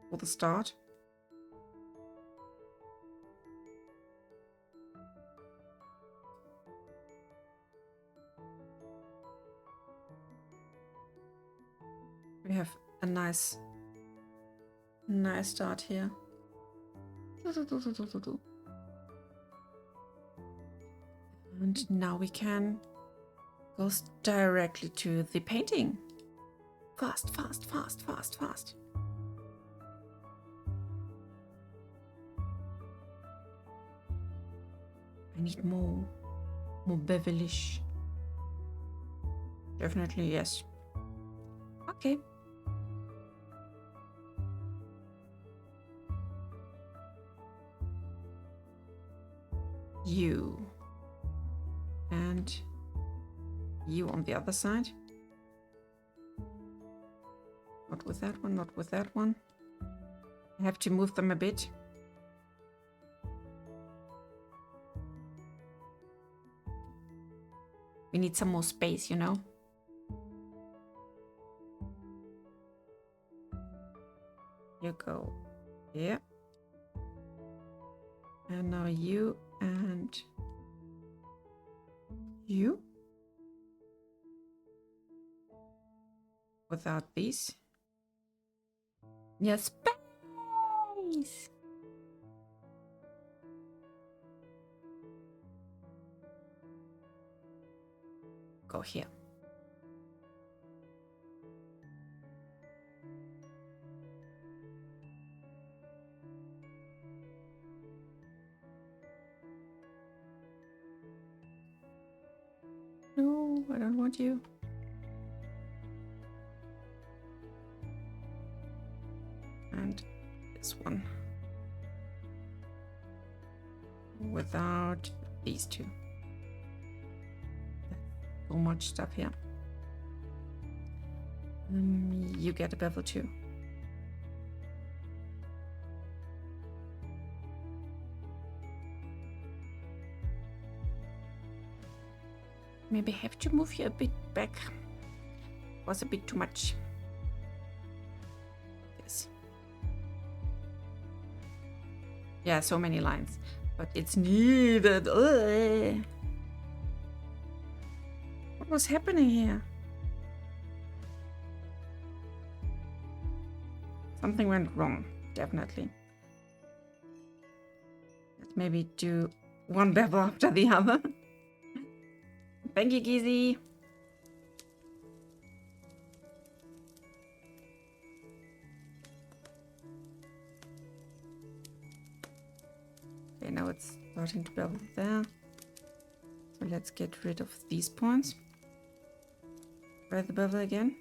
for the start. We have a nice start here. And now we can go directly to the painting. Fast. I need more bevelish. Definitely yes. Okay. You. And you on the other side. Not with that one, not with that one. I have to move them a bit. We need some more space, you know. You go here. And now you and you. Without these. Yes, space. Go here. No, I don't want you. And this one. Without these two. So much stuff here. You get a bevel too. Maybe have to move you a bit back. Was a bit too much. Yes. Yeah, so many lines, but it's needed. Ugh. What was happening here? Something went wrong, definitely. Let's maybe do one bevel after the other. Thank you, Gizzy. Okay, now it's starting to bevel there. So let's get rid of these points. Try the bevel again.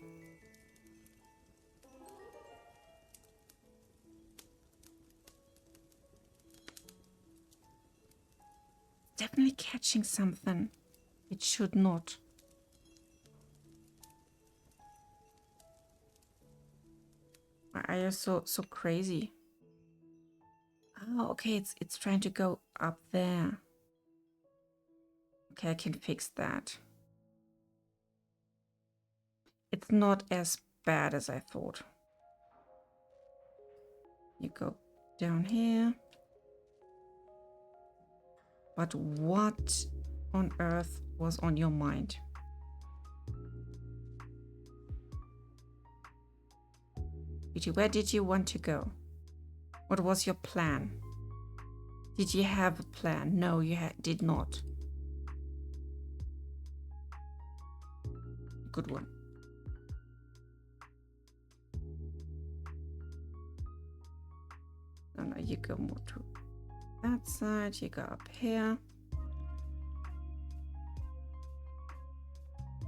Definitely catching something. It should not. Why are you so crazy? Oh, okay, it's trying to go up there. Okay, I can fix that. It's not as bad as I thought. You go down here. But what on earth was on your mind? Where did you want to go? What was your plan? Did you have a plan? No, you did not. Good one. No, no, you go more to that side. You go up here.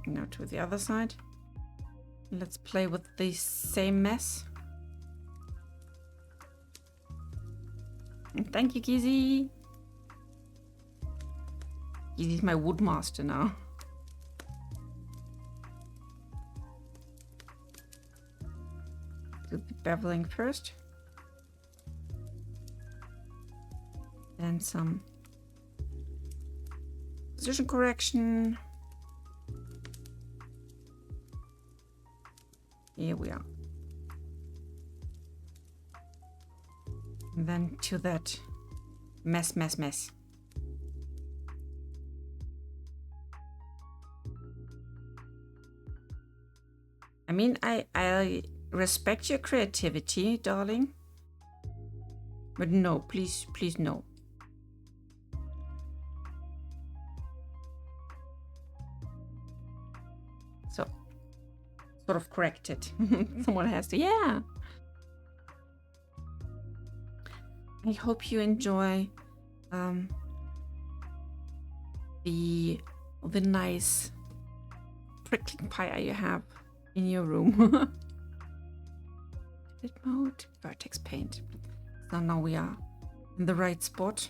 Now to the other side. Let's play with the same mess. And thank you, Gizzy. Gizzy's my woodmaster now. Do the beveling first. Then some position correction. Here we are. And then to that mess. I mean, I respect your creativity, darling. But no, please no. So, sort of correct it. Someone has to, yeah. I hope you enjoy the nice prickling fire you have in your room. Edit mode, vertex paint. So now we are in the right spot.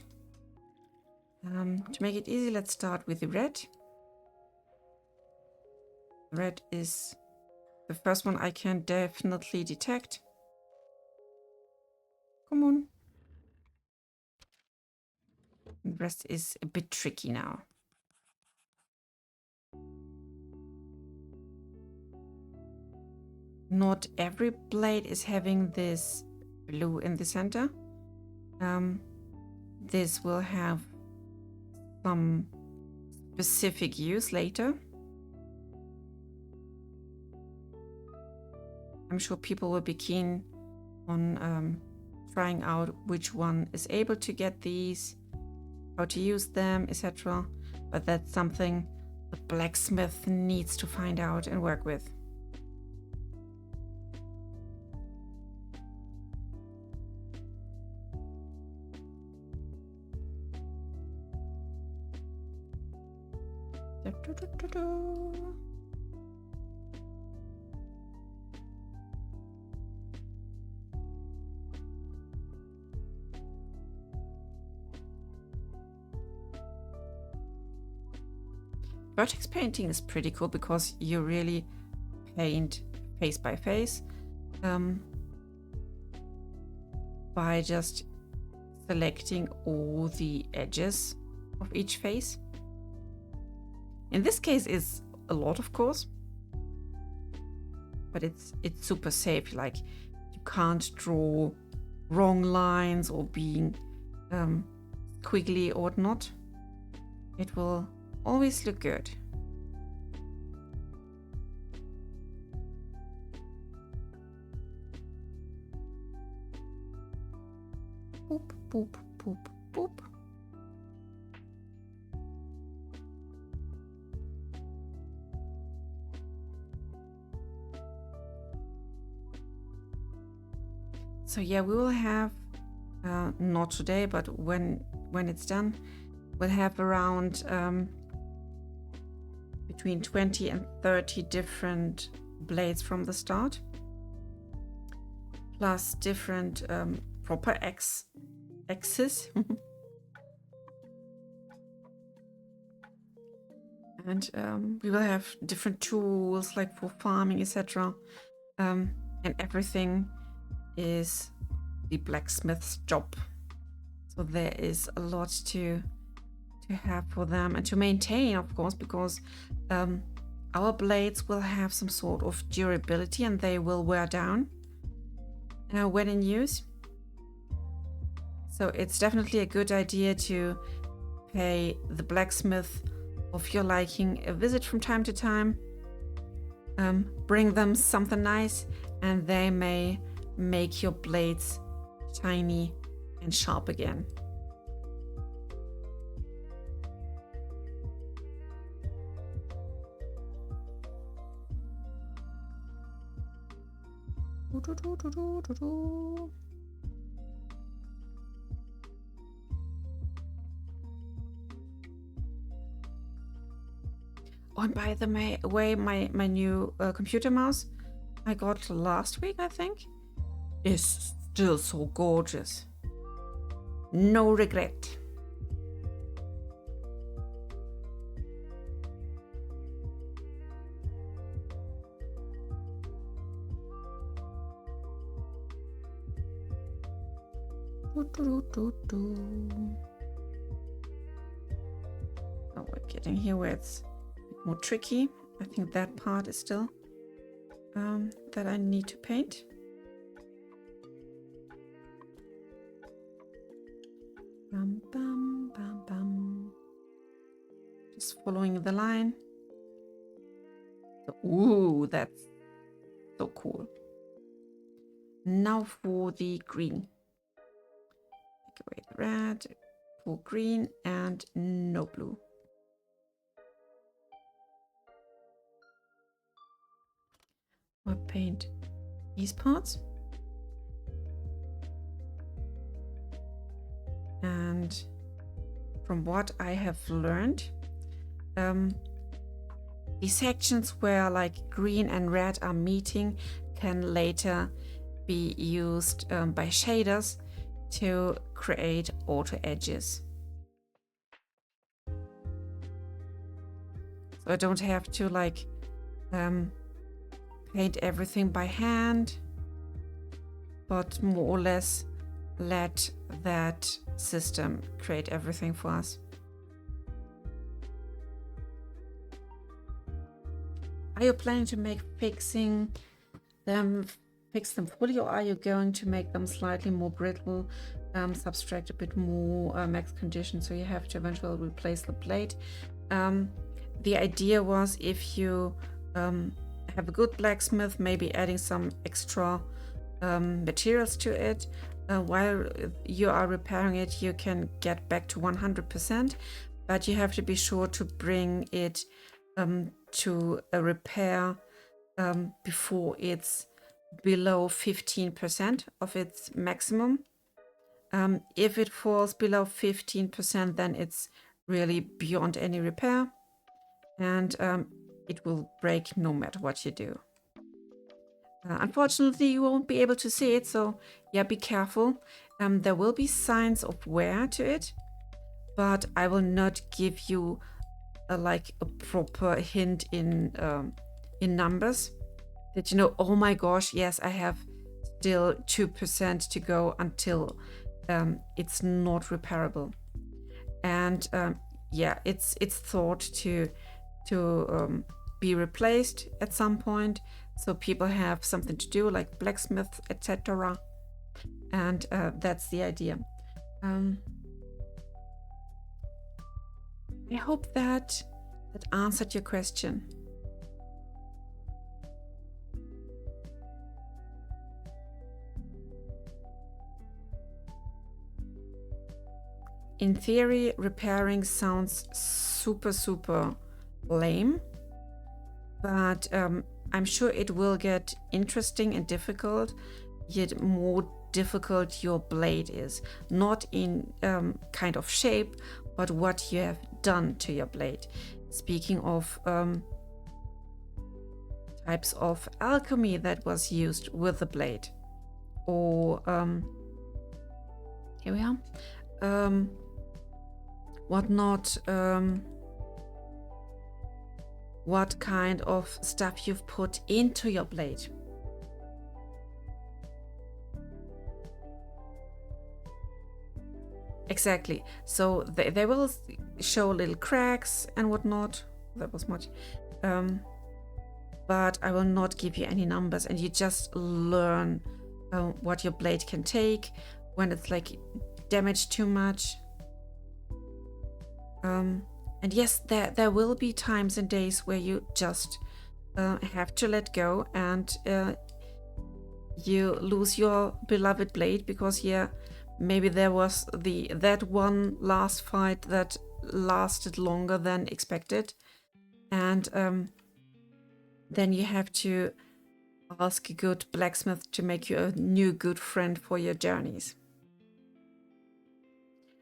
To make it easy, let's start with the red. Red is the first one I can definitely detect. Come on. The rest is a bit tricky now. Not every blade is having this blue in the center. This will have some specific use later. I'm sure people will be keen on trying out which one is able to get these, how to use them, etc. But that's something the blacksmith needs to find out and work with. Vertex painting is pretty cool because you really paint face by face by just selecting all the edges of each face. In this case, it's a lot, of course, but it's super safe. Like, you can't draw wrong lines or being squiggly or whatnot. It will always look good. Boop, boop, boop, boop. So yeah, we will have not today, but when it's done, we'll have around between 20 and 30 different blades from the start, plus different proper axes. And we will have different tools like for farming, etc. And everything is the blacksmith's job. So there is a lot to have for them and to maintain, of course, because our blades will have some sort of durability and they will wear down when in use. So it's definitely a good idea to pay the blacksmith of your liking a visit from time to time. Bring them something nice and they may make your blades shiny and sharp again. Oh, and by the way, my new computer mouse I got last week, I think, is still so gorgeous. No regret. Oh, we're getting here where it's more tricky. I think that part is still that I need to paint. Bam, bam, bam, bam. Just following the line. Ooh, that's so cool. Now for the green. Take away the red, for green, and no blue. I'll paint these parts. And from what I have learned, the sections where like green and red are meeting can later be used by shaders to create auto edges. So I don't have to like paint everything by hand, but more or less let that system create everything for us. Are you planning to fix them fully, or are you going to make them slightly more brittle, subtract a bit more max condition, so you have to eventually replace the blade? The idea was, if you have a good blacksmith, maybe adding some extra materials to it, while you are repairing it, you can get back to 100%, but you have to be sure to bring it to a repair before it's below 15% of its maximum. If it falls below 15%, then it's really beyond any repair, and it will break no matter what you do. Unfortunately, you won't be able to see it, so yeah, be careful. There will be signs of wear to it, but I will not give you like a proper hint in numbers that, you know, oh my gosh, yes, I have still 2% to go until it's not repairable. And yeah, it's thought to be replaced at some point, so people have something to do, like blacksmiths, etc. And that's the idea. I hope that answered your question. In theory, repairing sounds super lame, but I'm sure it will get interesting and difficult, yet more difficult your blade is, not in kind of shape, but what you have done to your blade. Speaking of types of alchemy that was used with the blade, or here we are, whatnot, what kind of stuff you've put into your blade. Exactly. So they will show little cracks and whatnot. That was much. But I will not give you any numbers, and you just learn what your blade can take when it's like damaged too much. And yes, there will be times and days where you just have to let go, and you lose your beloved blade because, yeah, maybe there was that one last fight that lasted longer than expected, and then you have to ask a good blacksmith to make you a new good friend for your journeys.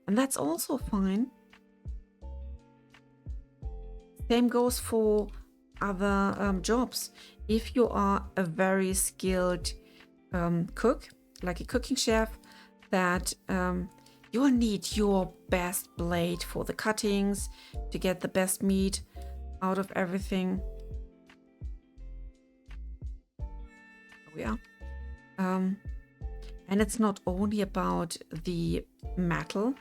And that's also fine. Same goes for other jobs. If you are a very skilled cook, like a cooking chef, that you will need your best blade for the cuttings to get the best meat out of everything. Yeah. And it's not only about the metal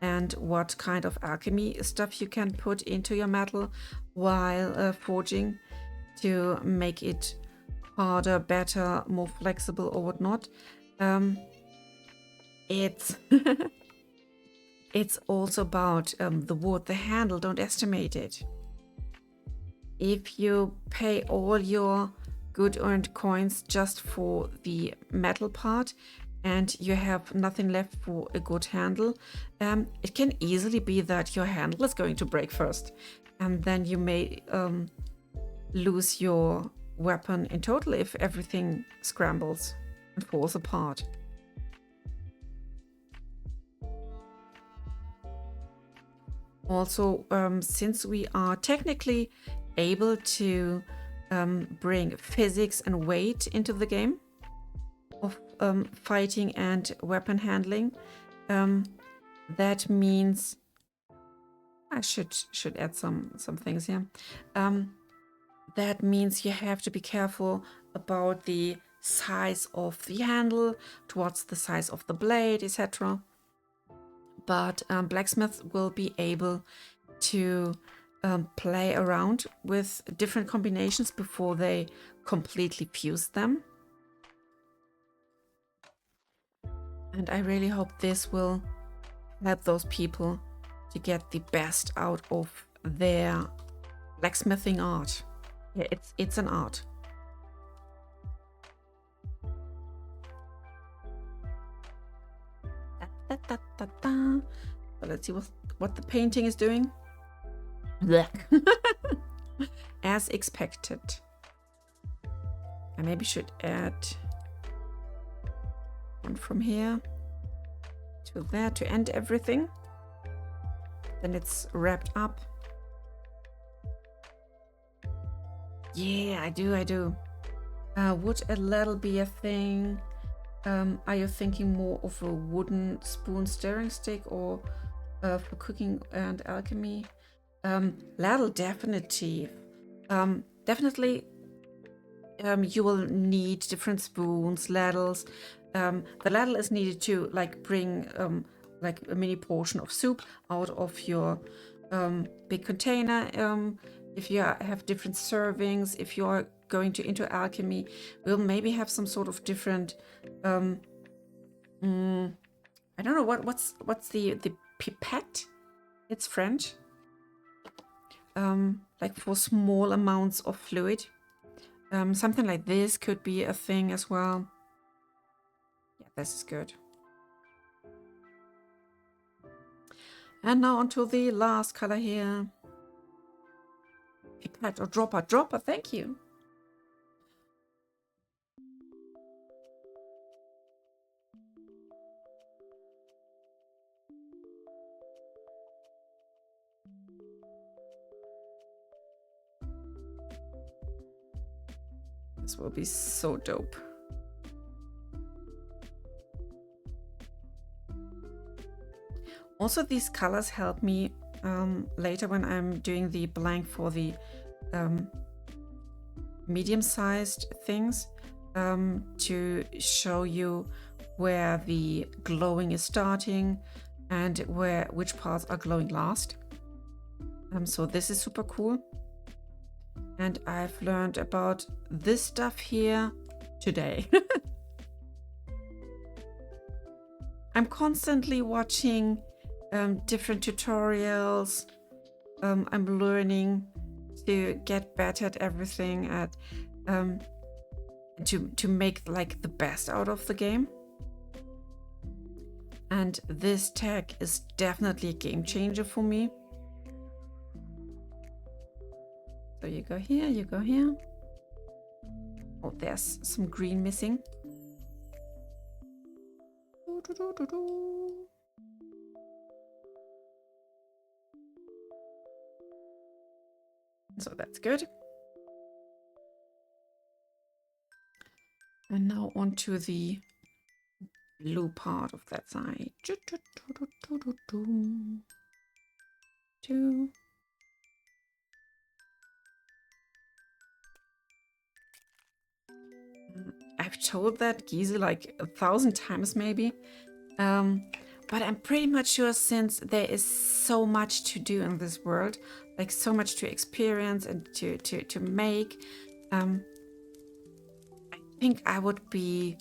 and what kind of alchemy stuff you can put into your metal while forging to make it harder, better, more flexible, or whatnot. It's it's also about the wood, the handle. Don't estimate it. If you pay all your good earned coins just for the metal part and you have nothing left for a good handle, it can easily be that your handle is going to break first, and then you may lose your weapon in total if everything scrambles and falls apart. Also, since we are technically able to bring physics and weight into the game of fighting and weapon handling, that means I should add some things here. That means you have to be careful about the size of the handle towards the size of the blade, etc. But blacksmiths will be able to play around with different combinations before they completely fuse them. And I really hope this will help those people to get the best out of their blacksmithing art. Yeah, it's an art. So let's see what the painting is doing. As expected. I maybe should add one from here to there to end everything. Then it's wrapped up. Yeah, I do. Would a ladle be a thing? Are you thinking more of a wooden spoon stirring stick, or for cooking and alchemy? Ladle, definitely. You will need different spoons, ladles. The ladle is needed to bring like a mini portion of soup out of your big container. If you have different servings, if you are going into alchemy, we'll maybe have some sort of different. I don't know what's the pipette. It's French. Like for small amounts of fluid. Something like this could be a thing as well. Yeah, this is good. And now onto the last color here. Pipette or dropper. Dropper, thank you. This will be so dope. Also, these colors help me later when I'm doing the blank for the medium-sized things to show you where the glowing is starting and which parts are glowing last. So this is super cool. And I've learned about this stuff here today. I'm constantly watching different tutorials. I'm learning to get better at everything, at to make like the best out of the game. And this tag is definitely a game changer for me. So you go here, you go here. Oh, there's some green missing. So that's good. And now onto the blue part of that side. Two. I've told that Giese like 1,000 times maybe. But I'm pretty much sure, since there is so much to do in this world, like so much to experience and to make, I think I would be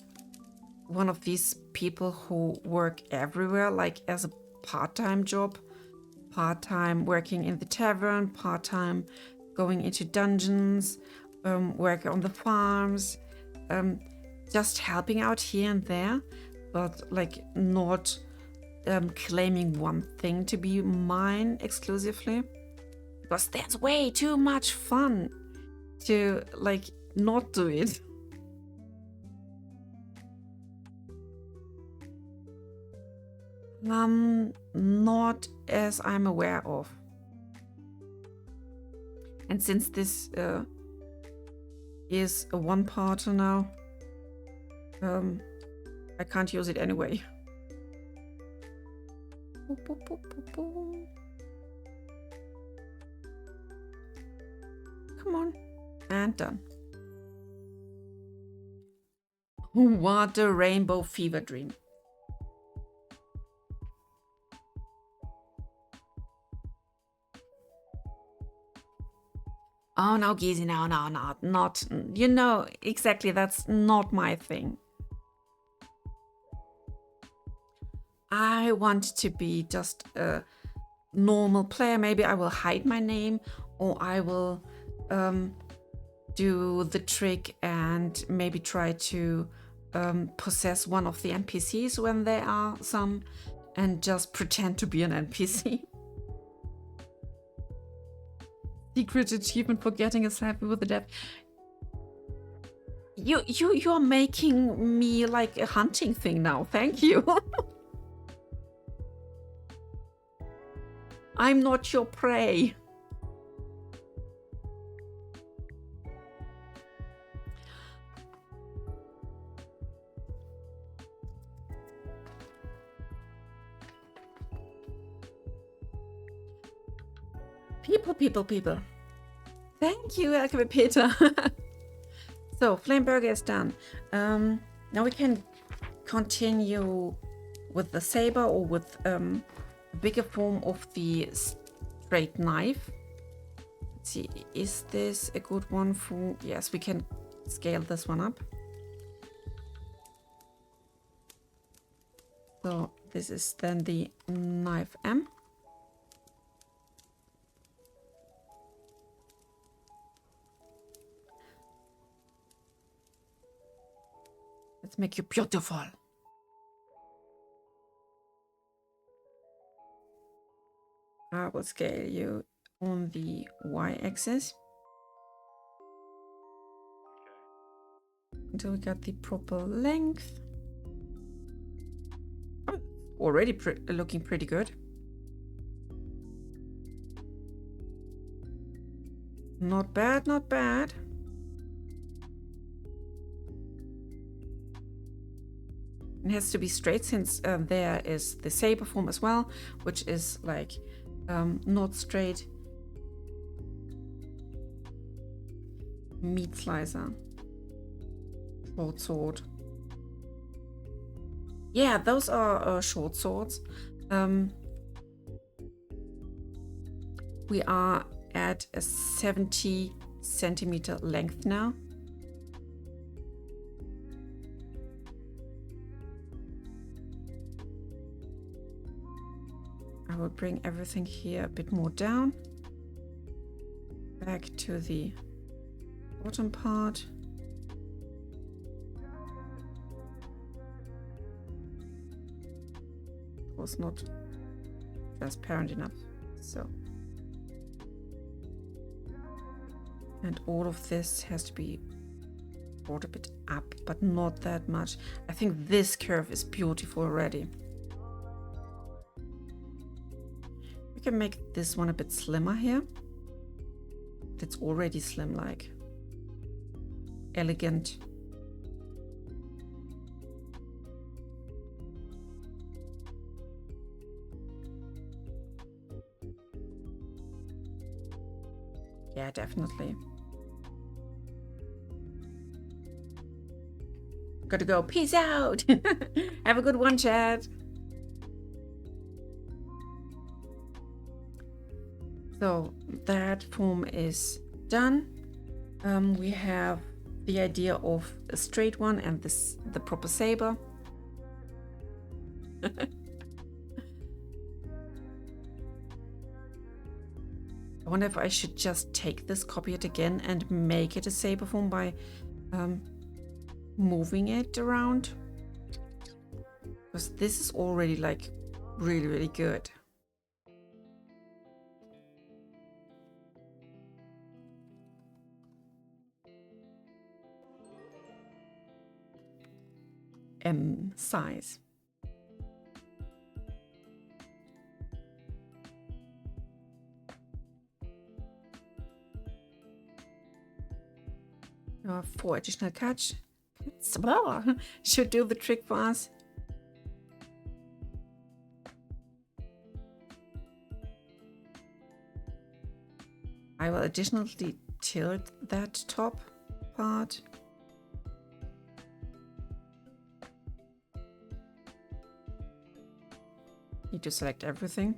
one of these people who work everywhere, like as a part-time job, part-time working in the tavern, part-time going into dungeons, work on the farms, just helping out here and there, but like not claiming one thing to be mine exclusively, because that's way too much fun to like not do it. Not as I'm aware of. And since this is a one-parter now, I can't use it anyway. Come on. And done. What a rainbow fever dream. Oh no, Giese, no, not, you know, exactly, that's not my thing. I want to be just a normal player. Maybe I will hide my name, or I will do the trick and maybe try to possess one of the NPCs when there are some, and just pretend to be an NPC. Secret achievement for getting a selfie with the dev. You're making me like a hunting thing now. Thank you. I'm not your prey. People. Thank you, Alchemy Peter. So, Flame Burger is done. Now we can continue with the saber, or with a bigger form of the straight knife. Let's see, is this a good one for... Yes, we can scale this one up. So, this is then the knife M. Let's make you beautiful. I will scale you on the y-axis until we got the proper length. Oh, already looking pretty good. Not bad, not bad. It has to be straight since there is the saber form as well, which is like not straight. Meat slicer. Short sword. Yeah, those are short swords. We are at a 70 centimeter length now. I will bring everything here a bit more down. Back to the bottom part. Was not transparent enough, so. And all of this has to be brought a bit up, but not that much. I think this curve is beautiful already. We can make this one a bit slimmer here. It's already slim, like elegant. Yeah, definitely. Gotta go. Peace out. Have a good one, chat. So that form is done. We have the idea of a straight one and the proper saber. I wonder if I should just take this, copy it again, and make it a saber form by moving it around. Because this is already like really, really good. M size. Four additional cuts should do the trick for us. I will additionally tilt that top part. Need to select everything.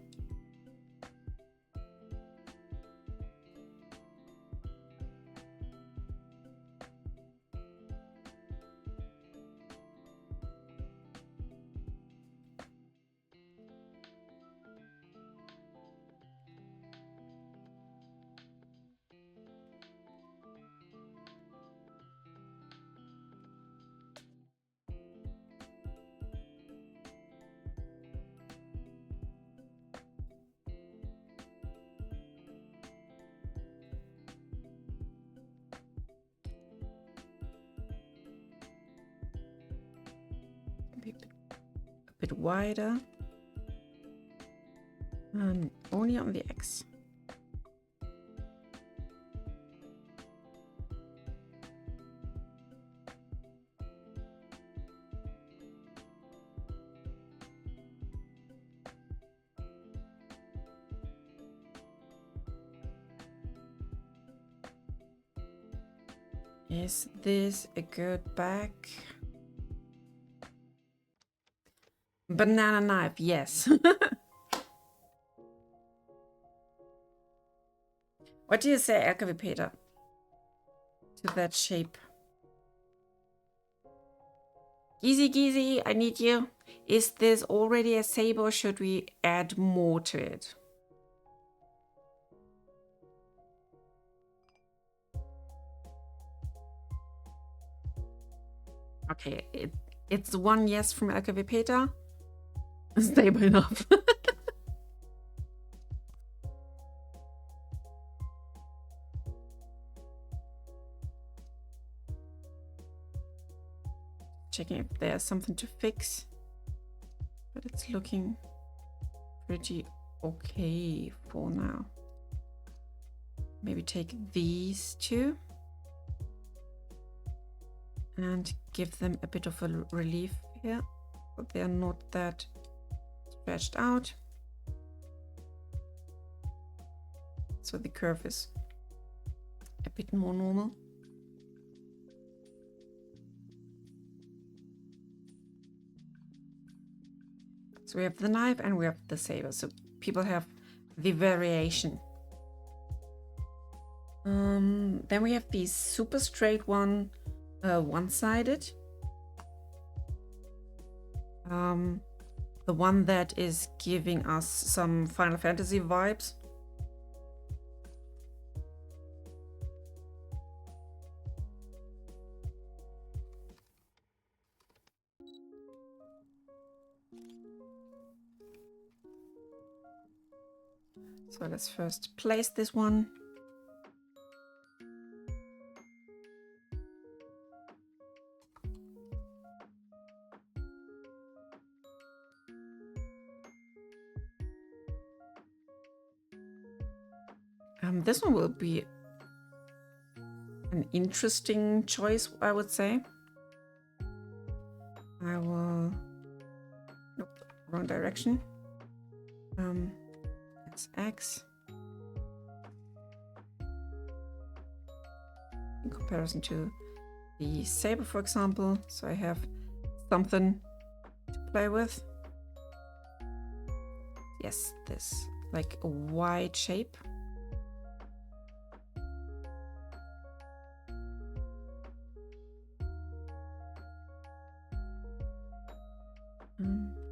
A bit wider and only on the X. Is this a good back? Banana knife, yes. What do you say, LKW Peter, to that shape? Geezy, I need you. Is this already a saber or should we add more to it? Okay, it's one yes from LKW Peter. Stable enough. Checking if there's something to fix, but it's looking pretty okay for now. Maybe take these two and give them a bit of a relief here. but they're not that stretched out. So the curve is a bit more normal. So we have the knife and we have the saber. So people have the variation. Then we have the super straight one, one-sided. The one that is giving us some Final Fantasy vibes. So let's first place this one. This one will be an interesting choice, I would say. I will... Nope, wrong direction. It's X. In comparison to the saber, for example. So I have something to play with. Yes, this, like a wide shape.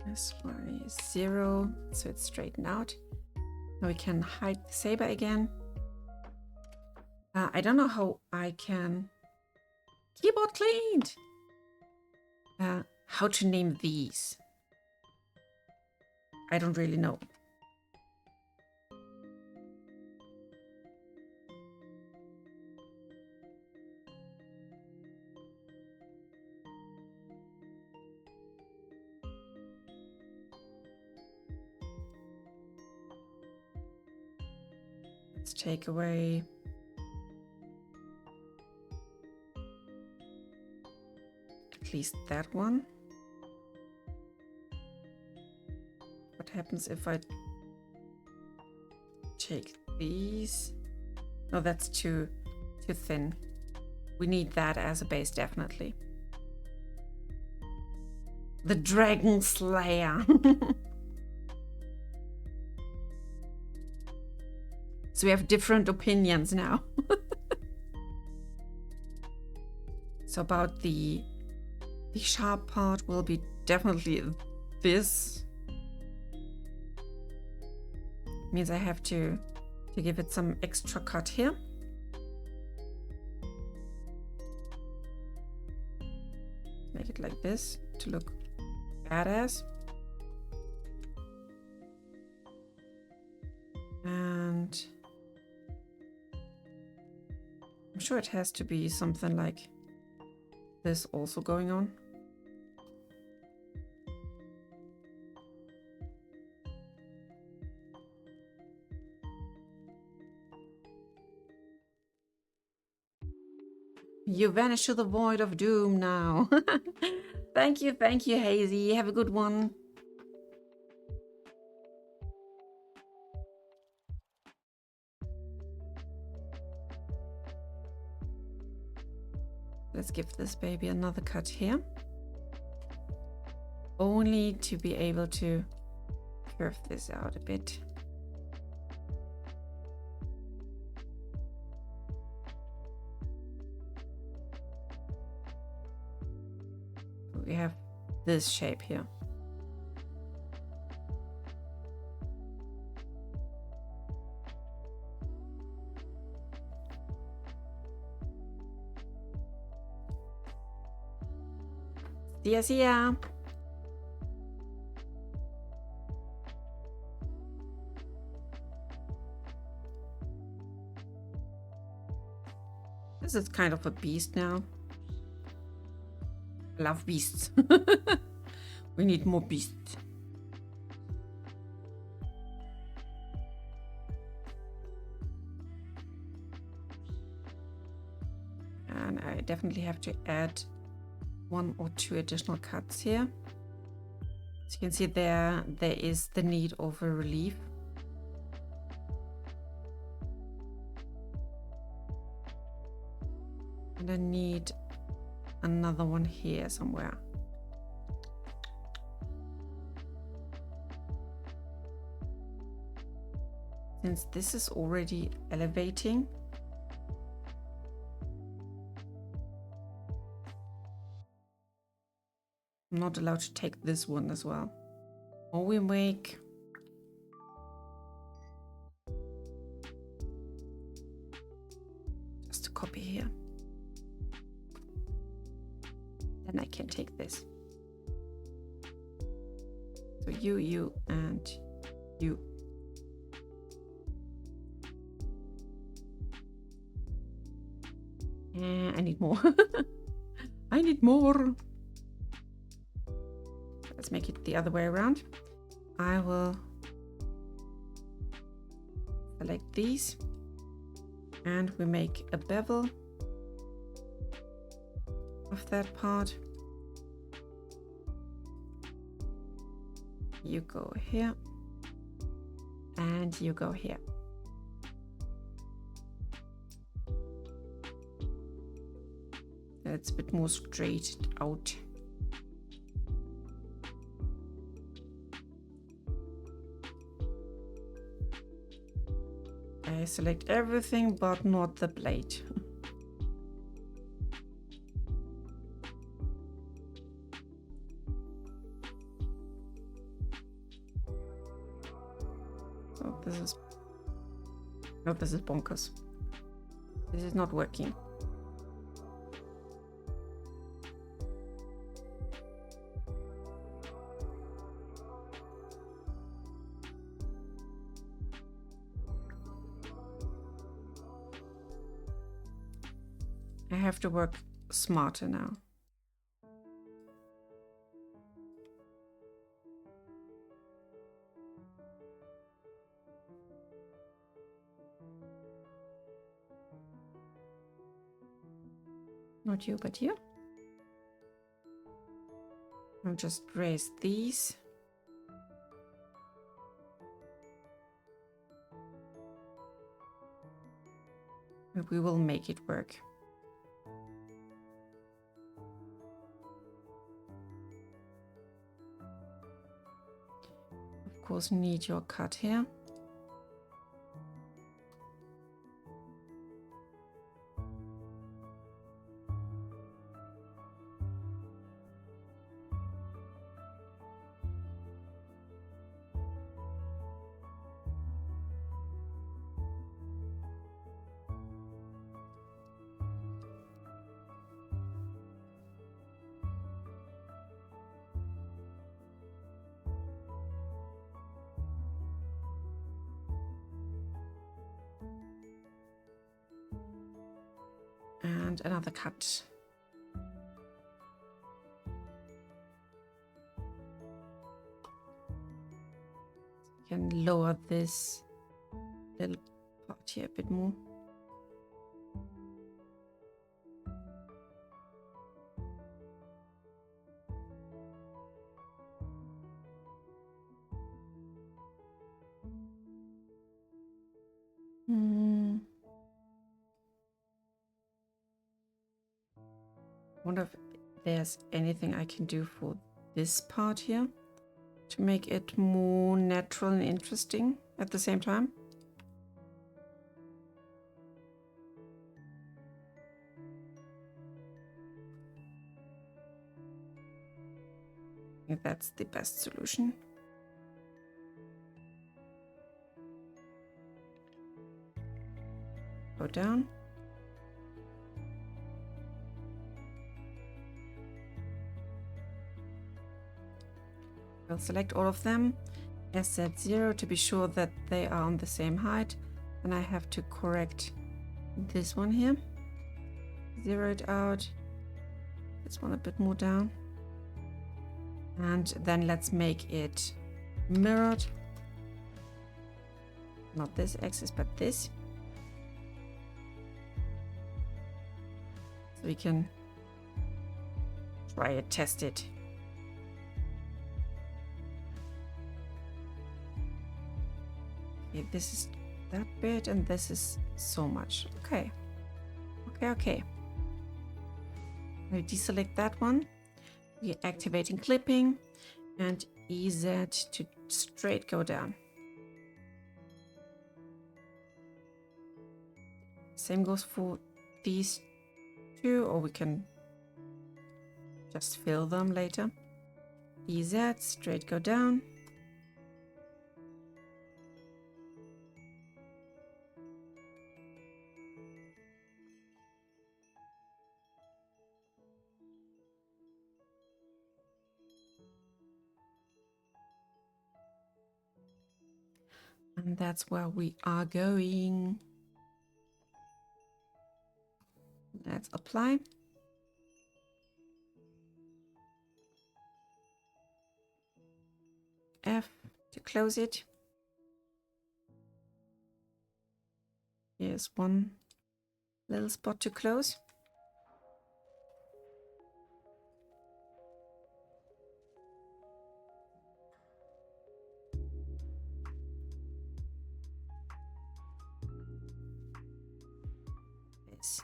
This one is 0, so it's straightened out. Now we can hide the saber again. I don't know how I can... Keyboard cleaned! How to name these? I don't really know. Let's take away at least that one. What happens if I take these? No, that's too thin. We need that as a base, definitely. The Dragon Slayer. So we have different opinions now. So about the sharp part will be definitely this. Means I have to give it some extra cut here. Make it like this to look badass. And I'm sure it has to be something like this also going on. You vanish to the void of doom now. Thank you, Hazy. Have a good one. Let's give this baby another cut here. Only to be able to curve this out a bit. We have this shape here. See ya. This is kind of a beast now. I love beasts. We need more beasts. And I definitely have to add 1 or 2 additional cuts here. So you can see there is the need of a relief. And I need another one here somewhere. Since this is already elevating, I'm not allowed to take this one as well. Or we make just a copy here. Then I can take this. So you, and you. I need more. I need more. Let's make it the other way around. I will select these and we make a bevel of that part. You go here and you go here. It's a bit more straight out. I select everything but not the blade. So this is bonkers. This is not working. I have to work smarter now. Not you, but you. I'll just raise these. And we will make it work. Of course, need your cut here. And another cut. You can lower this little part here a bit more. I wonder if there's anything I can do for this part here to make it more natural and interesting at the same time. I think that's the best solution. Go down. I'll select all of them, set 0 to be sure that they are on the same height. Then I have to correct this one here. 0 it out. This one a bit more down. And then let's make it mirrored. Not this axis, but this. So we can try it, test it. Okay, this is that bit and this is so much. Okay. Okay. We deselect that one. We're activating clipping and EZ to straight go down. Same goes for these two, or we can just fill them later. EZ, straight go down. And that's where we are going. Let's apply. F to close it. Here's one little spot to close. This.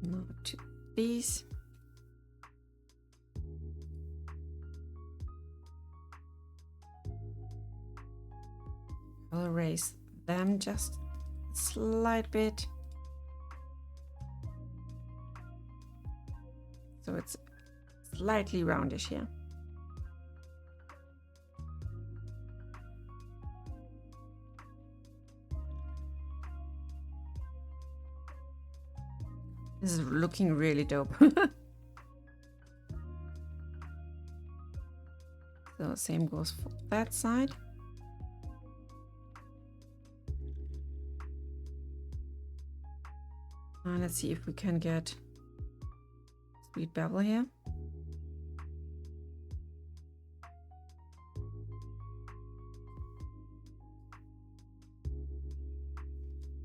Now to these. I'll raise them just a slight bit. So it's slightly roundish here. This is looking really dope. So same goes for that side. And let's see if we can get sweet bevel here.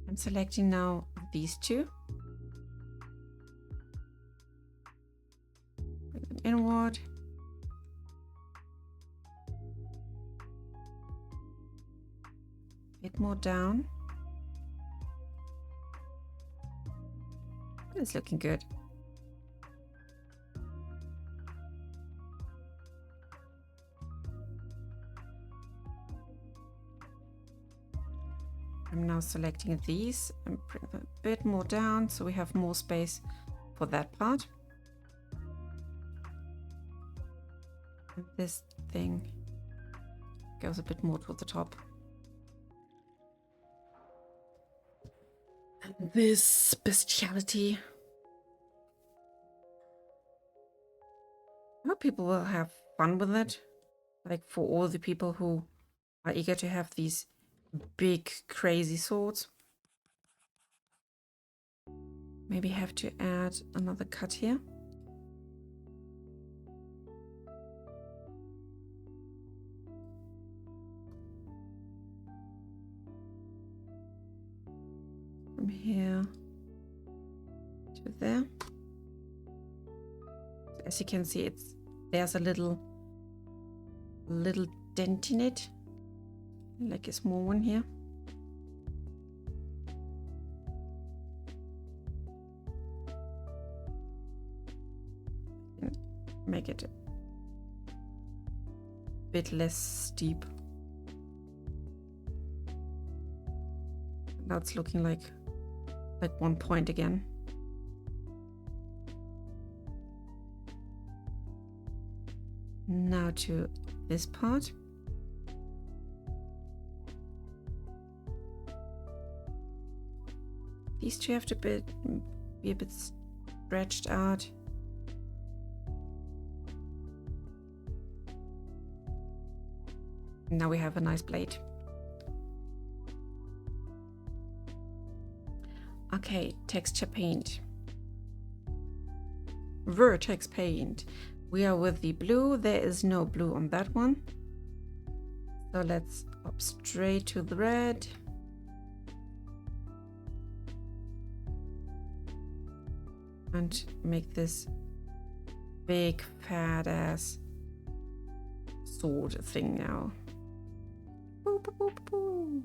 I'm selecting now these two. Bring them inward. A bit more down. It's looking good. I'm now selecting these and bring them a bit more down so we have more space for that part. And this thing goes a bit more to the top. And this speciality. I hope people will have fun with it. Like for all the people who are eager to have these big crazy swords. Maybe have to add another cut here. From here to there. So as you can see, there's a little dent in it. Like a small one here. And make it a bit less steep. Now it's looking like one point again. Now to this part. These two have to be a bit stretched out. Now we have a nice blade. Okay, texture paint. Vertex paint. We are with the blue. There is no blue on that one. So let's up straight to the red. and make this big fat ass sword thing now. Boop, boop, boop, boop.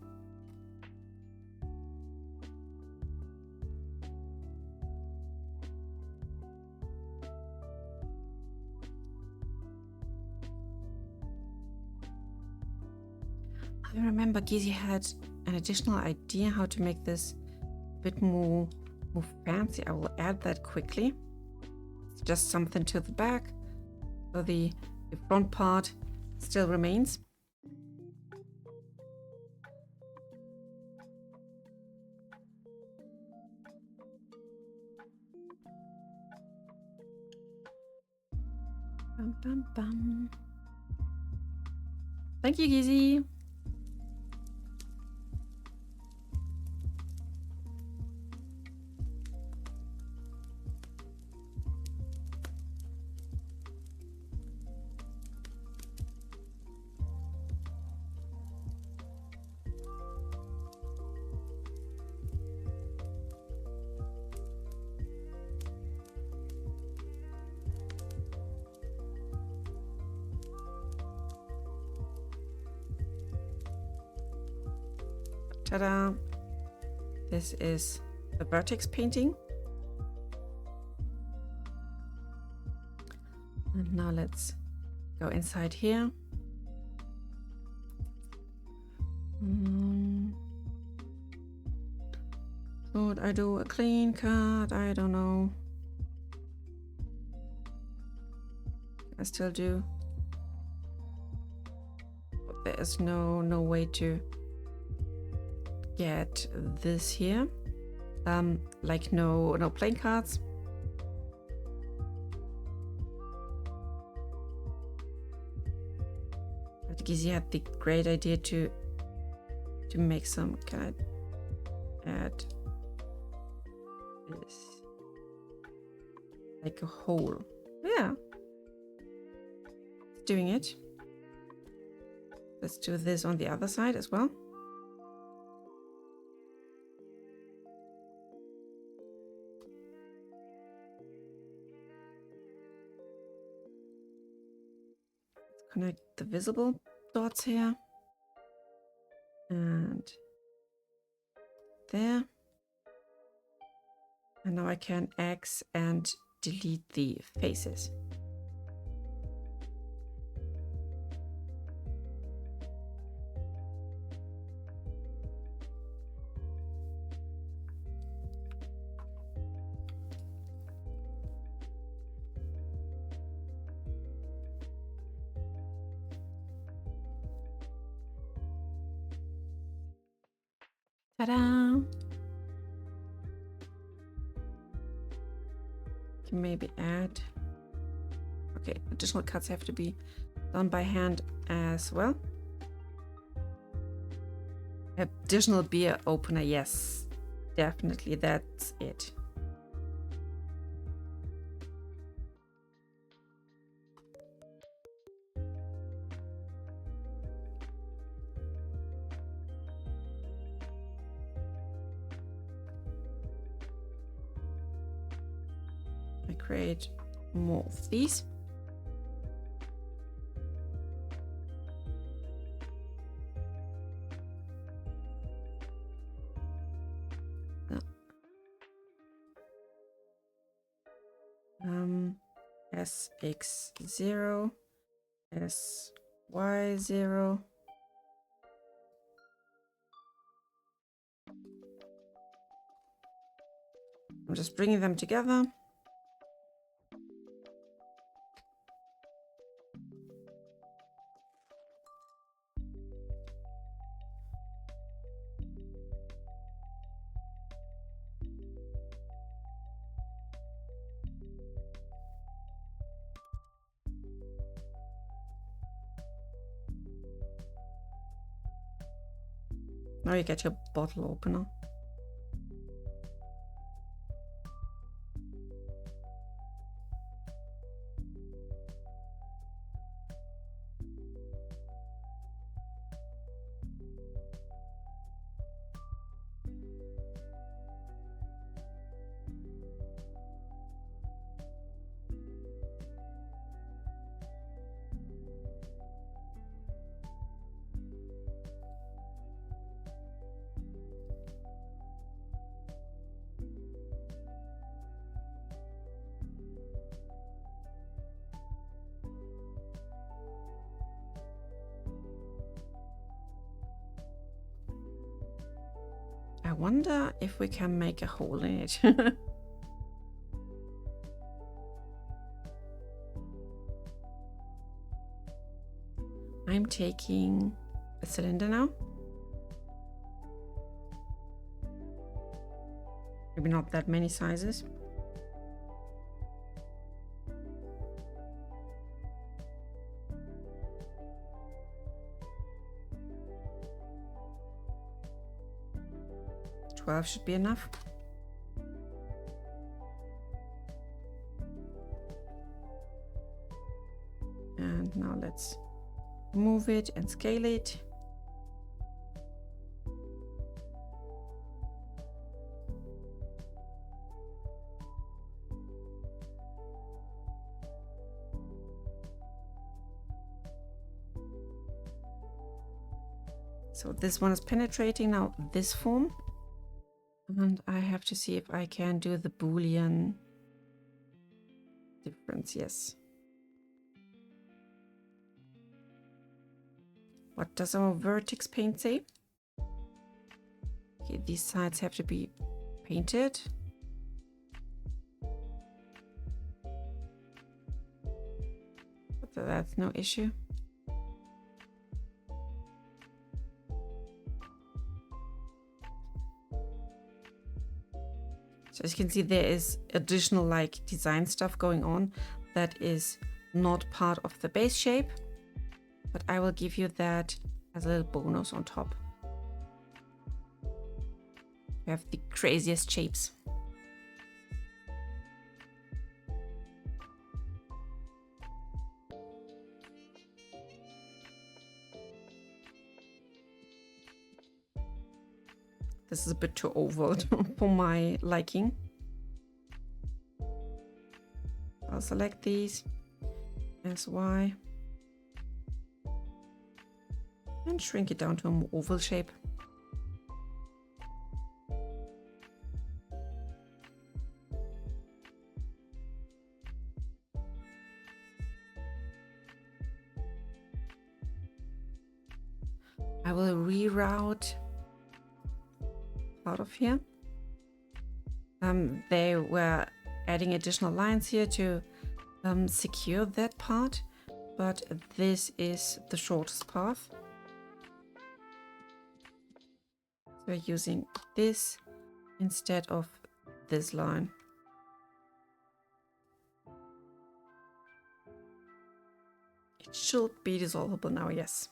I remember Gizi had an additional idea how to make this a bit more fancy. I will add that quickly. It's just something to the back, so the front part still remains. Bum, bum, bum. Thank you, Gizi. Ta-da! This is the vertex painting. And now let's go inside here. Should I do a clean cut? I don't know. I still do. But there is no way to get this here. Like no playing cards. But Gizi had the great idea to make some. Can I add this like a hole? Yeah, it's doing it. Let's do this on the other side as well. Connect the visible dots here and there. And now I can X and delete the faces. Ta-da! Can maybe add. Okay, additional cuts have to be done by hand as well. Additional beer opener, yes, definitely, that's it. I create more of these. SX0, SY0. I'm just bringing them together. Now you get your bottle opener. wonder if we can make a hole in it. I'm taking a cylinder now. Maybe not that many sizes. $12 should be enough. And now let's move it and scale it. So this one is penetrating now this form. And I have to see if I can do the Boolean difference. Yes. What does our vertex paint say? Okay, these sides have to be painted. But that's no issue. So as you can see, there is additional like design stuff going on that is not part of the base shape, but I will give you that as a little bonus on top. We have the craziest shapes. This is a bit too oval for my liking. I'll select these as Y and shrink it down to a more oval shape. I will reroute out of here. They were adding additional lines here to secure that part, but this is the shortest path. So we're using this instead of this line. It should be dissolvable now, yes.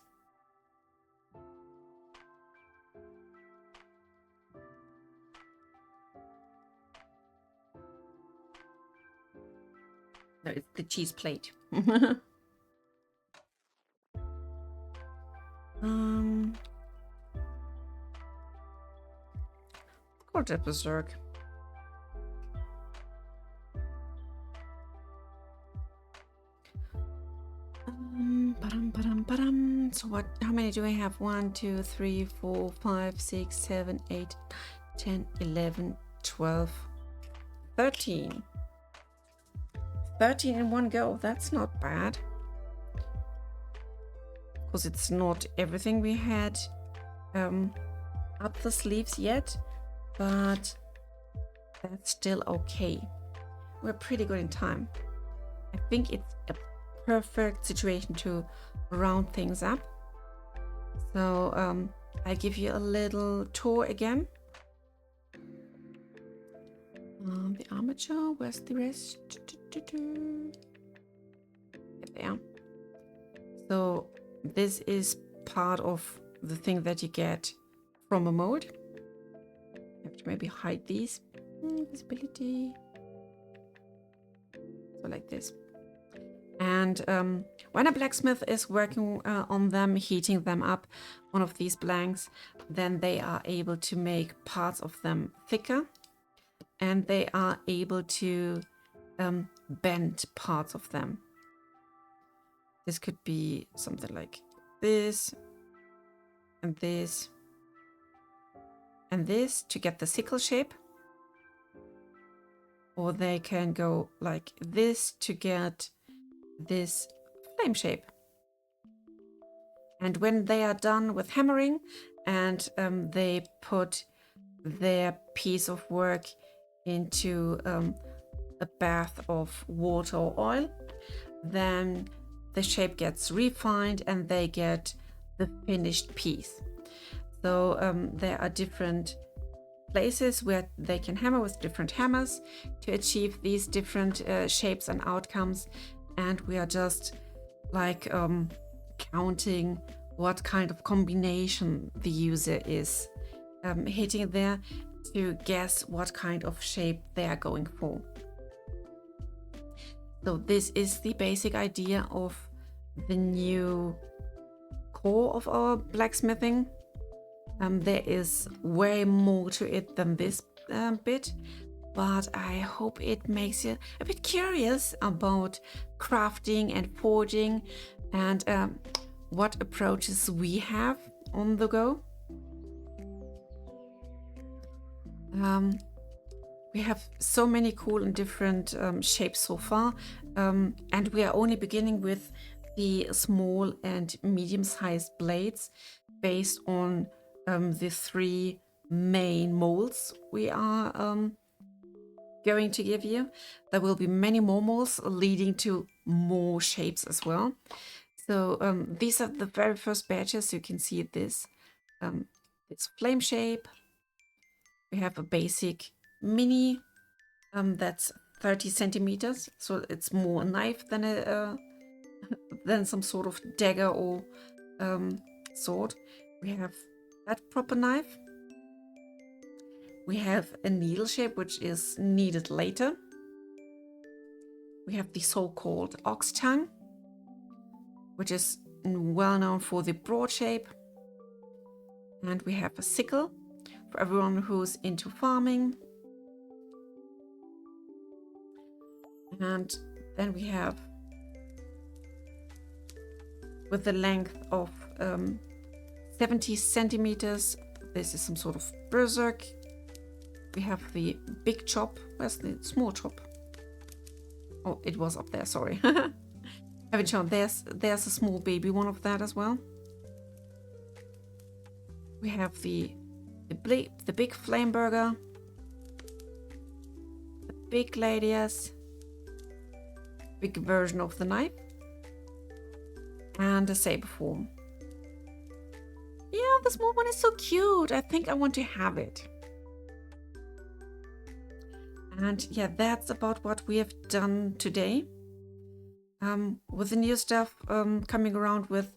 No, it's the cheese plate. Call that berserk. So what? How many do I have? 1, 2, 3, 4, 5, 6, 7, 8, 10, 11, 12, 13. 13 in one go. That's not bad. Because it's not everything we had up the sleeves yet, but that's still okay. We're pretty good in time. I think it's a perfect situation to round things up. So I give you a little tour again. The armature, where's the rest? There. So this is part of the thing that you get from a mode. You have to maybe hide these. Visibility. So like this. And when a blacksmith is working on them, heating them up, one of these blanks, then they are able to make parts of them thicker, and they are able to bend parts of them. This could be something like this, and this, and this to get the sickle shape. Or they can go like this to get this flame shape. And when they are done with hammering and they put their piece of work into a bath of water or oil, then the shape gets refined and they get the finished piece. So there are different places where they can hammer with different hammers to achieve these different shapes and outcomes, and we are just like counting what kind of combination the user is hitting there to guess what kind of shape they are going for. So this is the basic idea of the new core of our blacksmithing. There is way more to it than this bit, but I hope it makes you a bit curious about crafting and forging and what approaches we have on the go. We have so many cool and different shapes so far, and we are only beginning with the small and medium-sized blades based on the 3 main molds we are going to give you. There will be many more molds leading to more shapes as well. So these are the very first batches. You can see this flame shape. We have a basic mini that's 30 centimeters, so it's more a knife than a than some sort of dagger or sword. We have that proper knife. We have a needle shape, which is needed later. We have the so-called ox tongue, which is well known for the broad shape. And we have a sickle for everyone who's into farming. And then we have, with the length of 70 centimeters, this is some sort of berserk. We have the big chop. Where's the small chop? Oh, it was up there, sorry. Haven't shown. There's a small baby one of that as well. We have the big flame burger, the big gladius, big version of the knife, and a saber form. Yeah, the small one is so cute. I think I want to have it. And yeah, that's about what we have done today. With the new stuff coming around with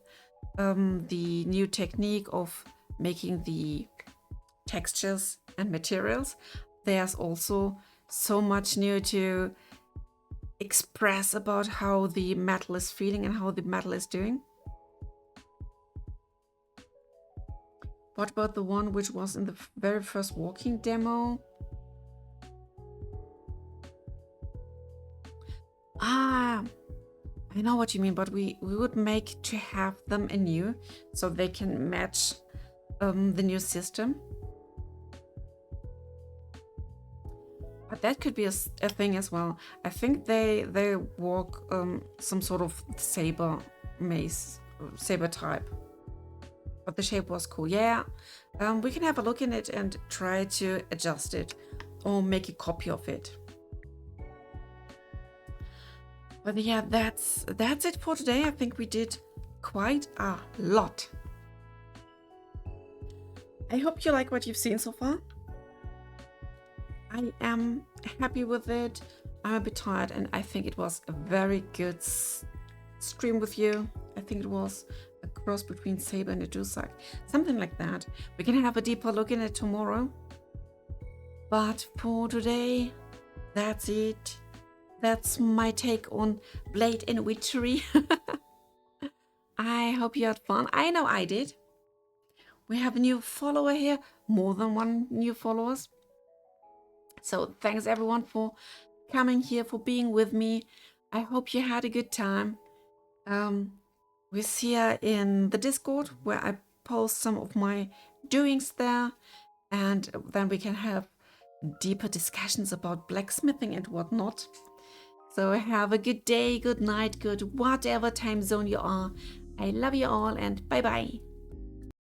the new technique of making the textures and materials, there's also so much new to express about how the metal is feeling and how the metal is doing. What about the one which was in the very first walking demo? Ah, I know what you mean, but we would make to have them anew so they can match the new system. But that could be a thing as well. I think they walk some sort of saber mace, saber type. But the shape was cool. Yeah, we can have a look in it and try to adjust it or make a copy of it. But yeah, that's it for today. I think we did quite a lot. I hope you like what you've seen so far. I am happy with it. I'm a bit tired, and I think it was a very good stream with you. I think it was a cross between Saber and a Dusak, something like that. We can have a deeper look in it tomorrow. But for today, that's it. That's my take on Blade and Witchery. I hope you had fun. I know I did. We have a new follower here, more than one new followers. So thanks everyone for coming here, for being with me. I hope you had a good time. We're here in the Discord where I post some of my doings there, and then we can have deeper discussions about blacksmithing and whatnot. So have a good day, good night, good whatever time zone you are. I love you all, and bye bye.